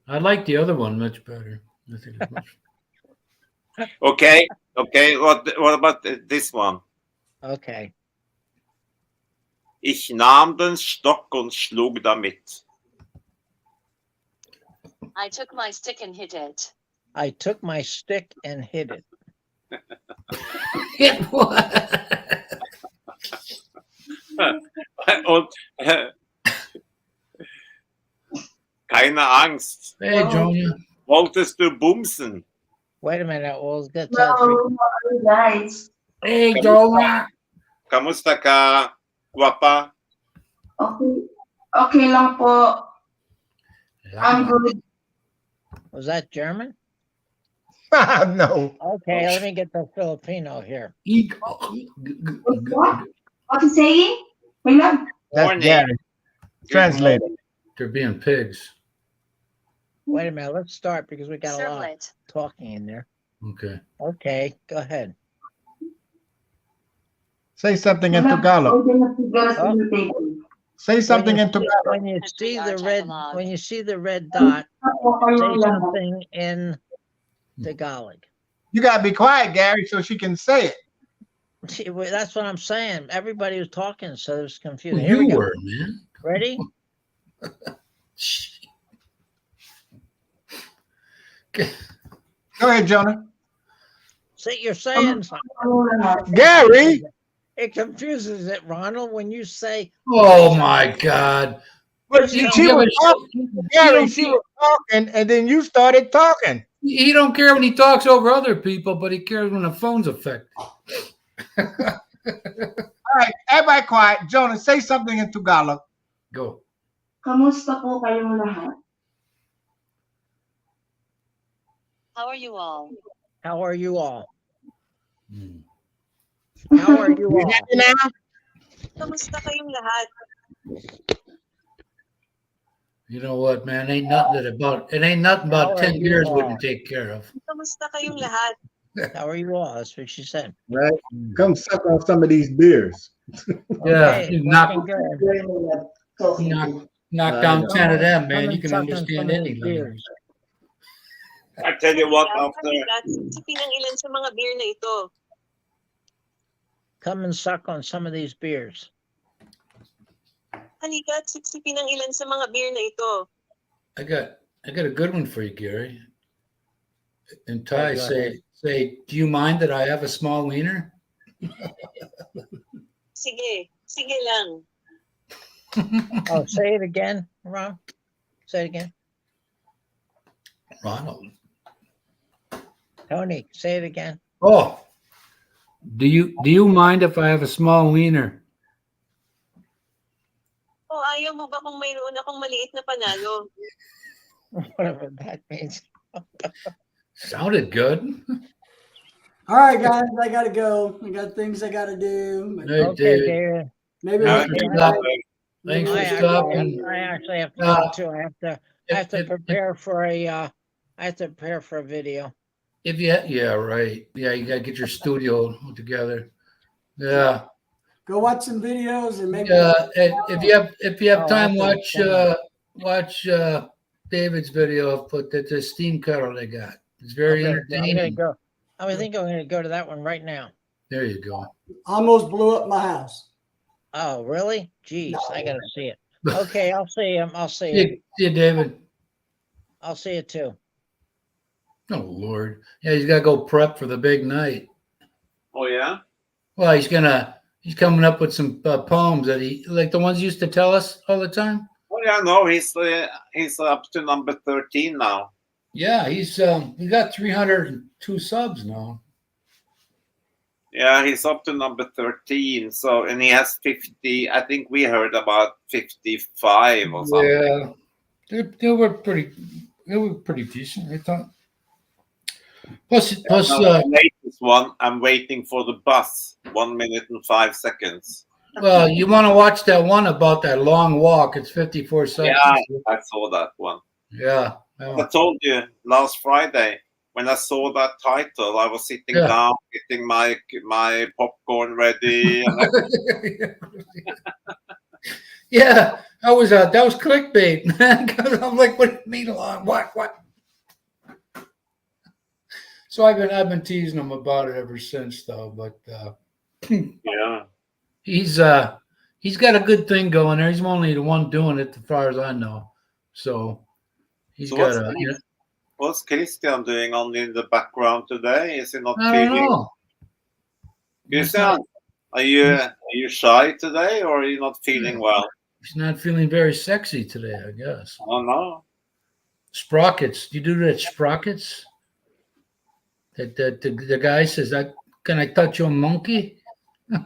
I like the other one much better. I think it's much. Okay. What about this one? Okay. Ich nahm den Stock und schlug damit. I took my stick and hit it. I took my stick and hit it. It was. Und keine Angst. Hey, Jonah. Wolltest du bumsen? Wait a minute. We'll get to Hello, guys. Hey, Jonah. Kamusta ka, guwapa? Okay. Okay lang po. I'm good. Was that German? No. Okay, let me get the Filipino here. What? What you saying? My love. That's Morning. Gary. Translated. They're being pigs. Wait a minute. Let's start because we got a lot of Servlet. talking in there. Okay. Okay, go ahead. Say something in My love, Tagalog. huwag na siguro sa table. Say something in Tagalog. When you see the red, Tagalog. when you see the red dot, Ako say kayong lahat. something in Tagalog. You gotta be quiet, Gary, so she can say it. See, that's what I'm saying. Everybody was talking, so it was confusing. Here we You go. were, man. Ready? Go ahead, Jonah. See, you're saying something. Kayong lahat. Gary. It confuses it, Ronald, when you say, Oh my God. But You don't she give was a talking, shit. Gary, don't she care. was talking, and then you started talking. He don't care when he talks over other people, but he cares when the phone's affected. All right, everybody quiet. Jonah, say something in Tagalog. Go. Kamusta po kayong lahat? How are you all? how are you all? Hmm. How are you You all? happy now? Kamusta kayong lahat? You know what, man? Ain't nothing about 10 you years all? wouldn't take care of. Kamusta kayong lahat? How are you all? That's what she said. Right. Come suck on some of these beers. Yeah, Okay, you looking good. Very good. Talking to knock down 10 of them, Come man. and You can suck on understand some of any these language. beers. I tell you what, after Sipin ng ilan sa mga beer na ito. Come and suck on some of these beers. Halika, sipsipin ng ilan sa mga beer na ito. I got a good one for you, Gary. And Ty, go ahead. say, do you mind that I have a small wiener? Sige lang. Oh, say it again, Ron. Say it again. Ronald. Tony, say it again. Oh, do you mind if I have a small wiener? O ayaw mo ba kung mayroon akong maliit na panalo? Whatever that means. Sounded good. All right, guys, I gotta go. I got things I gotta do. But Hey, Okay, David. David. maybe Now we Thanks can for stopping. maybe Thanks we for can- stopping. I actually have to go too. I have to If- prepare for a video. If you, yeah, right. Yeah, you gotta get your studio together. Yeah. Go watch some videos and maybe And if you have Oh, time, okay. watch David's video of the steam kettle they got. It's very Okay, I'm gonna entertaining. go. I think I'm gonna go to that one right now. There you go. almost blew up my house. Oh, really? Jeez, I gotta see it. Okay, I'll see him. I'll see See it. you, David. I'll see it too. Oh Lord. Yeah, he's gotta go prep for the big night. oh yeah, Well, he's coming up with some poems that he like the ones he used to tell us all the time. oh yeah. No, he's up to number 13 now. Yeah, he got 302 subs now. Yeah, he's up to number 13. So, and he has 50. I think we heard about 55 or something. Yeah, they were pretty. They were pretty decent. I thought. Plus, The latest one, I'm waiting for the bus. 1 minute and 5 seconds. well, you want to watch that one about that long walk? It's 54 seconds. Yeah, I saw that one. Yeah. I told you last Friday when I saw that title, I was sitting Yeah. down, getting my popcorn ready. And Yeah, that was clickbait, man. 'Cause I'm like, what do you mean long? What? So I've been teasing him about it ever since, though. But yeah, he's got a good thing going there. He's only the one doing it, as far as I know. So he's So got a. what's Christian doing on in the background today? Is he not I don't feeling? know. Christian, are you shy today, or are you not feeling well? He's not feeling very sexy today, I guess. Oh no. Sprockets. Do you do that sprockets? That the guy says, can I touch your monkey? You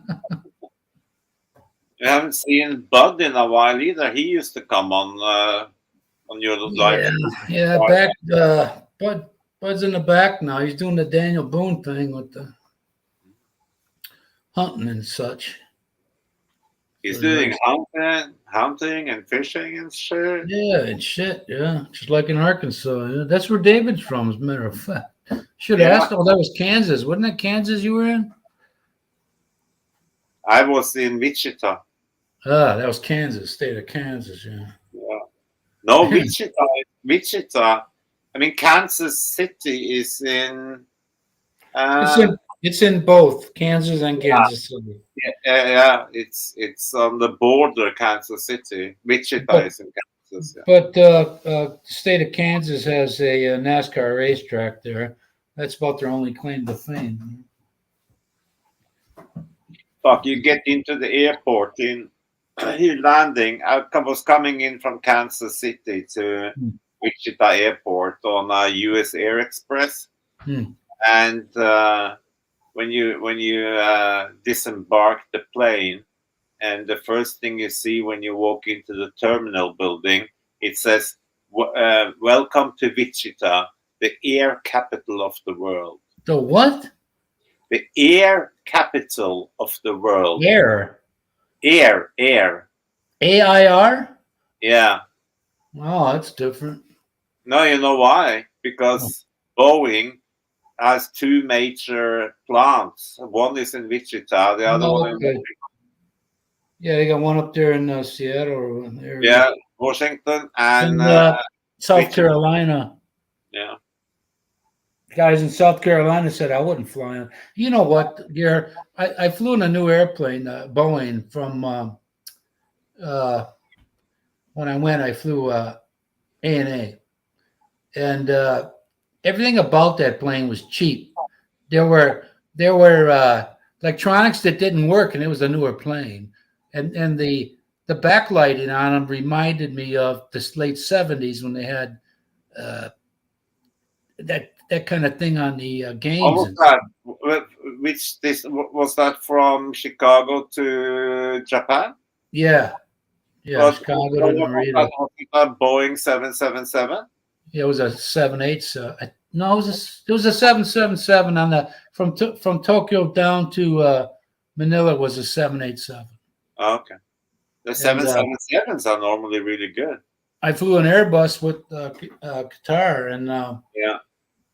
haven't seen Bud in a while either. He used to come on your live. Yeah, back. Bud's in the back now. He's doing the Daniel Boone thing with the hunting and such. He's doing hunting and fishing and shit. Yeah, and shit. Yeah, just like in Arkansas. Yeah. That's where David's from, as a matter of fact. Should have asked. Oh, that was Kansas. Wasn't that Kansas you were in? I was in Wichita. Ah, that was Kansas, state of Kansas. Yeah. Yeah. No, Wichita. I mean, Kansas City is in. It's in both Kansas and Kansas City. Yeah. It's on the border, Kansas City. Wichita is in Kansas. Yeah. But the state of Kansas has a NASCAR racetrack there. That's about their only claim to fame. Fuck, you get into the airport you're landing. I was coming in from Kansas City to Wichita Airport on a US Air Express. And when you disembark the plane, and the first thing you see when you walk into the terminal building, it says, welcome to Wichita, the air capital of the world. The what? The air capital of the world. Air. Air. AIR? Yeah. Oh, that's different. No, you know why? Because Boeing has two major plants. One is in Wichita, the other one in Yeah, they got one up there in Seattle. Washington and South Wichita. Carolina. Yeah. Guys in South Carolina said I wouldn't fly on. You know what, Gary? I flew in a new airplane, Boeing, from when I went. I flew ANA, and everything about that plane was cheap. There were electronics that didn't work, and it was a newer plane, and the backlighting on them reminded me of the late '70s when they had that kind of thing on the games. What was that? Was that from Chicago to Japan? Yeah, Chicago to Narita. Was it a Boeing 777? Yeah, it was a 787. No, it was a 777 on the from Tokyo down to Manila was a 787. Oh, okay. The 777s are normally really good. I flew an Airbus with Qatar, and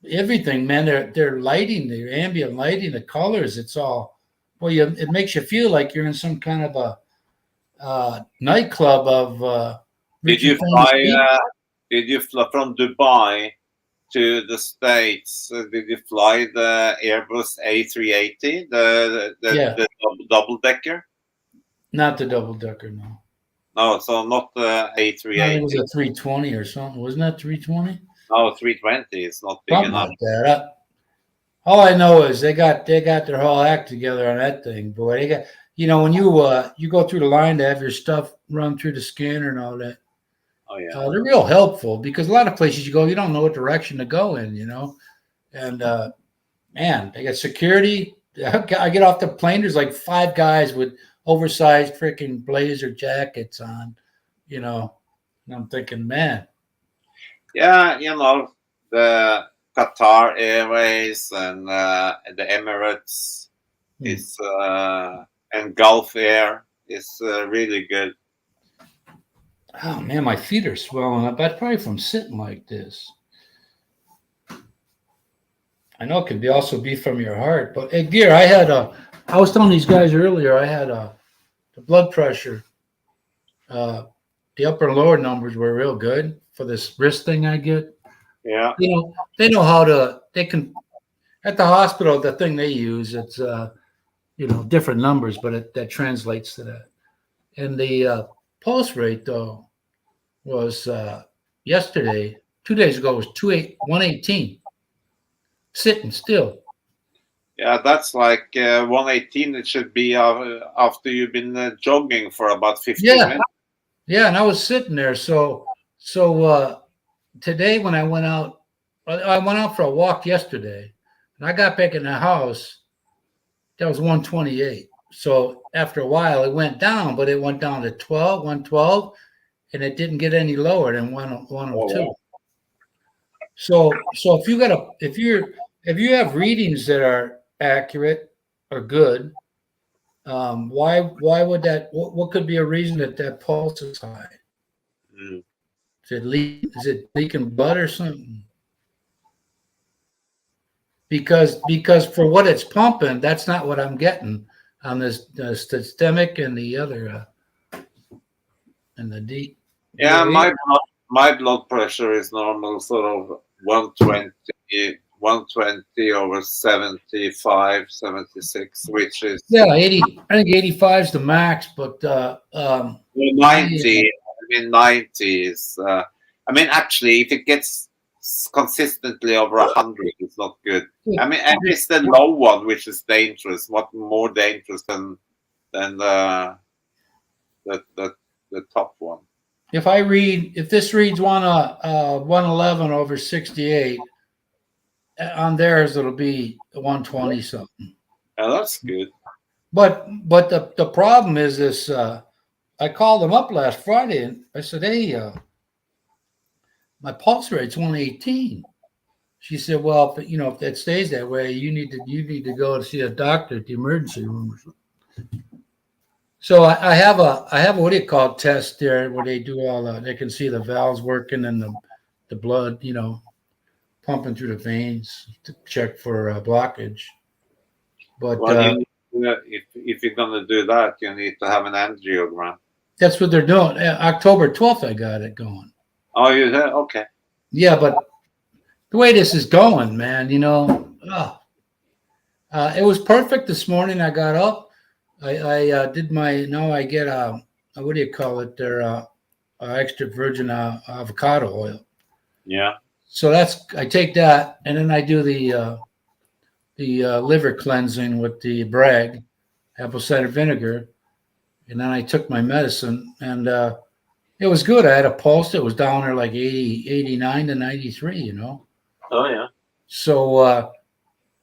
everything, man. Their lighting, their ambient lighting, the colors. It's all it makes you feel like you're in some kind of a nightclub of. Did you fly? Did you fly from Dubai to the States? Did you fly the Airbus A380, the double decker? Not the double decker, no. No, so not the A380. It was a 320 or something. Wasn't that 320? No, 320 is not big Something enough. like that. All I know is they got their whole act together on that thing, boy. They got when you go through the line to have your stuff run through the scanner and all that. Oh yeah, they're real helpful because a lot of places you go, you don't know what direction to go in, and man, they got security. I get off the plane. There's like 5 guys with oversized freaking blazer jackets on, you know. And I'm thinking, man, Yeah, the Qatar Airways and the Emirates is and Gulf Air is really good. oh man, my feet are swelling up. That's probably from sitting like this. I know it can be also be from your heart, but hey, dear, I was telling these guys earlier, I had the blood pressure. The upper and lower numbers were real good for this wrist thing I get. Yeah. You know, they know how to. They can at the hospital. The thing they use, it's different numbers, but that translates to that. And the pulse rate though was yesterday, 2 days ago, was 118. Sitting still. Yeah, that's like 118. It should be after you've been jogging for about 15 minutes. Yeah, and I was sitting there. So today when I went out for a walk yesterday, and I got back in the house, that was 128. So after a while, it went down, but it went down to 112, and it didn't get any lower than 102. wow. So if you have readings that are accurate or good, why would that? What could be a reason that pulse is high? Mm. Is it leaking blood or something? Because for what it's pumping, that's not what I'm getting on this systemic and the other and the deep. Yeah, my blood pressure is normal, sort of 120 over 75, 76, which is 80. I think 85 is the max, but 90. I mean, 90 is. I mean, actually, if it gets consistently over 100, it's not good. I mean, and it's the low one which is dangerous. What more dangerous than the top one? if this reads 111 over 68, on theirs it'll be 120 something. Yeah, that's good. But the problem is this. I called them up last Friday and I said, "Hey, my pulse rate's 118." She said, "Well, if that stays that way, you need to go and see a doctor at the emergency room." So I have a what do you call it, test there where they do they can see the valves working and the blood, pumping through the veins to check for blockage. But Well, if you're gonna do that, you need to have an angiogram. that's what they're doing. October 12th, I got it going. Oh, you did? Okay. Yeah, but the way this is going, man, it was perfect this morning. I got up. I did now I get what do you call it? Their extra virgin avocado oil. Yeah. So I take that, and then I do the liver cleansing with the Bragg apple cider vinegar, and then I took my medicine, and it was good. I had a pulse that was down there like 89 to 93, Oh, yeah. So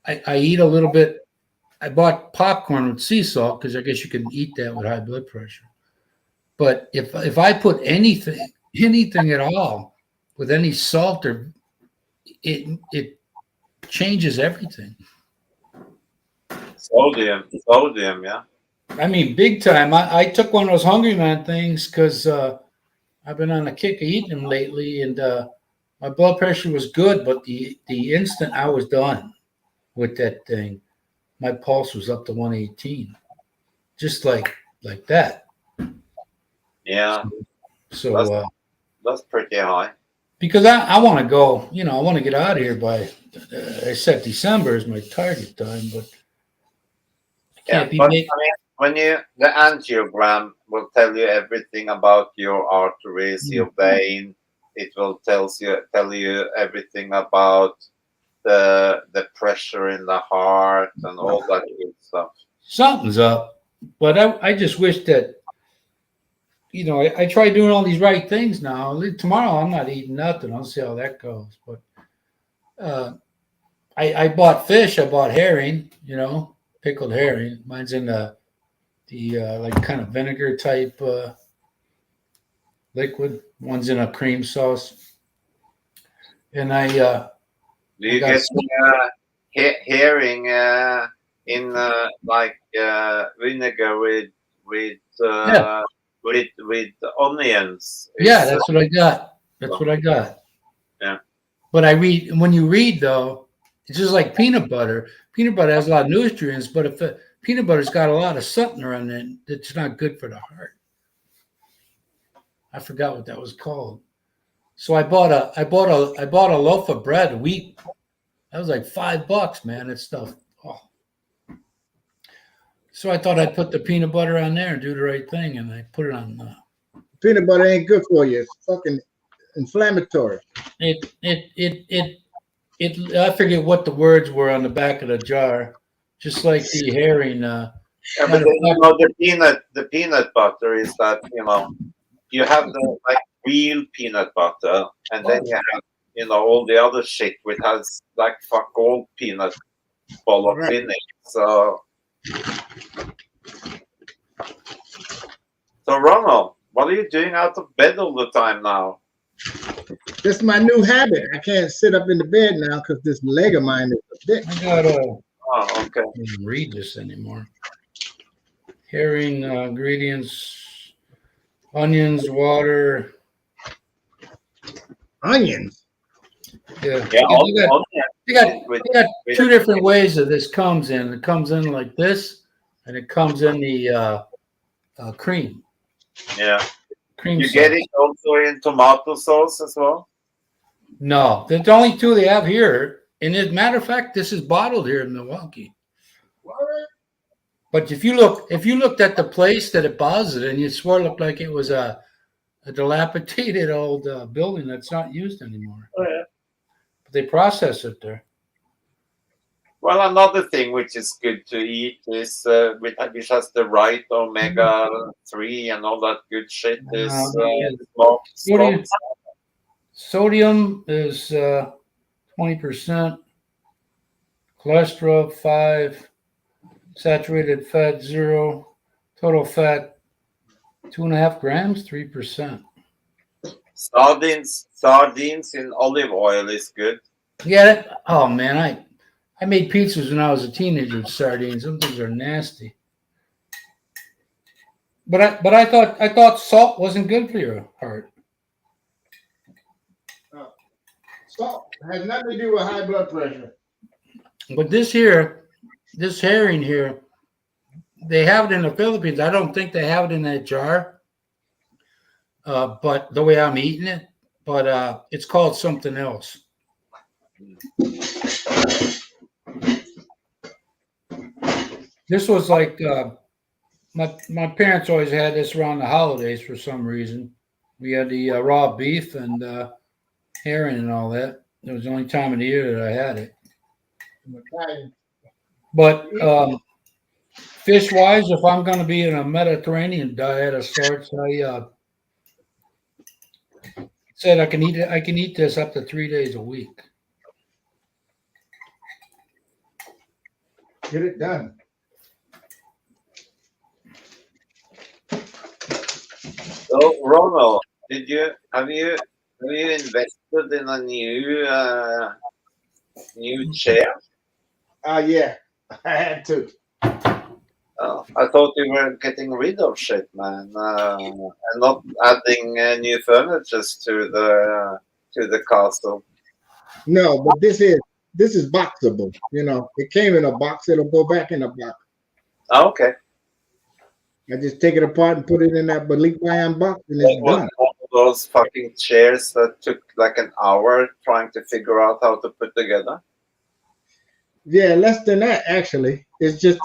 I eat a little bit. I bought popcorn with sea salt because I guess you can eat that with high blood pressure. But if I put anything at all with any salt, or it changes everything. Sodium, yeah. I mean, big time. I took one of those Hungry Man things because I've been on a kick of eating them lately, and my blood pressure was good. But the instant I was done with that thing, my pulse was up to 118, just like that. Yeah. So that's pretty high. because I want to go, I want to get out of here by. I said December is my target time, but I can't be. But, when the angiogram will tell you everything about your arteries, your vein. It will tell you everything about the pressure in the heart and all that good stuff. Something's up, but I just wish that, I try doing all these right things now. Tomorrow I'm not eating nothing. I'll see how that goes. But I bought fish. I bought herring. pickled herring. Mine's in the like kind of vinegar type liquid. One's in a cream sauce. And I Do you got get herring in like vinegar with with onions? yeah, that's what I got. That's what I got. Yeah. But when you read though, it's just like peanut butter. Peanut butter has a lot of nutrients, but if peanut butter's got a lot of something around it, it's not good for the heart. I forgot what that was called. So I bought a loaf of bread, wheat. That was like $5, man. That stuff. Oh. So I thought I'd put the peanut butter on there and do the right thing, and I put it on. Peanut butter ain't good for you. It's fucking inflammatory. I forget what the words were on the back of the jar, just like the herring. Yeah, but then, you know, the peanut butter is that, you know, you have the like real peanut butter, and then you have, you know, all the other shit which has like fuck all peanut bollocks in it. So Ronald, what are you doing out of bed all the time now? This is my new habit. I can't sit up in the bed now because this leg of mine is a dick. I got Oh, okay. I can't even read this anymore. Herring ingredients: onions, water. Onions. Yeah, Yeah, you got two different ways that this comes in. It comes in like this, and it comes in the cream. yeah. Cream You sauce. get it also in tomato sauce as well? No, the only two they have here. And as a matter of fact, this is bottled here in Milwaukee. But if you looked at the place that it bottles it in, you'd swear it looked like it was a dilapidated old building that's not used anymore. Oh, yeah. But they process it there. Well, another thing which is good to eat is which has the right omega-3 and all that good shit is smoked. Sodium is 20%, cholesterol 5, saturated fat 0, total fat 2.5 grams, 3%. Sardines in olive oil is good. Yeah. Oh man, I made pizzas when I was a teenager with sardines. Some things are nasty. But I thought salt wasn't good for your heart. Salt has nothing to do with high blood pressure. But this herring here, they have it in the Philippines. I don't think they have it in that jar. But the way I'm eating it, but it's called something else. This was like my parents always had this around the holidays for some reason. We had the raw beef and herring and all that. It was the only time of the year that I had it. But fish wise, if I'm going to be in a Mediterranean diet of sorts, I said I can eat this up to 3 days a week. Get it done. So, Ronald, have you invested in a new chair? Yeah, I had to. I thought you were getting rid of shit, man, and not adding new furniture to the castle. No, but this is boxable. You know, it came in a box. It'll go back in a box. Oh, okay. I just take it apart and put it in that Balikbayan box, and it's done. One of those fucking chairs that took like an hour trying to figure out how to put together. Yeah, less than that actually. It's just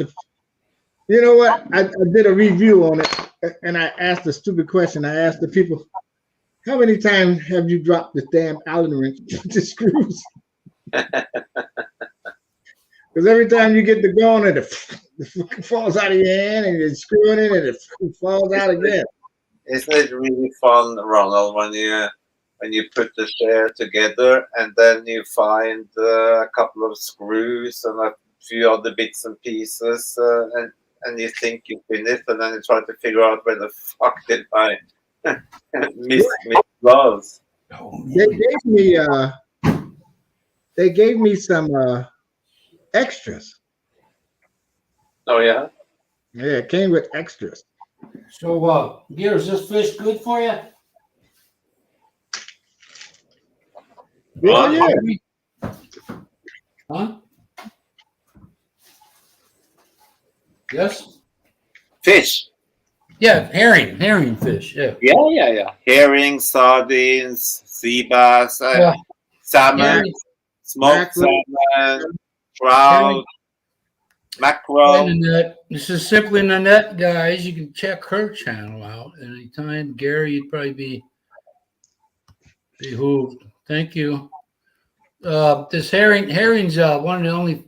you know what? I did a review on it, and I asked a stupid question. I asked the people, "How many times have you dropped the damn Allen wrench to screws?" Because every time you get the going, and it falls out of your hand, and you're screwing it, and it falls out again. Isn't it really fun, Ronald, when you put the chair together and then you find a couple of screws and a few other bits and pieces, and you think you finished, and then you try to figure out where the fuck did I miss those. They gave me some extras. Oh yeah. Yeah, it came with extras. So, Gear, is this fish good for you? Oh yeah. Huh? Yes? Fish. Yeah, herring fish. Yeah. Yeah. Herring, sardines, sea bass, Yeah. salmon, Herring, smoked Mackerel. salmon, trout, mackerel. Nanette. This is Simply Nanette, guys. You can check her channel out anytime. Gary, you'd probably be behooved. Thank you. This herring's one of the only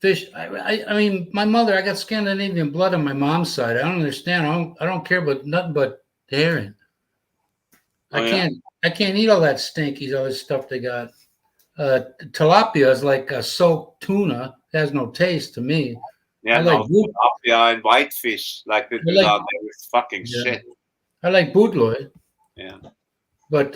fish. I mean, my mother. I got Scandinavian blood on my mom's side. I don't understand. I don't care about nothing but the herring. Oh, yeah? I can't eat all that stinkies, all this stuff they got. Tilapia is like a soaked tuna. It has no taste to me. Yeah, I like no, tilapia and whitefish, like they do like- down there, is fucking Yeah. shit. I like bootloy. Yeah. But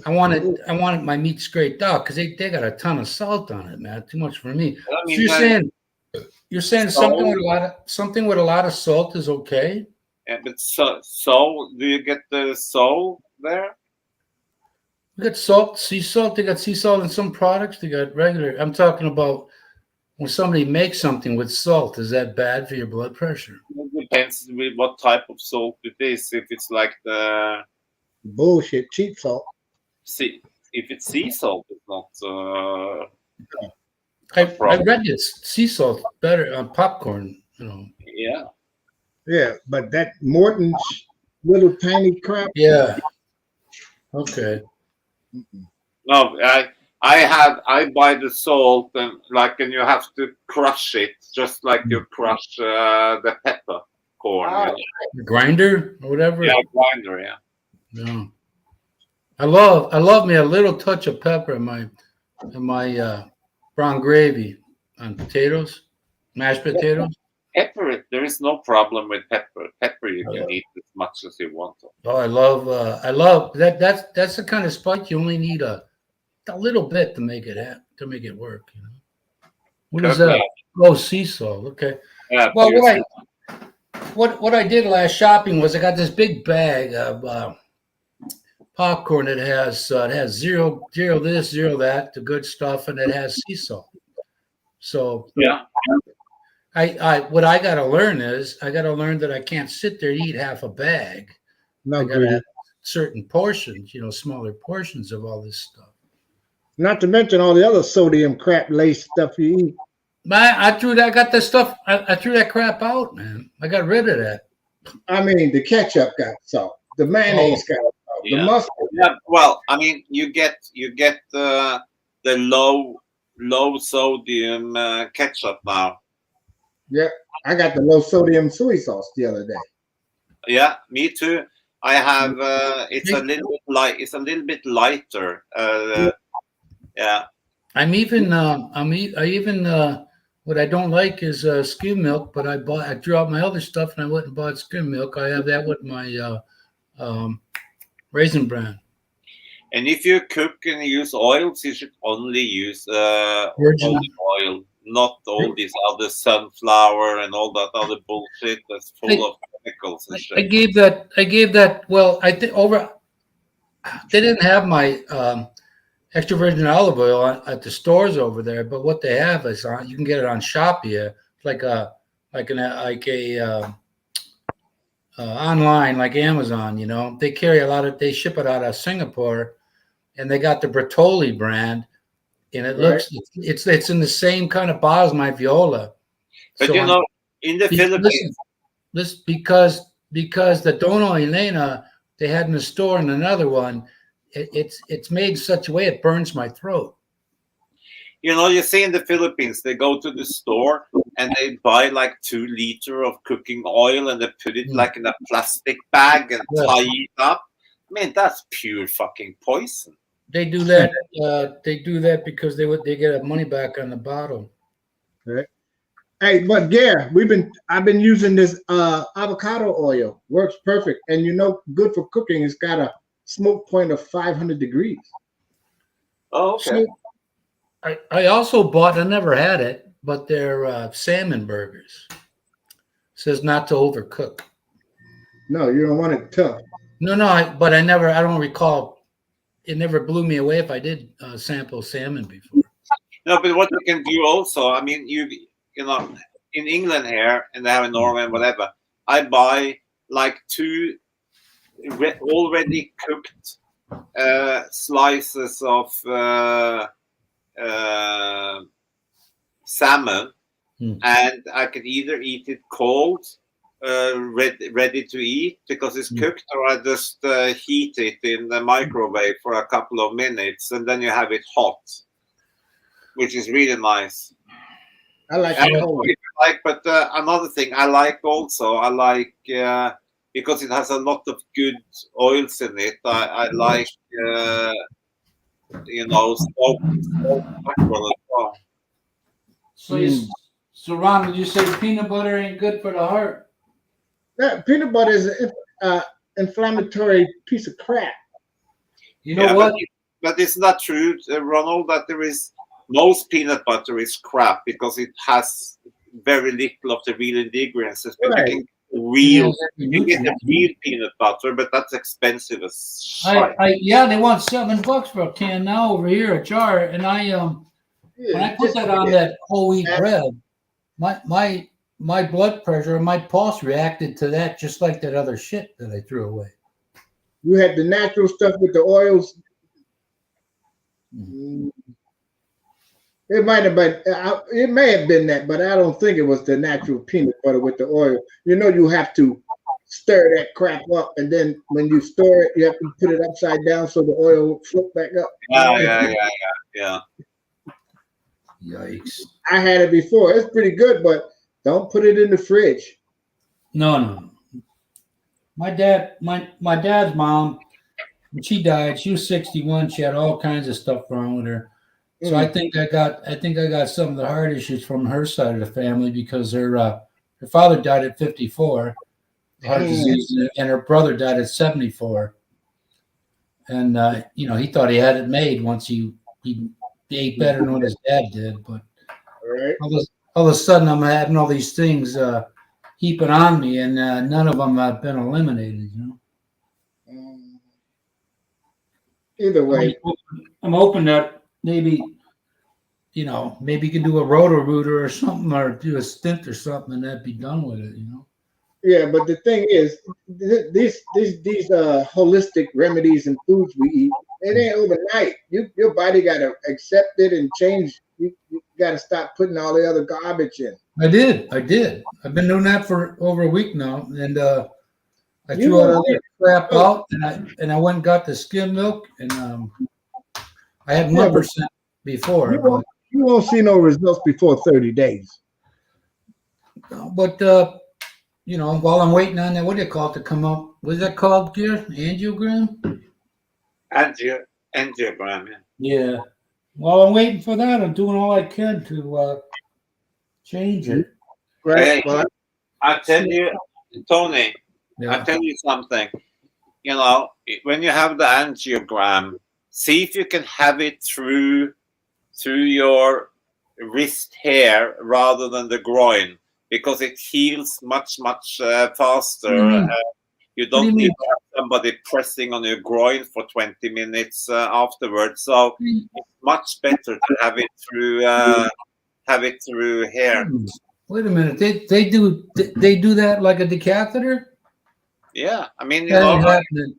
I wanted my meat scraped out because they got a ton of salt on it, man. Too much for me. I mean, So you're saying salt- something with a lot of salt is okay? yeah, but so do you get the sole there? We got salt, sea salt. They got sea salt in some products. They got regular. I'm talking about when somebody makes something with salt. Is that bad for your blood pressure? It depends with what type of salt it is. If it's like the Bullshit, cheap salt. if it's sea salt, it's not. I problem. read this sea salt better on popcorn. Yeah. Yeah, but that Morton's little tiny crap. Yeah. Okay. No, I buy the salt and you have to crush it just like you crush the pepper corn. The grinder or whatever. Yeah, grinder. Yeah. No. I love me a little touch of pepper in my brown gravy on potatoes, mashed potatoes. Pepper. There is no problem with pepper. Pepper you can eat as much as you want to. Oh, I love that. That's the kind of spice you only need a little bit to make it work. You know. What is that? Oh, sea salt. Okay. Yeah. Well, what I did last shopping was I got this big bag of popcorn. It has zero this, zero that, the good stuff, and it has sea salt. So yeah. What I got to learn is I got to learn that I can't sit there and eat half a bag. No I got to good. have certain portions, smaller portions of all this stuff. Not to mention all the other sodium crap lace stuff you eat. Man, I threw that crap out, man. I got rid of that. I mean, the ketchup got salt. The mayonnaise got salt. Yeah. The mustard. Yeah. Well, I mean, you get the low sodium ketchup now. Yeah, I got the low sodium soy sauce the other day. Yeah, me too. I have. It's a little bit lighter. Yeah. I even what I don't like is skim milk, but I threw out my other stuff and I went and bought skim milk. I have that with my Raisin Bran. And if you cook and use oils, you should only use Virgin olive oil, not all these other sunflower and all that other bullshit that's full of chemicals and shit. I gave that. Well, I think they didn't have my extra virgin olive oil at the stores over there, but what they have is you can get it on Shopee, like online, like Amazon. They carry they ship it out of Singapore, and they got the Bertolli brand, and it looks it's in the same kind of bottle as my Viola. But So in the Philippines, this because the Dono Elena they had in the store and another one, it's made such a way it burns my throat. you see in the Philippines, they go to the store and they buy like 2 liters of cooking oil and they put it like in a plastic bag and tie it up. I mean, that's pure fucking poison. They do that. They do that because they get money back on the bottle. Okay. Hey, but yeah, I've been using this avocado oil. Works perfect, and good for cooking. It's got a smoke point of 500 degrees. Oh, okay. So I also bought. I never had it, but they're salmon burgers. Says not to overcook. No, you don't want it tough. No, but I never. I don't recall. It never blew me away if I did sample salmon before. No, but what you can do also, I mean, you know, in England here, and they have in Norway and whatever, I buy like 2 already cooked slices of salmon, and I can either eat it cold, ready to eat because it's cooked, or I just heat it in the microwave for a couple of minutes, and then you have it hot, which is really nice. I like And it cold. but another thing I like because it has a lot of good oils in it. I like smoked mackerel as well. So Ron, did you say peanut butter ain't good for the heart? That peanut butter is an inflammatory piece of crap. You know what? But it's not true, Ronald, that most peanut butter is crap because it has very little of the real ingredients. Right. You can get a real peanut butter, but that's expensive as shit. Yeah, they want $7 for a can now over here, a jar. And when I put that on that whole wheat bread, my blood pressure and my pulse reacted to that just like that other shit that I threw away. You had the natural stuff with the oils. It might have been. It may have been that, but I don't think it was the natural peanut butter with the oil. You have to stir that crap up, and then when you store it, you have to put it upside down so the oil will float back up. Yeah. Yikes! I had it before. It's pretty good, but don't put it in the fridge. No. My dad's mom, when she died, she was 61. She had all kinds of stuff wrong with her. So I think I got some of the heart issues from her side of the family because her father died at 54, heart disease, and her brother died at 74. And he thought he had it made once he ate better than what his dad did. But all of a sudden, I'm having all these things heaping on me, and none of them have been eliminated. Either way, I'm hoping that maybe you can do a Roto-Rooter or something, or do a stint or something, and that'd be done with it. Yeah, but the thing is, these holistic remedies and foods we eat, it ain't overnight. Your body got to accept it and change. You got to stop putting all the other garbage in. I did. I've been doing that for over a week now, and I threw all that crap out, and I went and got the skim milk, and I had 1% before. You won't see no results before 30 days. But while I'm waiting on that, what do you call it to come up? What's that called, dear? Angiogram? Angiogram. Yeah. While I'm waiting for that, I'm doing all I can to change it. Right. Hey, I tell you, Tony. Yeah. I tell you something. When you have the angiogram, see if you can have it through your wrist hair rather than the groin, because it heals much faster. You don't need to have somebody pressing on your groin for 20 minutes afterwards. So it's much better to have it through hair. Wait a minute. They do that like a decatheter? Yeah, I mean, That ain't happening.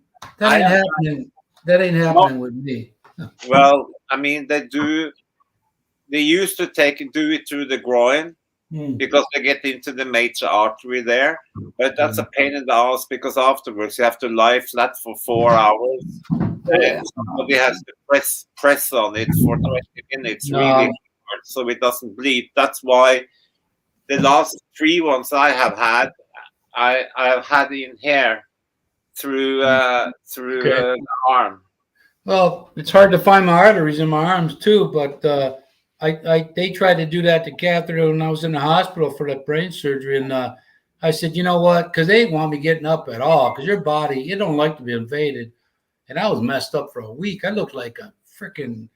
That ain't happening with me. Well, I mean, they do. They used to do it through the groin because they get into the major artery there. But that's a pain in the ass because afterwards you have to lie flat for 4 hours. And somebody has to press on it for 20 minutes really hard so it doesn't bleed. That's why the last 3 ones I have had, I have had in here through the arm. Well, it's hard to find my arteries in my arms too, but they tried to do that to Catherine when I was in the hospital for that brain surgery, and I said, you know what? Because they didn't want me getting up at all. Because your body, you don't like to be invaded, and I was messed up for a week. I looked like a freaking,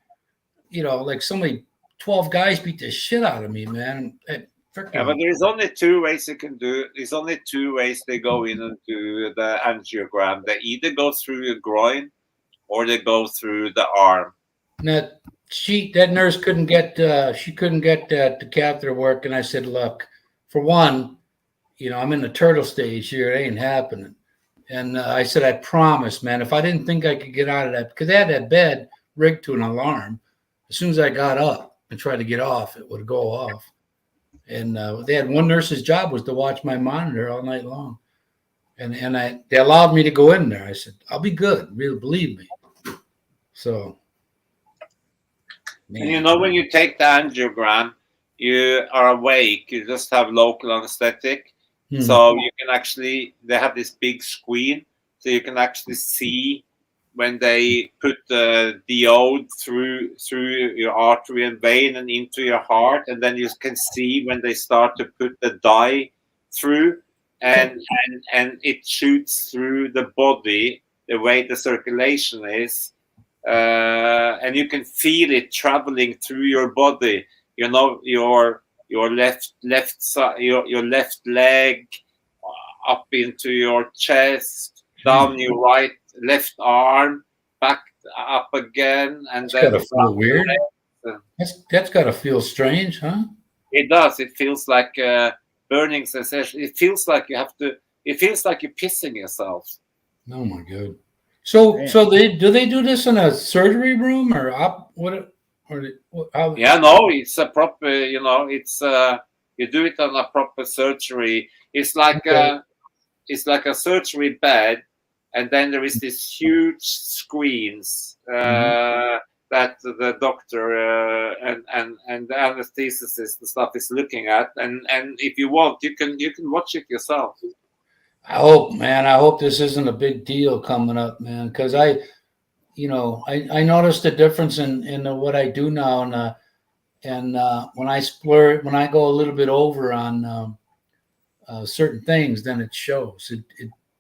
like somebody 12 guys beat the shit out of me, man. Yeah, but there's only two ways you can do it. There's only two ways they go in and do the angiogram. They either go through your groin or they go through the arm. That nurse couldn't get the catheter work, and I said, look, for one, I'm in the turtle stage here. It ain't happening. And I said, I promise, man, if I didn't think I could get out of that, because they had that bed rigged to an alarm. As soon as I got up and tried to get off, it would go off. And they had one nurse's job was to watch my monitor all night long. And they allowed me to go in there. I said, I'll be good. Really, believe me. So. Man. And when you take the angiogram, you are awake. You just have local anesthetic. So you can actually, they have this big screen. So you can actually see when they put the diode through your artery and vein and into your heart, and then you can see when they start to put the dye through, and it shoots through the body the way the circulation is, and you can feel it traveling through your body. Your left side, your left leg, up into your chest, down your left arm, back up again, and that's then gotta feel weird. That's gotta feel strange, huh? It does. It feels like burning sensation. It feels like it feels like you're pissing yourself. Oh my god! So do they do this in a surgery room or how? Yeah, no, it's a proper. It's you do it on a proper surgery. It's like it's like a surgery bed. And then there is these huge screens that the doctor and the anesthetist and stuff is looking at. And if you want, you can watch it yourself. I hope this isn't a big deal coming up, man. Because I noticed the difference in what I do now, and when I go a little bit over on certain things, then it shows.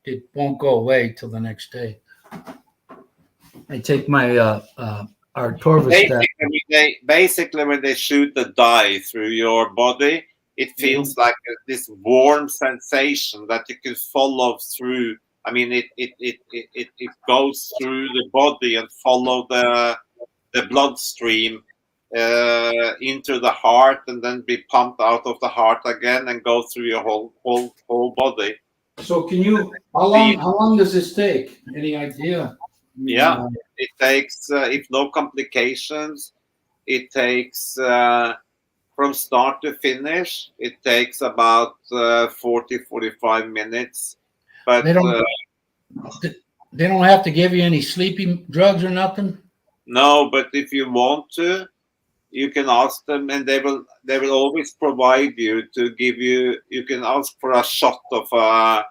It won't go away till the next day. I take my Artorvastatin. Basically, when they shoot the dye through your body, it feels like this warm sensation that you can follow through. I mean, it goes through the body and follow the bloodstream into the heart, and then be pumped out of the heart again and go through your whole body. So how long does this take? Any idea? Yeah, it takes, if no complications, it takes from start to finish, it takes about 40-45 minutes. But they don't have to give you any sleeping drugs or nothing? No, but if you want to, you can ask them, and they will always provide you to give you. You can ask for a shot of a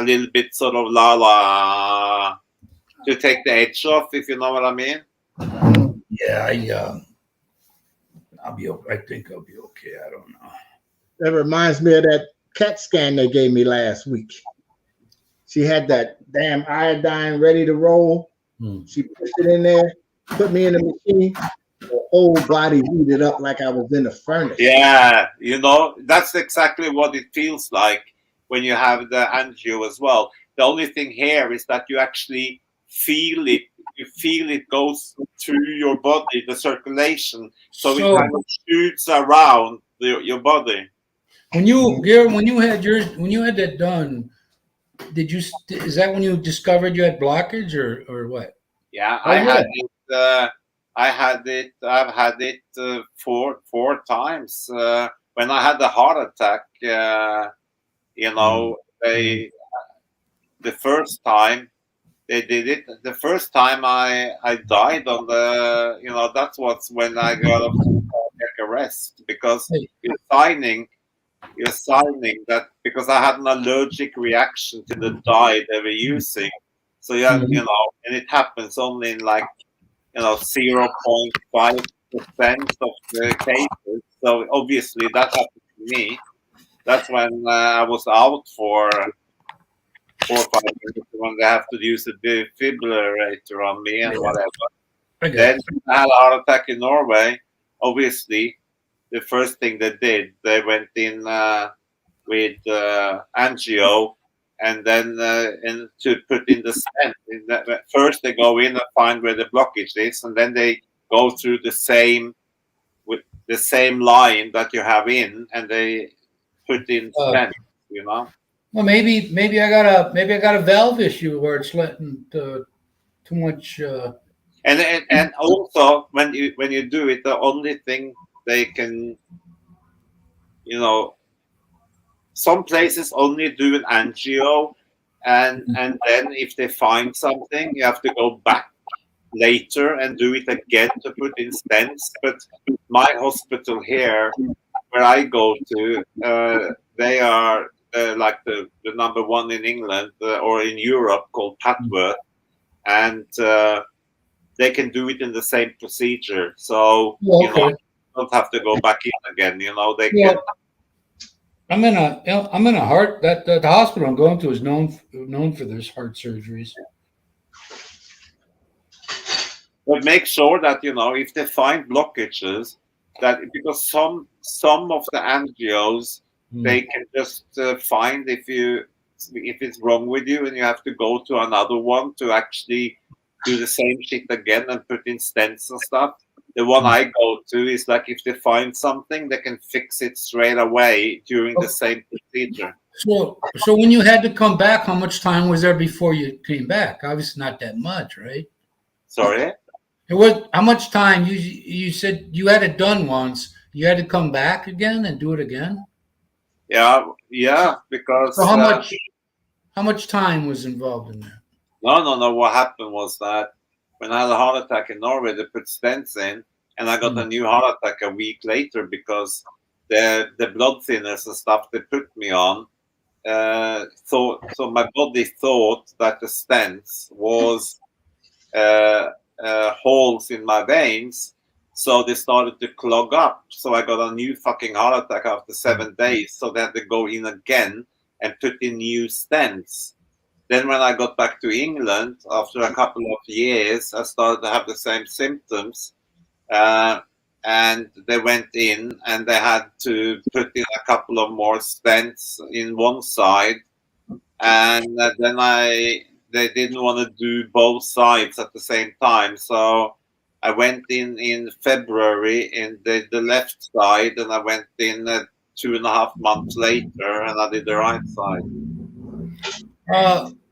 little bit sort of lala to take the edge off, if you know what I mean. Yeah, I'll be. I think I'll be okay. I don't know. That reminds me of that CAT scan they gave me last week. She had that damn iodine ready to roll. She pushed it in there, put me in the machine. The whole body heated up like I was in a furnace. Yeah, that's exactly what it feels like when you have the angio as well. The only thing here is that you actually feel it. You feel it goes through your body, the circulation, so it kind of shoots around your body. When you had that done, is that when you discovered you had blockage or what? Yeah, I've had it 4 times. When I had the heart attack, the first time they did it, the first time I died on the, that's what's when I got a cardiac arrest, because you're signing that, because I had an allergic reaction to the dye they were using. So and it happens only in 0.5 50% of the cases. So obviously that happened to me. That's when I was out for 4 or 5 minutes when they have to use a defibrillator on me and whatever. I got Then it. I had a heart attack in Norway. Obviously, the first thing they did, they went in with angio, and then to put in the stent. First, they go in and find where the blockage is, and then they go through the same line that you have in, and they put in stent. You know. Well, maybe I got a valve issue where it's letting too much. And also when you do it, the only thing they can, some places only do an angio, and then if they find something, you have to go back later and do it again to put in stents. But my hospital here, where I go to, they are like the number one in England or in Europe, called Patworth, and they can do it in the same procedure. So you don't have to go back in again. They can. I'm in a heart that the hospital I'm going to is known for this heart surgeries. But make sure that if they find blockages, that because some of the angios they can just find if it's wrong with you, and you have to go to another one to actually do the same shit again and put in stents and stuff. The one I go to is like if they find something, they can fix it straight away during the same procedure. So when you had to come back, how much time was there before you came back? Obviously not that much, right? Sorry? It was how much time? You said you had it done once. You had to come back again and do it again? Yeah, because So how much time was involved in that? No. What happened was that when I had a heart attack in Norway, they put stents in, and I got a new heart attack a week later because the blood thinners and stuff they put me on. So my body thought that the stents was holes in my veins, so they started to clog up. So I got a new fucking heart attack after 7 days. So they had to go in again and put in new stents. Then when I got back to England after a couple of years, I started to have the same symptoms. And they went in and they had to put in a couple of more stents in one side. And then they didn't want to do both sides at the same time. So I went in February in the left side, and I went in 2.5 months later, and I did the right side.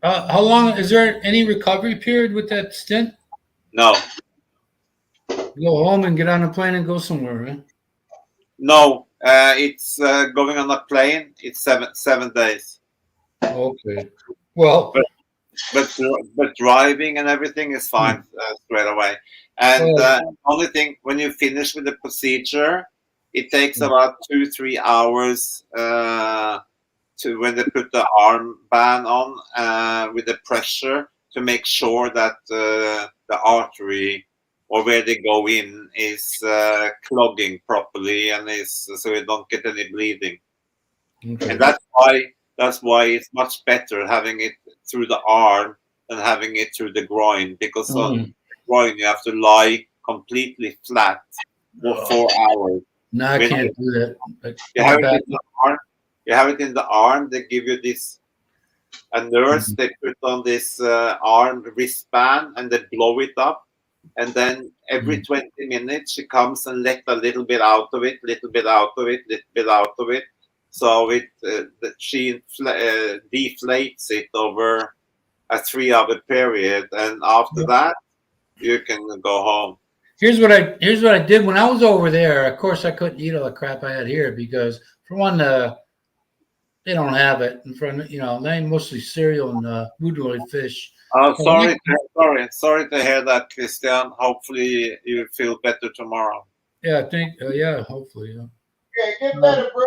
How long is there any recovery period with that stent? No. You go home and get on a plane and go somewhere, right? No, it's going on a plane. It's seven days. Okay. Well, but driving and everything is fine straight away. And only thing, when you finish with the procedure, it takes about 2-3 hours to when they put the armband on with the pressure to make sure that the artery or where they go in is clogging properly and so you don't get any bleeding. Okay. And that's why it's much better having it through the arm than having it through the groin, because on the groin you have to lie completely flat for 4 hours. No, I can't do that. You have it in the arm. You have it in the arm. They give you a nurse. They put on this arm wristband and they blow it up. And then every 20 minutes she comes and let a little bit out of it, little bit out of it, little bit out of it. So she deflates it over a 3-hour period, and after that you can go home. Here's what I did when I was over there. Of course, I couldn't eat all the crap I had here because, for one, they don't have it. And for they mostly cereal and bouillon fish. Sorry to hear that, Christian. Hopefully you feel better tomorrow. Yeah, I think. Yeah, hopefully. Yeah. Okay, get better, bro.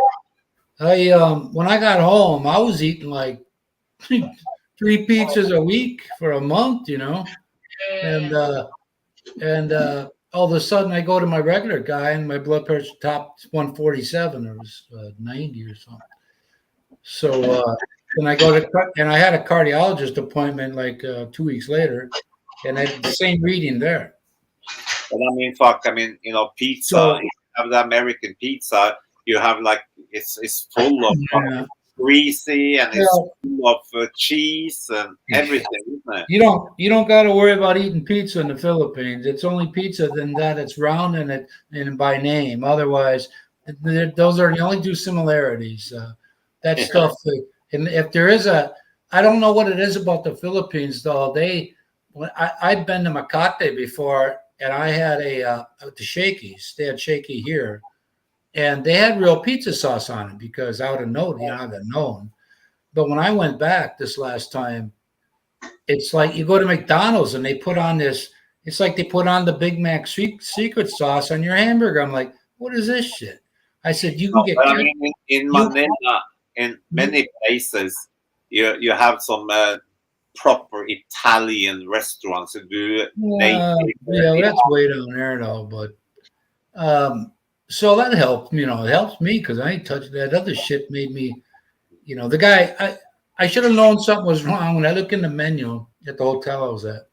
When I got home, I was eating like 3 pizzas a week for a month, and all of a sudden I go to my regular guy and my blood pressure topped 147. It was 90 or something. So and I go to and I had a cardiologist appointment like 2 weeks later, and I had the same reading there. But I mean, fuck. I mean, you know, pizza. So- if you have the American pizza, you have like it's full of Yeah. greasy and it's Well, full of cheese and everything, isn't it? you don't got to worry about eating pizza in the Philippines. It's only pizza than that. It's round and by name. Otherwise, those are the only two similarities. That Yeah. stuff. And if there is I don't know what it is about the Philippines though. I've been to Makati before, and I had the Shakey's. They had Shakey here, and they had real pizza sauce on it because I would have known, I'd have known. But when I went back this last time, it's like you go to McDonald's and they put on this. It's like they put on the Big Mac secret sauce on your hamburger. I'm like, what is this shit? I said, you can get. But I mean, in Manila, in many places, you have some proper Italian restaurants who do. Yeah, that's way down there though. But so that helped. It helps me because I ain't touched that other shit. Made me, the guy. I should have known something was wrong when I look in the menu at the hotel I was at.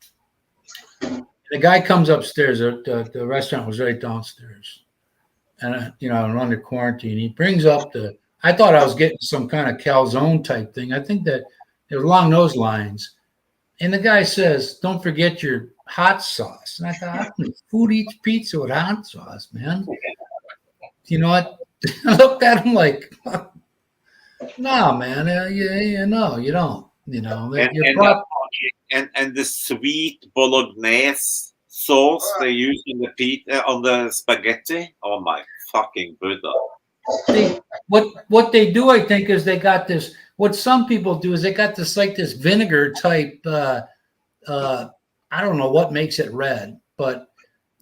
The guy comes upstairs. The restaurant was right downstairs, and I'm under quarantine. He brings up I thought I was getting some kind of calzone type thing. I think that it was along those lines. And the guy says, "Don't forget your hot sauce." And I thought, "Who eats pizza with hot sauce, man?" You know what? I looked at him like, "No, man. No, you don't. And the sweet bolognese sauce they use in the pizza on the spaghetti. Oh my fucking Buddha! What they do, I think, is they got this. What some people do is they got this like this vinegar type. I don't know what makes it red, but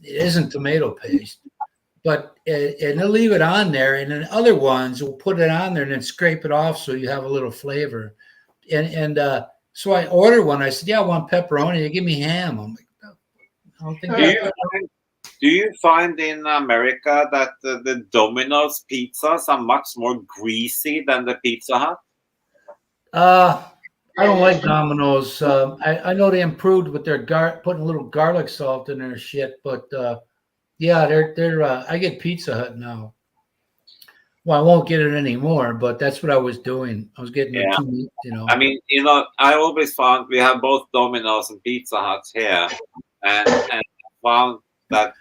it isn't tomato paste. But and they'll leave it on there, and then other ones will put it on there and then scrape it off so you have a little flavor. And so I ordered one. I said, "Yeah, I want pepperoni." They give me ham. I'm like, "No, I don't think." Do you find in America that the Domino's pizzas are much more greasy than the Pizza Hut? I don't like Domino's. I know they improved with their putting a little garlic salt in their shit, but yeah, they're. I get Pizza Hut now. Well, I won't get it anymore, but that's what I was doing. I was getting it too, I mean, I always found we have both Domino's and Pizza Huts here, and found that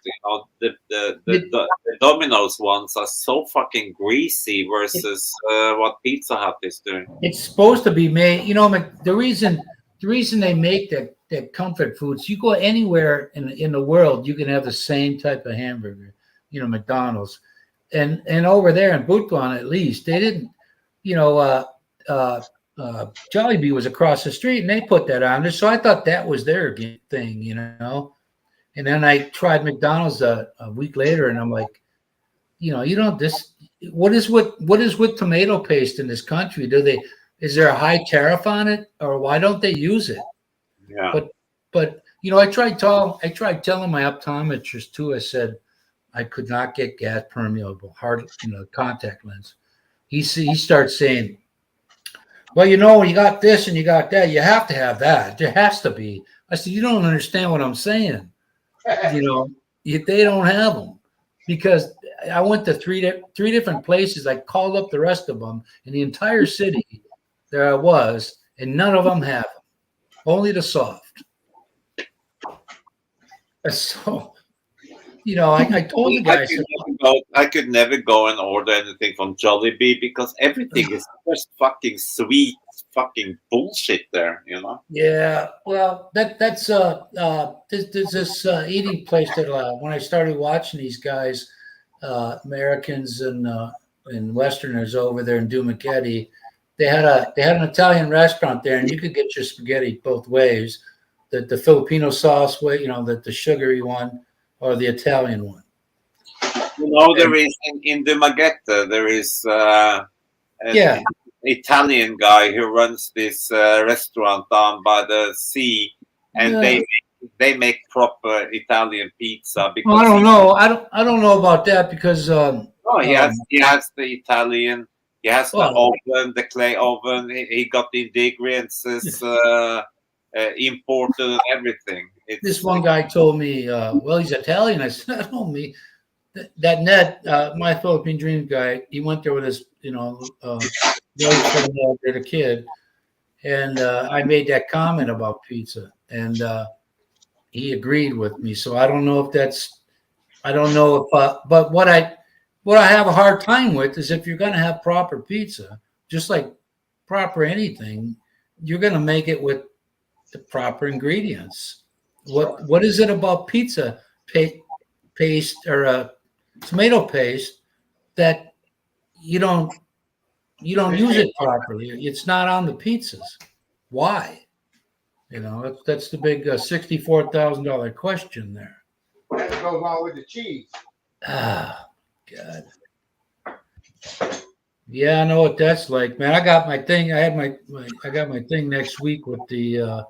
the Domino's ones are so fucking greasy versus what Pizza Hut is doing. It's supposed to be made. The reason they make that comfort foods. You go anywhere in the world, you can have the same type of hamburger. McDonald's, and over there in Bhutan, at least they didn't. Jollibee was across the street, and they put that on there. So I thought that was their thing. And then I tried McDonald's a week later, and I'm like, what is with tomato paste in this country? Is there a high tariff on it, or why don't they use it? Yeah. But I tried telling my optometrist too. I said I could not get gas permeable contact lens. He starts saying, "Well, you got this and you got that. You have to have that. There has to be." I said, "You don't understand what I'm saying." They don't have them because I went to three different places. I called up the rest of them in the entire city. There I was, and none of them have them. Only the soft. So, I told the guy, I could never go and order anything from Jollibee because everything is just fucking sweet, fucking bullshit there. Yeah, well, that's this eating place that when I started watching these guys, Americans and Westerners over there in Dumaguete, they had an Italian restaurant there, and you could get your spaghetti both ways, the Filipino sauce way, the sugary one, or the Italian one. There is in Dumaguete, there is an Italian guy who runs this restaurant down by the sea, and they make they make proper Italian pizza because Well, I don't know. I don't know about that because Oh, he has the Italian. He has the Well- oven, the clay oven. He got the ingredients imported and everything. this one guy told me, well, he's Italian. I said, I don't mean that Ned, my Philippine Dream guy. He went there with his, the kid, and I made that comment about pizza, and he agreed with me. So I don't know if that's, I don't know if, but what I have a hard time with is if you're going to have proper pizza, just like proper anything, you're going to make it with the proper ingredients. What is it about pizza paste or tomato paste that you don't use it properly? It's not on the pizzas. Why? That's the big $64,000 question there. That goes on with the cheese. Ah, God. Yeah, I know what that's like, man. I got my thing. I got my thing next week with the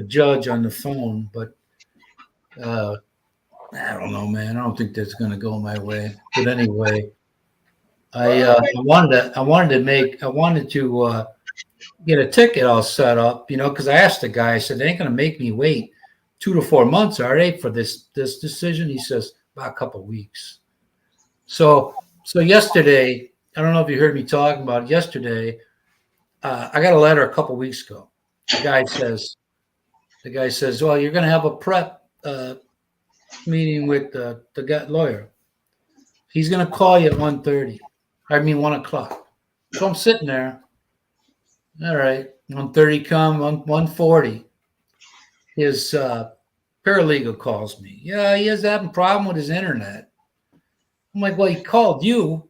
judge on the phone, but I don't know, man. I don't think that's gonna go my way. But anyway, I wanted to get a ticket all set up, because I asked the guy. I said, they ain't gonna make me wait 2 to 4 months, are they, for this decision? He says about a couple of weeks. So yesterday, I don't know if you heard me talking about it yesterday. I got a letter a couple of weeks ago. The guy says, well, you're going to have a prep meeting with the lawyer. He's going to call you at 1 o'clock. So I'm sitting there. All right, 1:30 come, 1:40. His paralegal calls me. Yeah, he is having a problem with his internet. I'm like, well, he called you,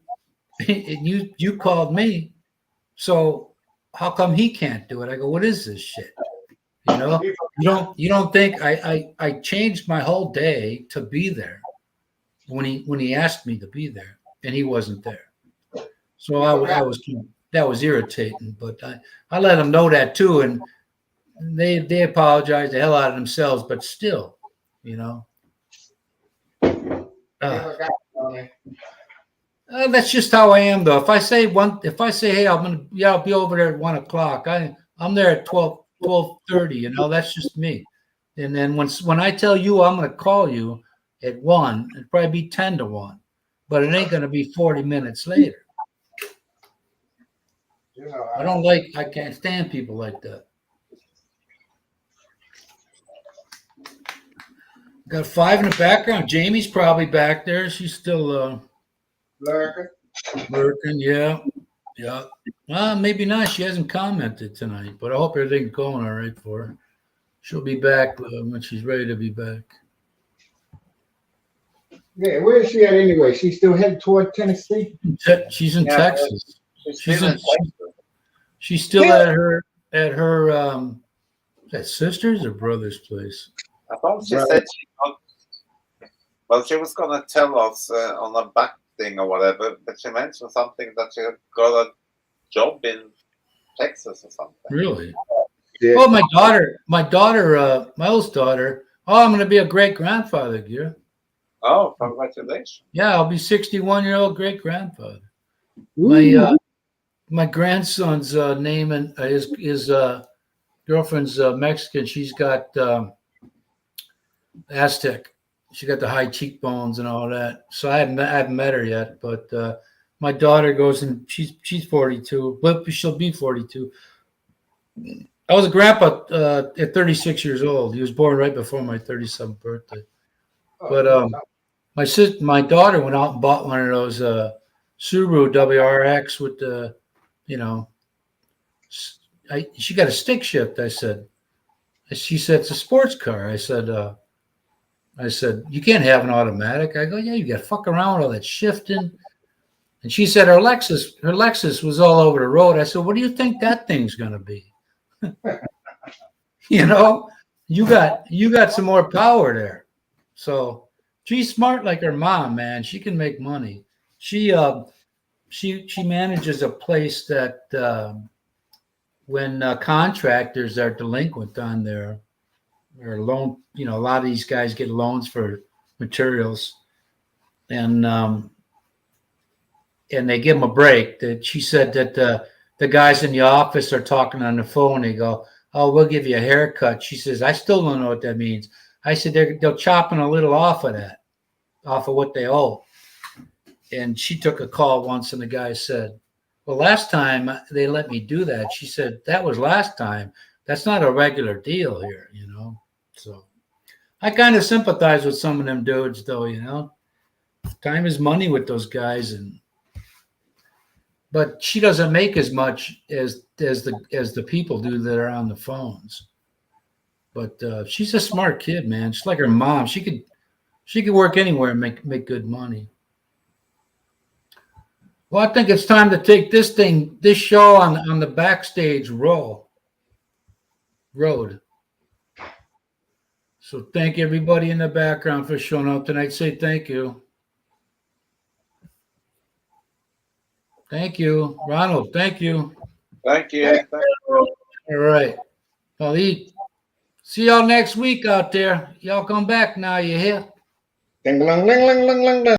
and you called me. So how come he can't do it? I go, what is this shit? You don't think I changed my whole day to be there when he asked me to be there, and he wasn't there. So that was irritating, but I let him know that too, and they apologize the hell out of themselves, but still, that's just how I am, though. If I say, hey, I'll be over there at 1 o'clock. I'm there at 12:30. That's just me. And then when I tell you I'm going to call you at 1, it'll probably be 10 to 1, but it ain't going to be 40 minutes later. I can't stand people like that. Got 5 in the background. Jamie's probably back there. She's still lurking. Yeah. Well, maybe not. She hasn't commented tonight, but I hope everything's going all right for her. She'll be back when she's ready to be back. Yeah, where is she at anyway? She's still headed toward Tennessee? She's in Texas. She's still at her sister's or brother's place. I thought she said she was going to tell us on a back thing or whatever, but she mentioned something that she got a job in Texas or something. Really? Yeah. Oh, my oldest daughter. Oh, I'm going to be a great grandfather, Gear. Oh, congratulations! Yeah, I'll be 61-year-old great grandfather. My grandson's name and his girlfriend's Mexican. She's got Aztec. She got the high cheekbones and all that. So I haven't met her yet, but my daughter goes and she's 42, but she'll be 42. I was a grandpa at 36 years old. He was born right before my 37th birthday. But my daughter went out and bought one of those Subaru WRX with the, she got a stick shift. She said, it's a sports car. I said, you can't have an automatic. I go, yeah, you got to fuck around with all that shifting. And she said her Lexus was all over the road. I said, what do you think that thing's going to be? You got some more power there. So she's smart like her mom, man. She can make money. She manages a place that when contractors are delinquent on their or loan. You know, a lot of these guys get loans for materials, and they give them a break. That she said that the guys in the office are talking on the phone. They go, "Oh, we'll give you a haircut." She says, "I still don't know what that means." I said, "They're chopping a little off of that, off of what they owe." And she took a call once, and the guy said, "Well, last time they let me do that." She said, "That was last time. That's not a regular deal here, you know." So I kind of sympathize with some of them dudes, though, you know. Time is money with those guys, but she doesn't make as much as the people do that are on the phones. But she's a smart kid, man. She's like her mom. She could work anywhere and make good money. Well, I think it's time to take this show on the backstage road. So thank everybody in the background for showing up tonight. Say thank you. Thank you. Ronald, thank you. Thank you. All right. Well, see y'all next week out there. Y'all come back now, you hear? Ding, ding, ding, ding, ding, ding.